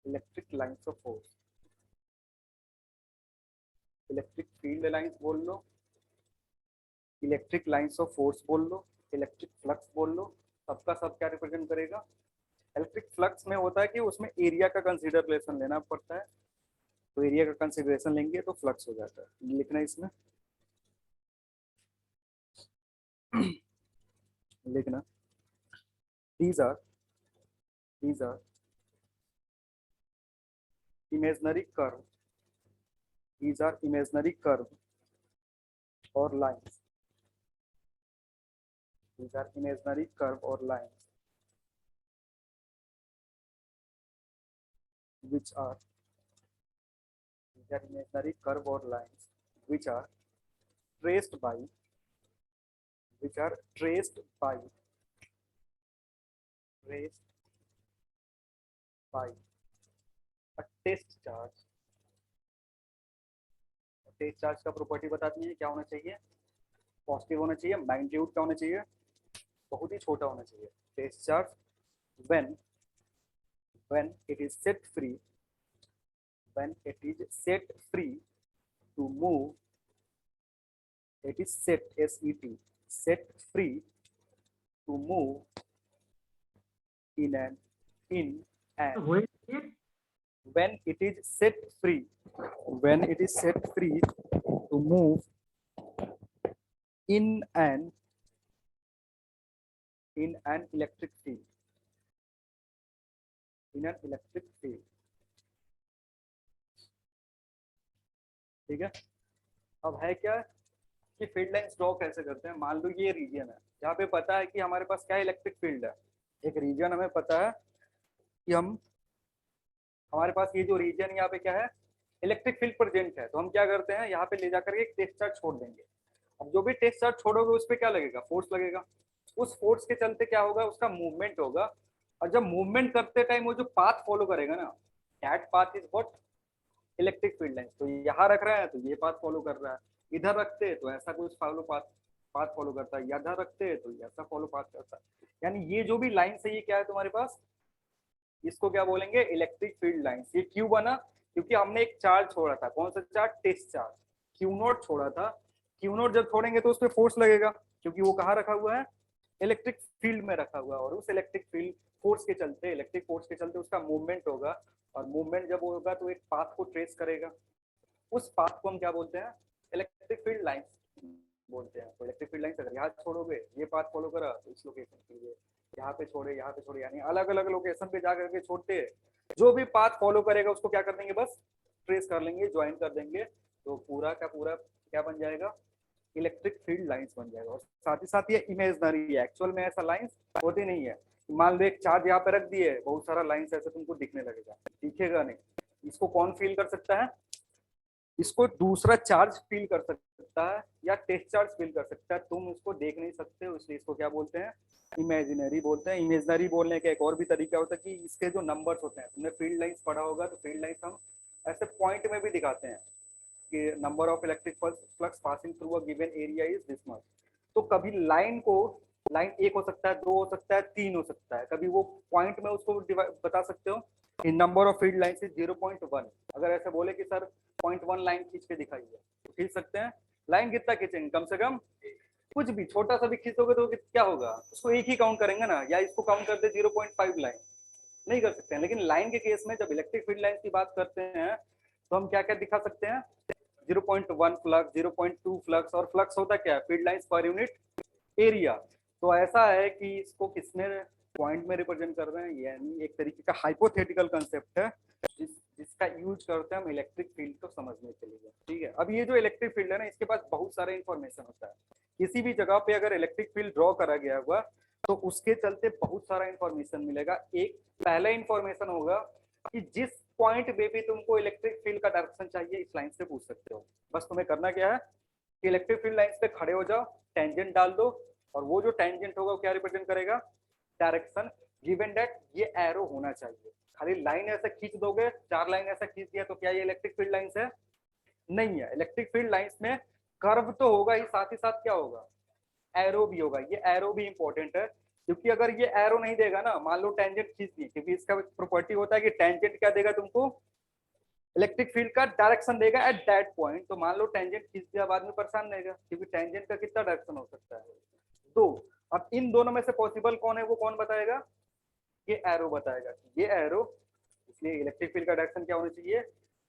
electric lines of force, electric field lines बोल लो, इलेक्ट्रिक लाइंस ऑफ फोर्स बोल लो, इलेक्ट्रिक फ्लक्स बोल लो, सबका सब क्या रिप्रेजेंट करेगा? इलेक्ट्रिक फ्लक्स में होता है कि उसमें एरिया का कंसीडरेशन लेना पड़ता है, तो एरिया का कंसीडरेशन लेंगे तो फ्लक्स हो जाता है। लिखना है इसमें लिखना these are imaginary curve, these are imaginary curve or lines, these are imaginary curve or lines which are, these are imaginary curve or lines which are traced by, which are traced by a test charge। Test charge का property बताती है क्या होना चाहिए? Positive होना चाहिए। Magnitude क्या होना चाहिए? बहुत ही छोटा होना चाहिए। Test charge when it is set free, when it is set free to move, it is set, set free to move in an वही when it is set free, when it is set free to move in an electric field, in an electric field। ठीक है, अब है क्या कि field lines draw कैसे करते हैं? मान लो ये रीजन है जहाँ पे पता है कि हमारे पास क्या इलेक्ट्रिक फील्ड है। एक रीजन हमें पता है कि हमारे पास ये जो रीजन यहाँ पे क्या है? इलेक्ट्रिक फील्ड प्रेजेंट है, तो हम क्या करते हैं यहाँ पे ले जाकर के एक टेस्ट चार्ज छोड़ देंगे। अब जो भी टेस्ट चार्ज छोड़ोगे उस पर क्या लगेगा, फोर्स लगेगा। उस फोर्स के चलते क्या होगा, उसका मूवमेंट होगा। और जब मूवमेंट करते टाइम वो जो पाथ फॉलो करेगा ना, that path is what, electric field line. तो यहाँ रख रहा है तो ये पाथ फॉलो कर रहा है, इधर रखते हैं तो ऐसा कुछ पाथ फॉलो करता है, इधर रखते हैं तो ऐसा फॉलो पाथ करता है। यानी ये जो भी लाइन है ये क्या है तुम्हारे पास, इसको क्या बोलेंगे, इलेक्ट्रिक फील्ड लाइंस। ये क्यों बना, क्योंकि हमने एक चार्ज छोड़ा था, कौन सा charge, test charge Q naught छोड़ा था। क्यू नॉट जब छोड़ेंगे तो उस पर फोर्स लगेगा, क्योंकि वो कहाँ रखा हुआ है, इलेक्ट्रिक फील्ड में रखा हुआ है। और उस इलेक्ट्रिक फील्ड फोर्स के चलते, इलेक्ट्रिक फोर्स के चलते उसका मूवमेंट होगा। और मूवमेंट जब होगा तो एक पाथ को ट्रेस करेगा, उस पाथ को हम क्या बोलते हैं, इलेक्ट्रिक फील्ड लाइंस बोलते हैं। तो इलेक्ट्रिक फील्ड लाइंस अगर यहाँ छोड़ोगे, ये पाथ फॉलो करा तो इस लोकेशन के लिए, यहाँ पे छोड़े, यहाँ पे छोड़े, यानी अलग अलग लोकेशन पे जा करके छोड़ते हैं। जो भी पाथ फॉलो करेगा उसको क्या कर देंगे, बस ट्रेस कर लेंगे, ज्वाइन कर देंगे, तो पूरा का पूरा क्या बन जाएगा, इलेक्ट्रिक फील्ड लाइंस बन जाएगा। और साथ ही साथ ये इमेजनरी है, एक्चुअल में ऐसा लाइंस होती नहीं है। मान लो एक चार्ज यहाँ पे रख दिए, बहुत सारा लाइंस ऐसे तुमको दिखने लगेगा, दिखेगा नहीं। इसको कौन फील कर सकता है, इसको दूसरा चार्ज फील कर सकता है या टेस्ट चार्ज फील कर सकता है, तुम उसको देख नहीं सकते हो, इसलिए इसको क्या बोलते हैं, इमेजिनरी बोलते हैं। इमेजिनरी बोलने का एक और भी तरीका होता है कि इसके जो नंबर्स होते हैं, तुमने फील्ड लाइंस पढ़ा होगा, तो फील्ड लाइंस हम ऐसे पॉइंट में भी दिखाते हैं कि number of electric flux passing through a given area is this much. तो कभी लाइन को, लाइन 1 हो सकता है, 2 हो सकता है, 3 हो सकता है, कभी वो पॉइंट में उसको बता सकते हो कि number of field lines is 0.1। अगर ऐसे बोले कि सर 0.1 लाइन खींच के दिखाइए, तो खींच सकते हैं। लाइन कितना खींचेंगे, कम से कम कुछ भी छोटा सा भी खींचोगे तो क्या होगा, उसको एक ही काउंट करेंगे ना, या इसको काउंट करते 0.5 लाइन, नहीं कर सकते हैं। लेकिन लाइन के केस में जब इलेक्ट्रिक फील्ड लाइन की बात करते हैं तो हम क्या क्या दिखा सकते हैं, 0.1 फ्लक्स, 0.2 फ्लक्स। और फ्लक्स होता क्या है, field lines per unit area. तो ऐसा है कि इसको किसमें पॉइंट में रिप्रेजेंट कर रहे हैं, यानी एक तरीके का हाइपोथेटिकल कंसेप्ट है जिसका यूज करते हैं हम इलेक्ट्रिक फील्ड को समझने के लिए। ठीक है, अब ये जो इलेक्ट्रिक फील्ड है ना, इसके पास बहुत सारे इंफॉर्मेशन होता है। किसी भी जगह पे अगर इलेक्ट्रिक फील्ड ड्रॉ करा गया हुआ तो उसके चलते बहुत सारा इंफॉर्मेशन मिलेगा। एक पहला इंफॉर्मेशन होगा कि जिस पॉइंट पे भी तुमको इलेक्ट्रिक फील्ड का डायरेक्शन चाहिए, इस लाइन से पूछ सकते हो। बस तुम्हें करना क्या है कि इलेक्ट्रिक फील्ड लाइन पे खड़े हो जाओ, टेंजेंट डाल दो, और वो जो टेंजेंट होगा वो क्या रिप्रेजेंट करेगा, डायरेक्शन। गिवन दैट ये एरो होना चाहिए। खाली लाइन ऐसे खींच दोगे, 4 लाइन ऐसा खींच दिया तो क्या ये इलेक्ट्रिक फील्ड लाइंस है, नहीं है। इलेक्ट्रिक फील्ड लाइंस में कर्व तो होगा ही, साथ ही साथ क्या होगा, एरो भी होगा। ये एरो भी इंपॉर्टेंट है, क्योंकि अगर ये एरो नहीं देगा ना, मान लो टेंजेंट खींच दी, क्योंकि इसका प्रॉपर्टी होता है कि टेंजेंट क्या देगा तुमको, इलेक्ट्रिक फील्ड का डायरेक्शन देगा एट दैट पॉइंट। तो मान लो टेंजेंट खींच दिया, बाद में परेशान रहेगा, क्योंकि टेंजेंट का कितना डायरेक्शन हो सकता है, 2। अब इन दोनों में से पॉसिबल कौन है, वो कौन बताएगा, ये एरो बताएगा। ये एरो, इसलिए इलेक्ट्रिक फील्ड का डायरेक्शन क्या होना चाहिए,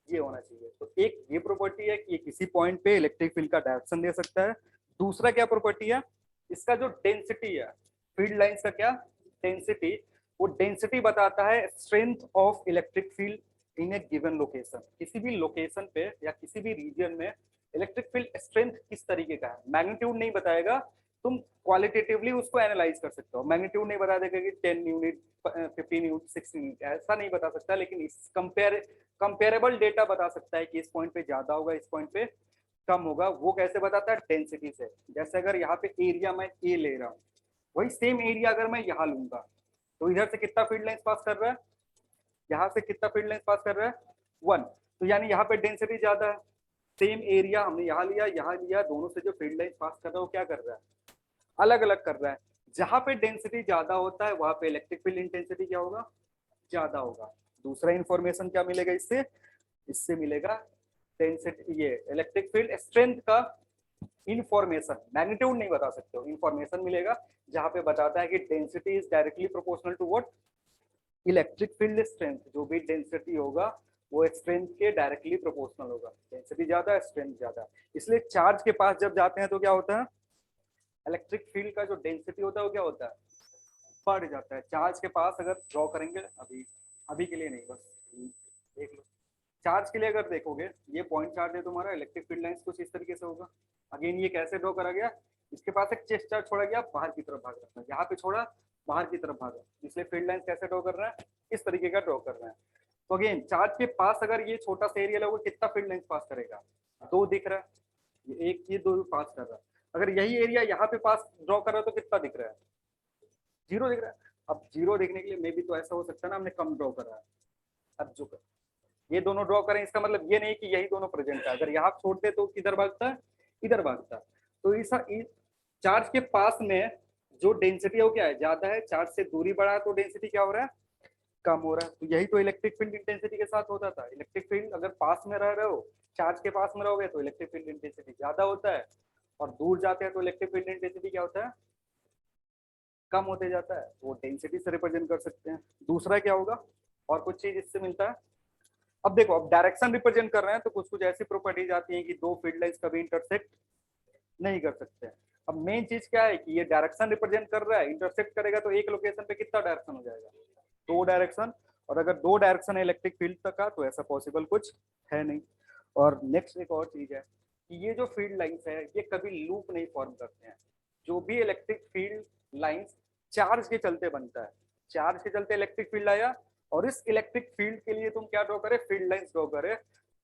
ये होना चाहिए। तो एक ये प्रॉपर्टी है कि ये किसी पॉइंट पे इलेक्ट्रिक फील्ड का डायरेक्शन दे सकता है। दूसरा क्या प्रॉपर्टी है, इसका जो डेंसिटी है, फील्ड लाइंस का क्या डेंसिटी, वो डेंसिटी बताता है strength of electric field in A given location. किसी भी लोकेशन पे या किसी भी रीजन में इलेक्ट्रिक फील्ड स्ट्रेंथ किस तरीके का है, मैग्नीट्यूड नहीं बताएगा, तुम क्वालिटेटिवली उसको एनालाइज कर सकते हो। मैग्नीट्यूड नहीं बता देगा कि 10 यूनिट, 15 यूनिट, 16 यूनिट, ऐसा नहीं बता सकता, लेकिन इस कंपेरेबल डेटा बता सकता है कि इस पॉइंट पे ज्यादा होगा, इस पॉइंट पे कम होगा। वो कैसे बताता है, डेंसिटी से। जैसे अगर यहाँ पे एरिया मैं ए ले रहा हूँ, वही सेम एरिया अगर मैं यहाँ लूंगा, तो इधर से कितना फील्ड लाइंस पास कर रहा है, यहाँ से कितना फील्ड लाइंस पास कर रहा है, 1। तो यानी यहाँ पे डेंसिटी ज्यादा है। सेम एरिया हमने यहाँ लिया, दोनों से जो फील्ड लाइंस पास कर रहा है वो क्या कर रहा है, अलग अलग कर रहा है। जहां पे डेंसिटी ज्यादा होता है वहां पे इलेक्ट्रिक फील्ड इंटेंसिटी क्या होगा, ज्यादा होगा। दूसरा इंफॉर्मेशन क्या मिलेगा इससे, इससे मिलेगा डेंसिटी, ये इलेक्ट्रिक फील्ड स्ट्रेंथ का इंफॉर्मेशन। मैग्नीट्यूड नहीं बता सकते हो, इंफॉर्मेशन मिलेगा जहां पे बताता है कि density is directly proportional to what, electric field strength. जो भी डेंसिटी होगा वो स्ट्रेंथ के डायरेक्टली प्रोपोर्शनल होगा। डेंसिटी ज्यादा है, स्ट्रेंथ ज्यादा है। इसलिए चार्ज के पास जब जाते हैं तो क्या होता है, इलेक्ट्रिक फील्ड का जो डेंसिटी होता है वो क्या होता है, बढ़ जाता है। चार्ज के पास अगर ड्रॉ करेंगे, अभी के लिए नहीं, बस देख लो। चार्ज के लिए अगर देखोगे, ये पॉइंट चार्ज है तुम्हारा, इलेक्ट्रिक फील्ड लाइंस कुछ इस तरीके से होगा। अगेन ये कैसे ड्रॉ करा गया, इसके पास एक चेस्ट चार्ज छोड़ा गया, बाहर की तरफ भाग रहा है, यहाँ पे छोड़ा, बाहर की तरफ भागा, इसलिए फील्ड लाइंस कैसे ड्रॉ कर रहा है, इस तरीके का ड्रॉ कर रहा है। तो अगेन चार्ज के पास अगर ये छोटा सा एरिया लोगे कितना फील्ड लाइंस पास करेगा, 2 दिख रहा है, ये एक ये 2 पास कर रहा है। अगर यही एरिया यहाँ पे पास ड्रॉ कर रहा है तो कितना दिख रहा है, 0 दिख रहा है। अब 0 देखने के लिए मे भी तो ऐसा हो सकता है ना हमने कम ड्रॉ करा है। अब जो ये दोनों ड्रॉ करें इसका मतलब ये नहीं कि यही दोनों प्रेजेंट है, अगर यहाँ छोड़ते तो किधर भागता है, इधर भागता है। तो इस चार्ज के पास में जो डेंसिटी है वो क्या है, ज्यादा है, चार्ज से दूरी बढ़ा है तो डेंसिटी क्या हो रहा है, कम हो रहा है। तो यही तो इलेक्ट्रिक फील्ड इंटेंसिटी के साथ होता था। इलेक्ट्रिक फील्ड अगर पास में रह रहे हो, चार्ज के पास में रहोगे तो इलेक्ट्रिक फील्ड इंटेंसिटी ज्यादा होता है, और दूर जाते हैं तो इलेक्ट्रिक फील्ड इंटेंसिटी क्या होता है, कम होते जाता है। वो डेंसिटी से रिप्रेजेंट कर सकते हैं। दूसरा क्या होगा, और कुछ चीज इससे मिलता है। अब देखो, अब डायरेक्शन रिप्रेजेंट कर रहे हैं तो कुछ कुछ ऐसी प्रॉपर्टीज आती हैं कि 2 फील्ड लाइंस कभी इंटरसेक्ट नहीं कर सकते हैं। अब मेन चीज क्या है कि ये डायरेक्शन रिप्रेजेंट कर रहा है, इंटरसेक्ट करेगा तो एक लोकेशन पे कितना डायरेक्शन हो जाएगा, 2 डायरेक्शन। और अगर 2 डायरेक्शन है इलेक्ट्रिक फील्ड तक का तो ऐसा पॉसिबल कुछ है नहीं। और नेक्स्ट एक और चीज है कि ये जो फील्ड लाइंस है ये कभी लूप नहीं फॉर्म करते हैं। जो भी इलेक्ट्रिक फील्ड लाइंस चार्ज के चलते बनता है, चार्ज के चलते इलेक्ट्रिक फील्ड आया, और इस इलेक्ट्रिक फील्ड के लिए तुम क्या ड्रॉ करे, फील्ड लाइंस ड्रॉ करे,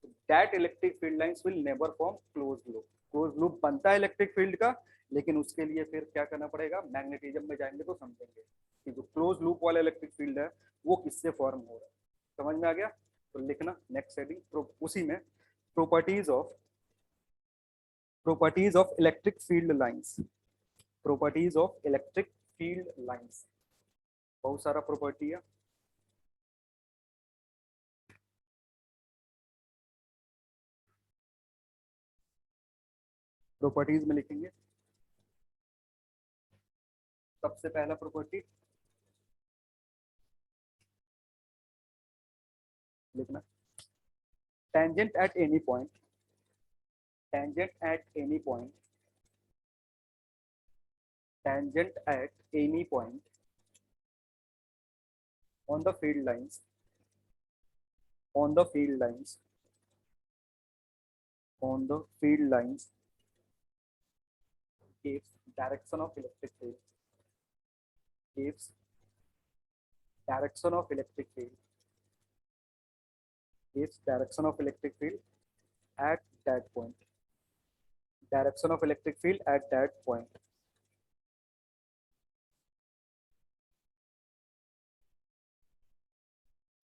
that electric field lines will never form close loop. Close loop बनता है इलेक्ट्रिक फील्ड का, लेकिन उसके लिए फिर क्या करना पड़ेगा, मैग्नेटिज्म में जाएंगे तो समझेंगे कि जो क्लोज लूप वाला इलेक्ट्रिक फील्ड है वो किससे फॉर्म हो रहा है। समझ में आ गया? तो लिखना नेक्स्ट हेडिंग उसी में, properties of electric field lines, properties of electric field lines. बहुत सारा प्रॉपर्टी है। प्रॉपर्टीज में लिखेंगे सबसे पहला प्रॉपर्टी लिखना, tangent at any point, tangent at any point, tangent at any point on the field lines, on the field lines, on the field lines gives direction of electric field, gives direction of electric field, gives direction of electric field at that point, direction of electric field at that point.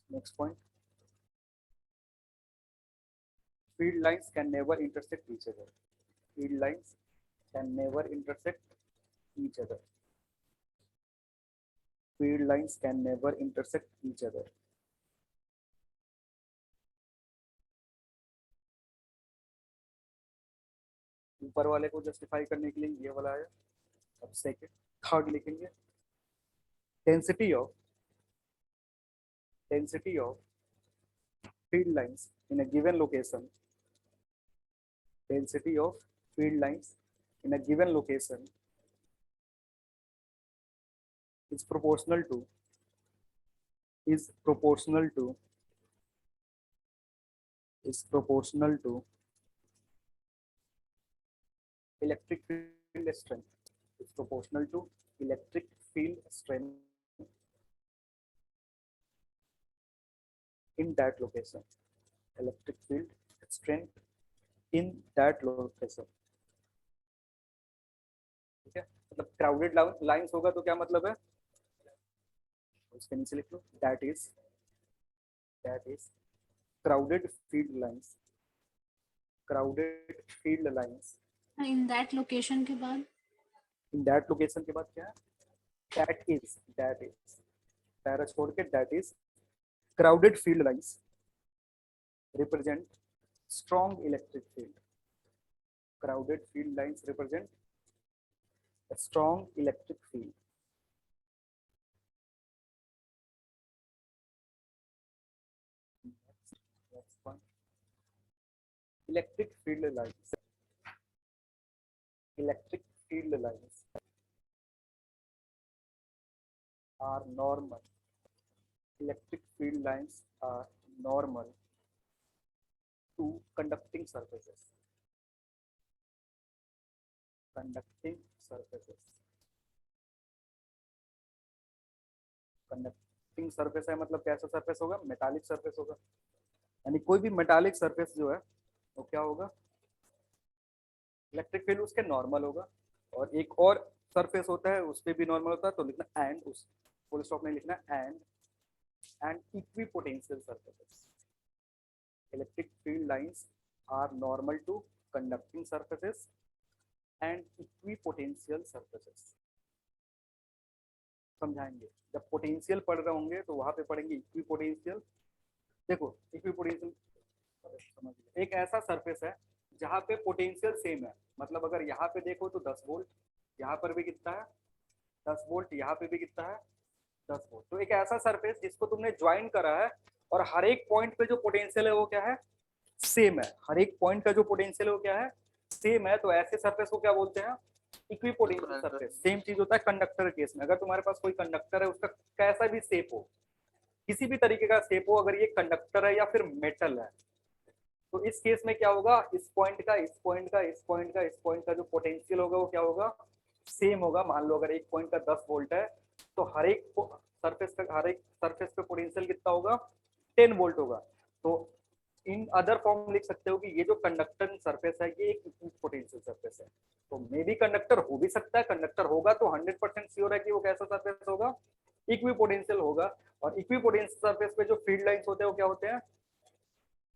Next point, field lines can never intersect each other, field lines can never intersect each other, field lines can never intersect each other. ऊपर वाले को justify करने के लिए ये वाला है। अब सेकंड थर्ड लिखेंगे, density of field lines in a given location, density of field lines in a given location is proportional to electric field strength, is proportional to electric field strength in that location, electric field strength in that location. ठीक है, मतलब crowded lines होगा तो क्या मतलब है, उसके नीचे लिख लो, that is crowded field lines, crowded field lines in that location के बाद, in that location के बाद क्या है, that is पैरा छोड़ के that is crowded field lines represent strong electric field, crowded field lines represent a strong electric field. Next one, electric field lines are normal, electric field lines are normal to conducting surfaces, conducting conducting surface है, मतलब कैसा surface होगा, metallic surface होगा। यानी कोई भी metallic surface जो है वो क्या होगा, इलेक्ट्रिक फील्ड उसके नॉर्मल होगा। और एक और सरफेस होता है उस पर भी नॉर्मल होता है, तो लिखना एंड, उस फुल स्टॉप नहीं लिखना, and equipotential surfaces. Electric field lines are normal to conducting surfaces and equipotential surfaces. समझाएंगे जब पोटेंशियल पढ़ रहे होंगे तो वहां पे पढ़ेंगे इक्विपोटेंशियल। देखो इक्विपोटेंशियल समझ लो, एक ऐसा सरफेस है जहाँ पे पोटेंशियल सेम है, मतलब अगर यहाँ पे देखो तो 10 वोल्ट, यहाँ पर भी कितना है 10 वोल्ट, यहाँ पे भी कितना है 10 वोल्ट। तो एक ऐसा सरफेस जिसको तुमने ज्वाइन करा है और हर एक पॉइंट पे जो पोटेंशियल है वो क्या है, सेम है। हर एक पॉइंट का जो पोटेंशियल है वो क्या है, सेम है। तो ऐसे सरफेस को क्या बोलते हैं, इक्विपोटेंशियल सरफेस। सेम चीज होता है कंडक्टर केस में। अगर तुम्हारे पास कोई कंडक्टर है, उसका कैसा भी शेप हो, किसी भी तरीके का शेप हो, अगर ये कंडक्टर है या फिर मेटल है, तो इस केस में क्या होगा, इस पॉइंट का, इस पॉइंट का, इस पॉइंट का, इस पॉइंट का जो पोटेंशियल होगा वो क्या होगा, सेम होगा। मान लो अगर एक पॉइंट का 10 वोल्ट है तो हर एक सरफेस पे पोटेंशियल कितना होगा, 10 वोल्ट होगा। तो इन अदर फॉर्म लिख सकते हो कि ये जो कंडक्टर सरफेस है ये एक पोटेंशियल सरफेस है। तो मे भी कंडक्टर हो भी सकता है, कंडक्टर होगा तो 100% श्योर है कि वो कैसा सरफेस होगा, इक्विपोटेंशियल होगा। और इक्विपोटेंशियल सरफेस पे जो फील्ड लाइंस होते हैं वो क्या होते हैं,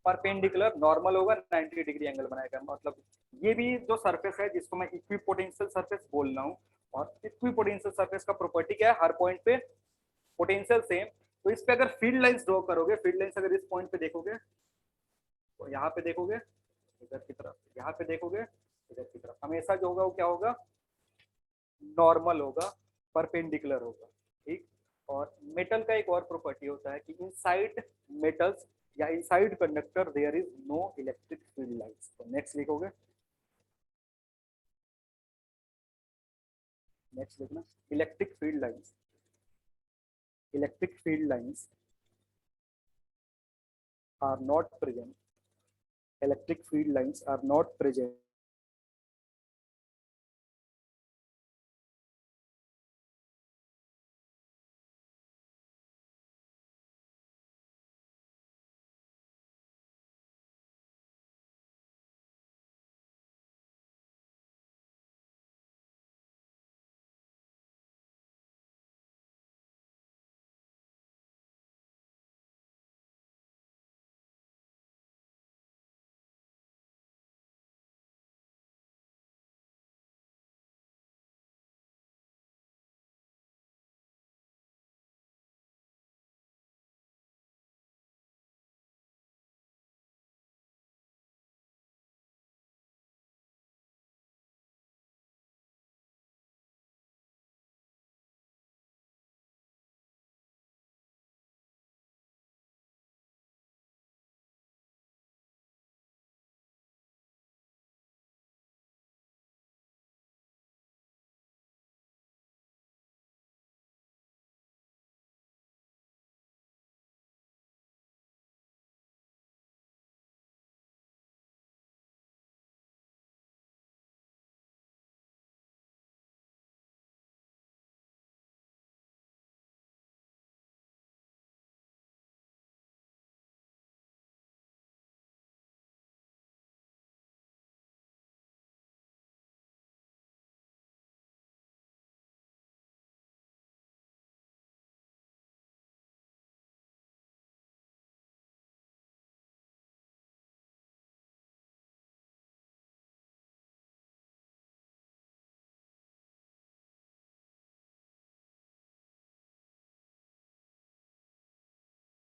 परपेंडिकुलर, नॉर्मल होगा, 90 डिग्री एंगल बनाएगा। मतलब ये भी जो सरफेस है जिसको मैं इक्विपोटेंशियल सरफेस बोल रहा हूँ, और इक्विपोटेंशियल सरफेस का प्रॉपर्टी क्या है, हर पॉइंट पे पोटेंशियल सेम। तो इस पे अगर फील्ड लाइंस ड्रॉ करोगे, फील्ड लाइंस अगर इस पॉइंट पे देखोगे तो यहाँ पे देखोगे इधर की तरफ, यहाँ पे देखोगे इधर की तरफ, हमेशा जो होगा वो क्या होगा, नॉर्मल होगा, परपेंडिकुलर होगा। ठीक। और मेटल का एक और प्रॉपर्टी होता है कि इनसाइड मेटल्स या inside conductor there is no electric field lines. तो नेक्स्ट लिखोगे, नेक्स्ट लिखना, electric field lines, electric field lines are not present, electric field lines are not present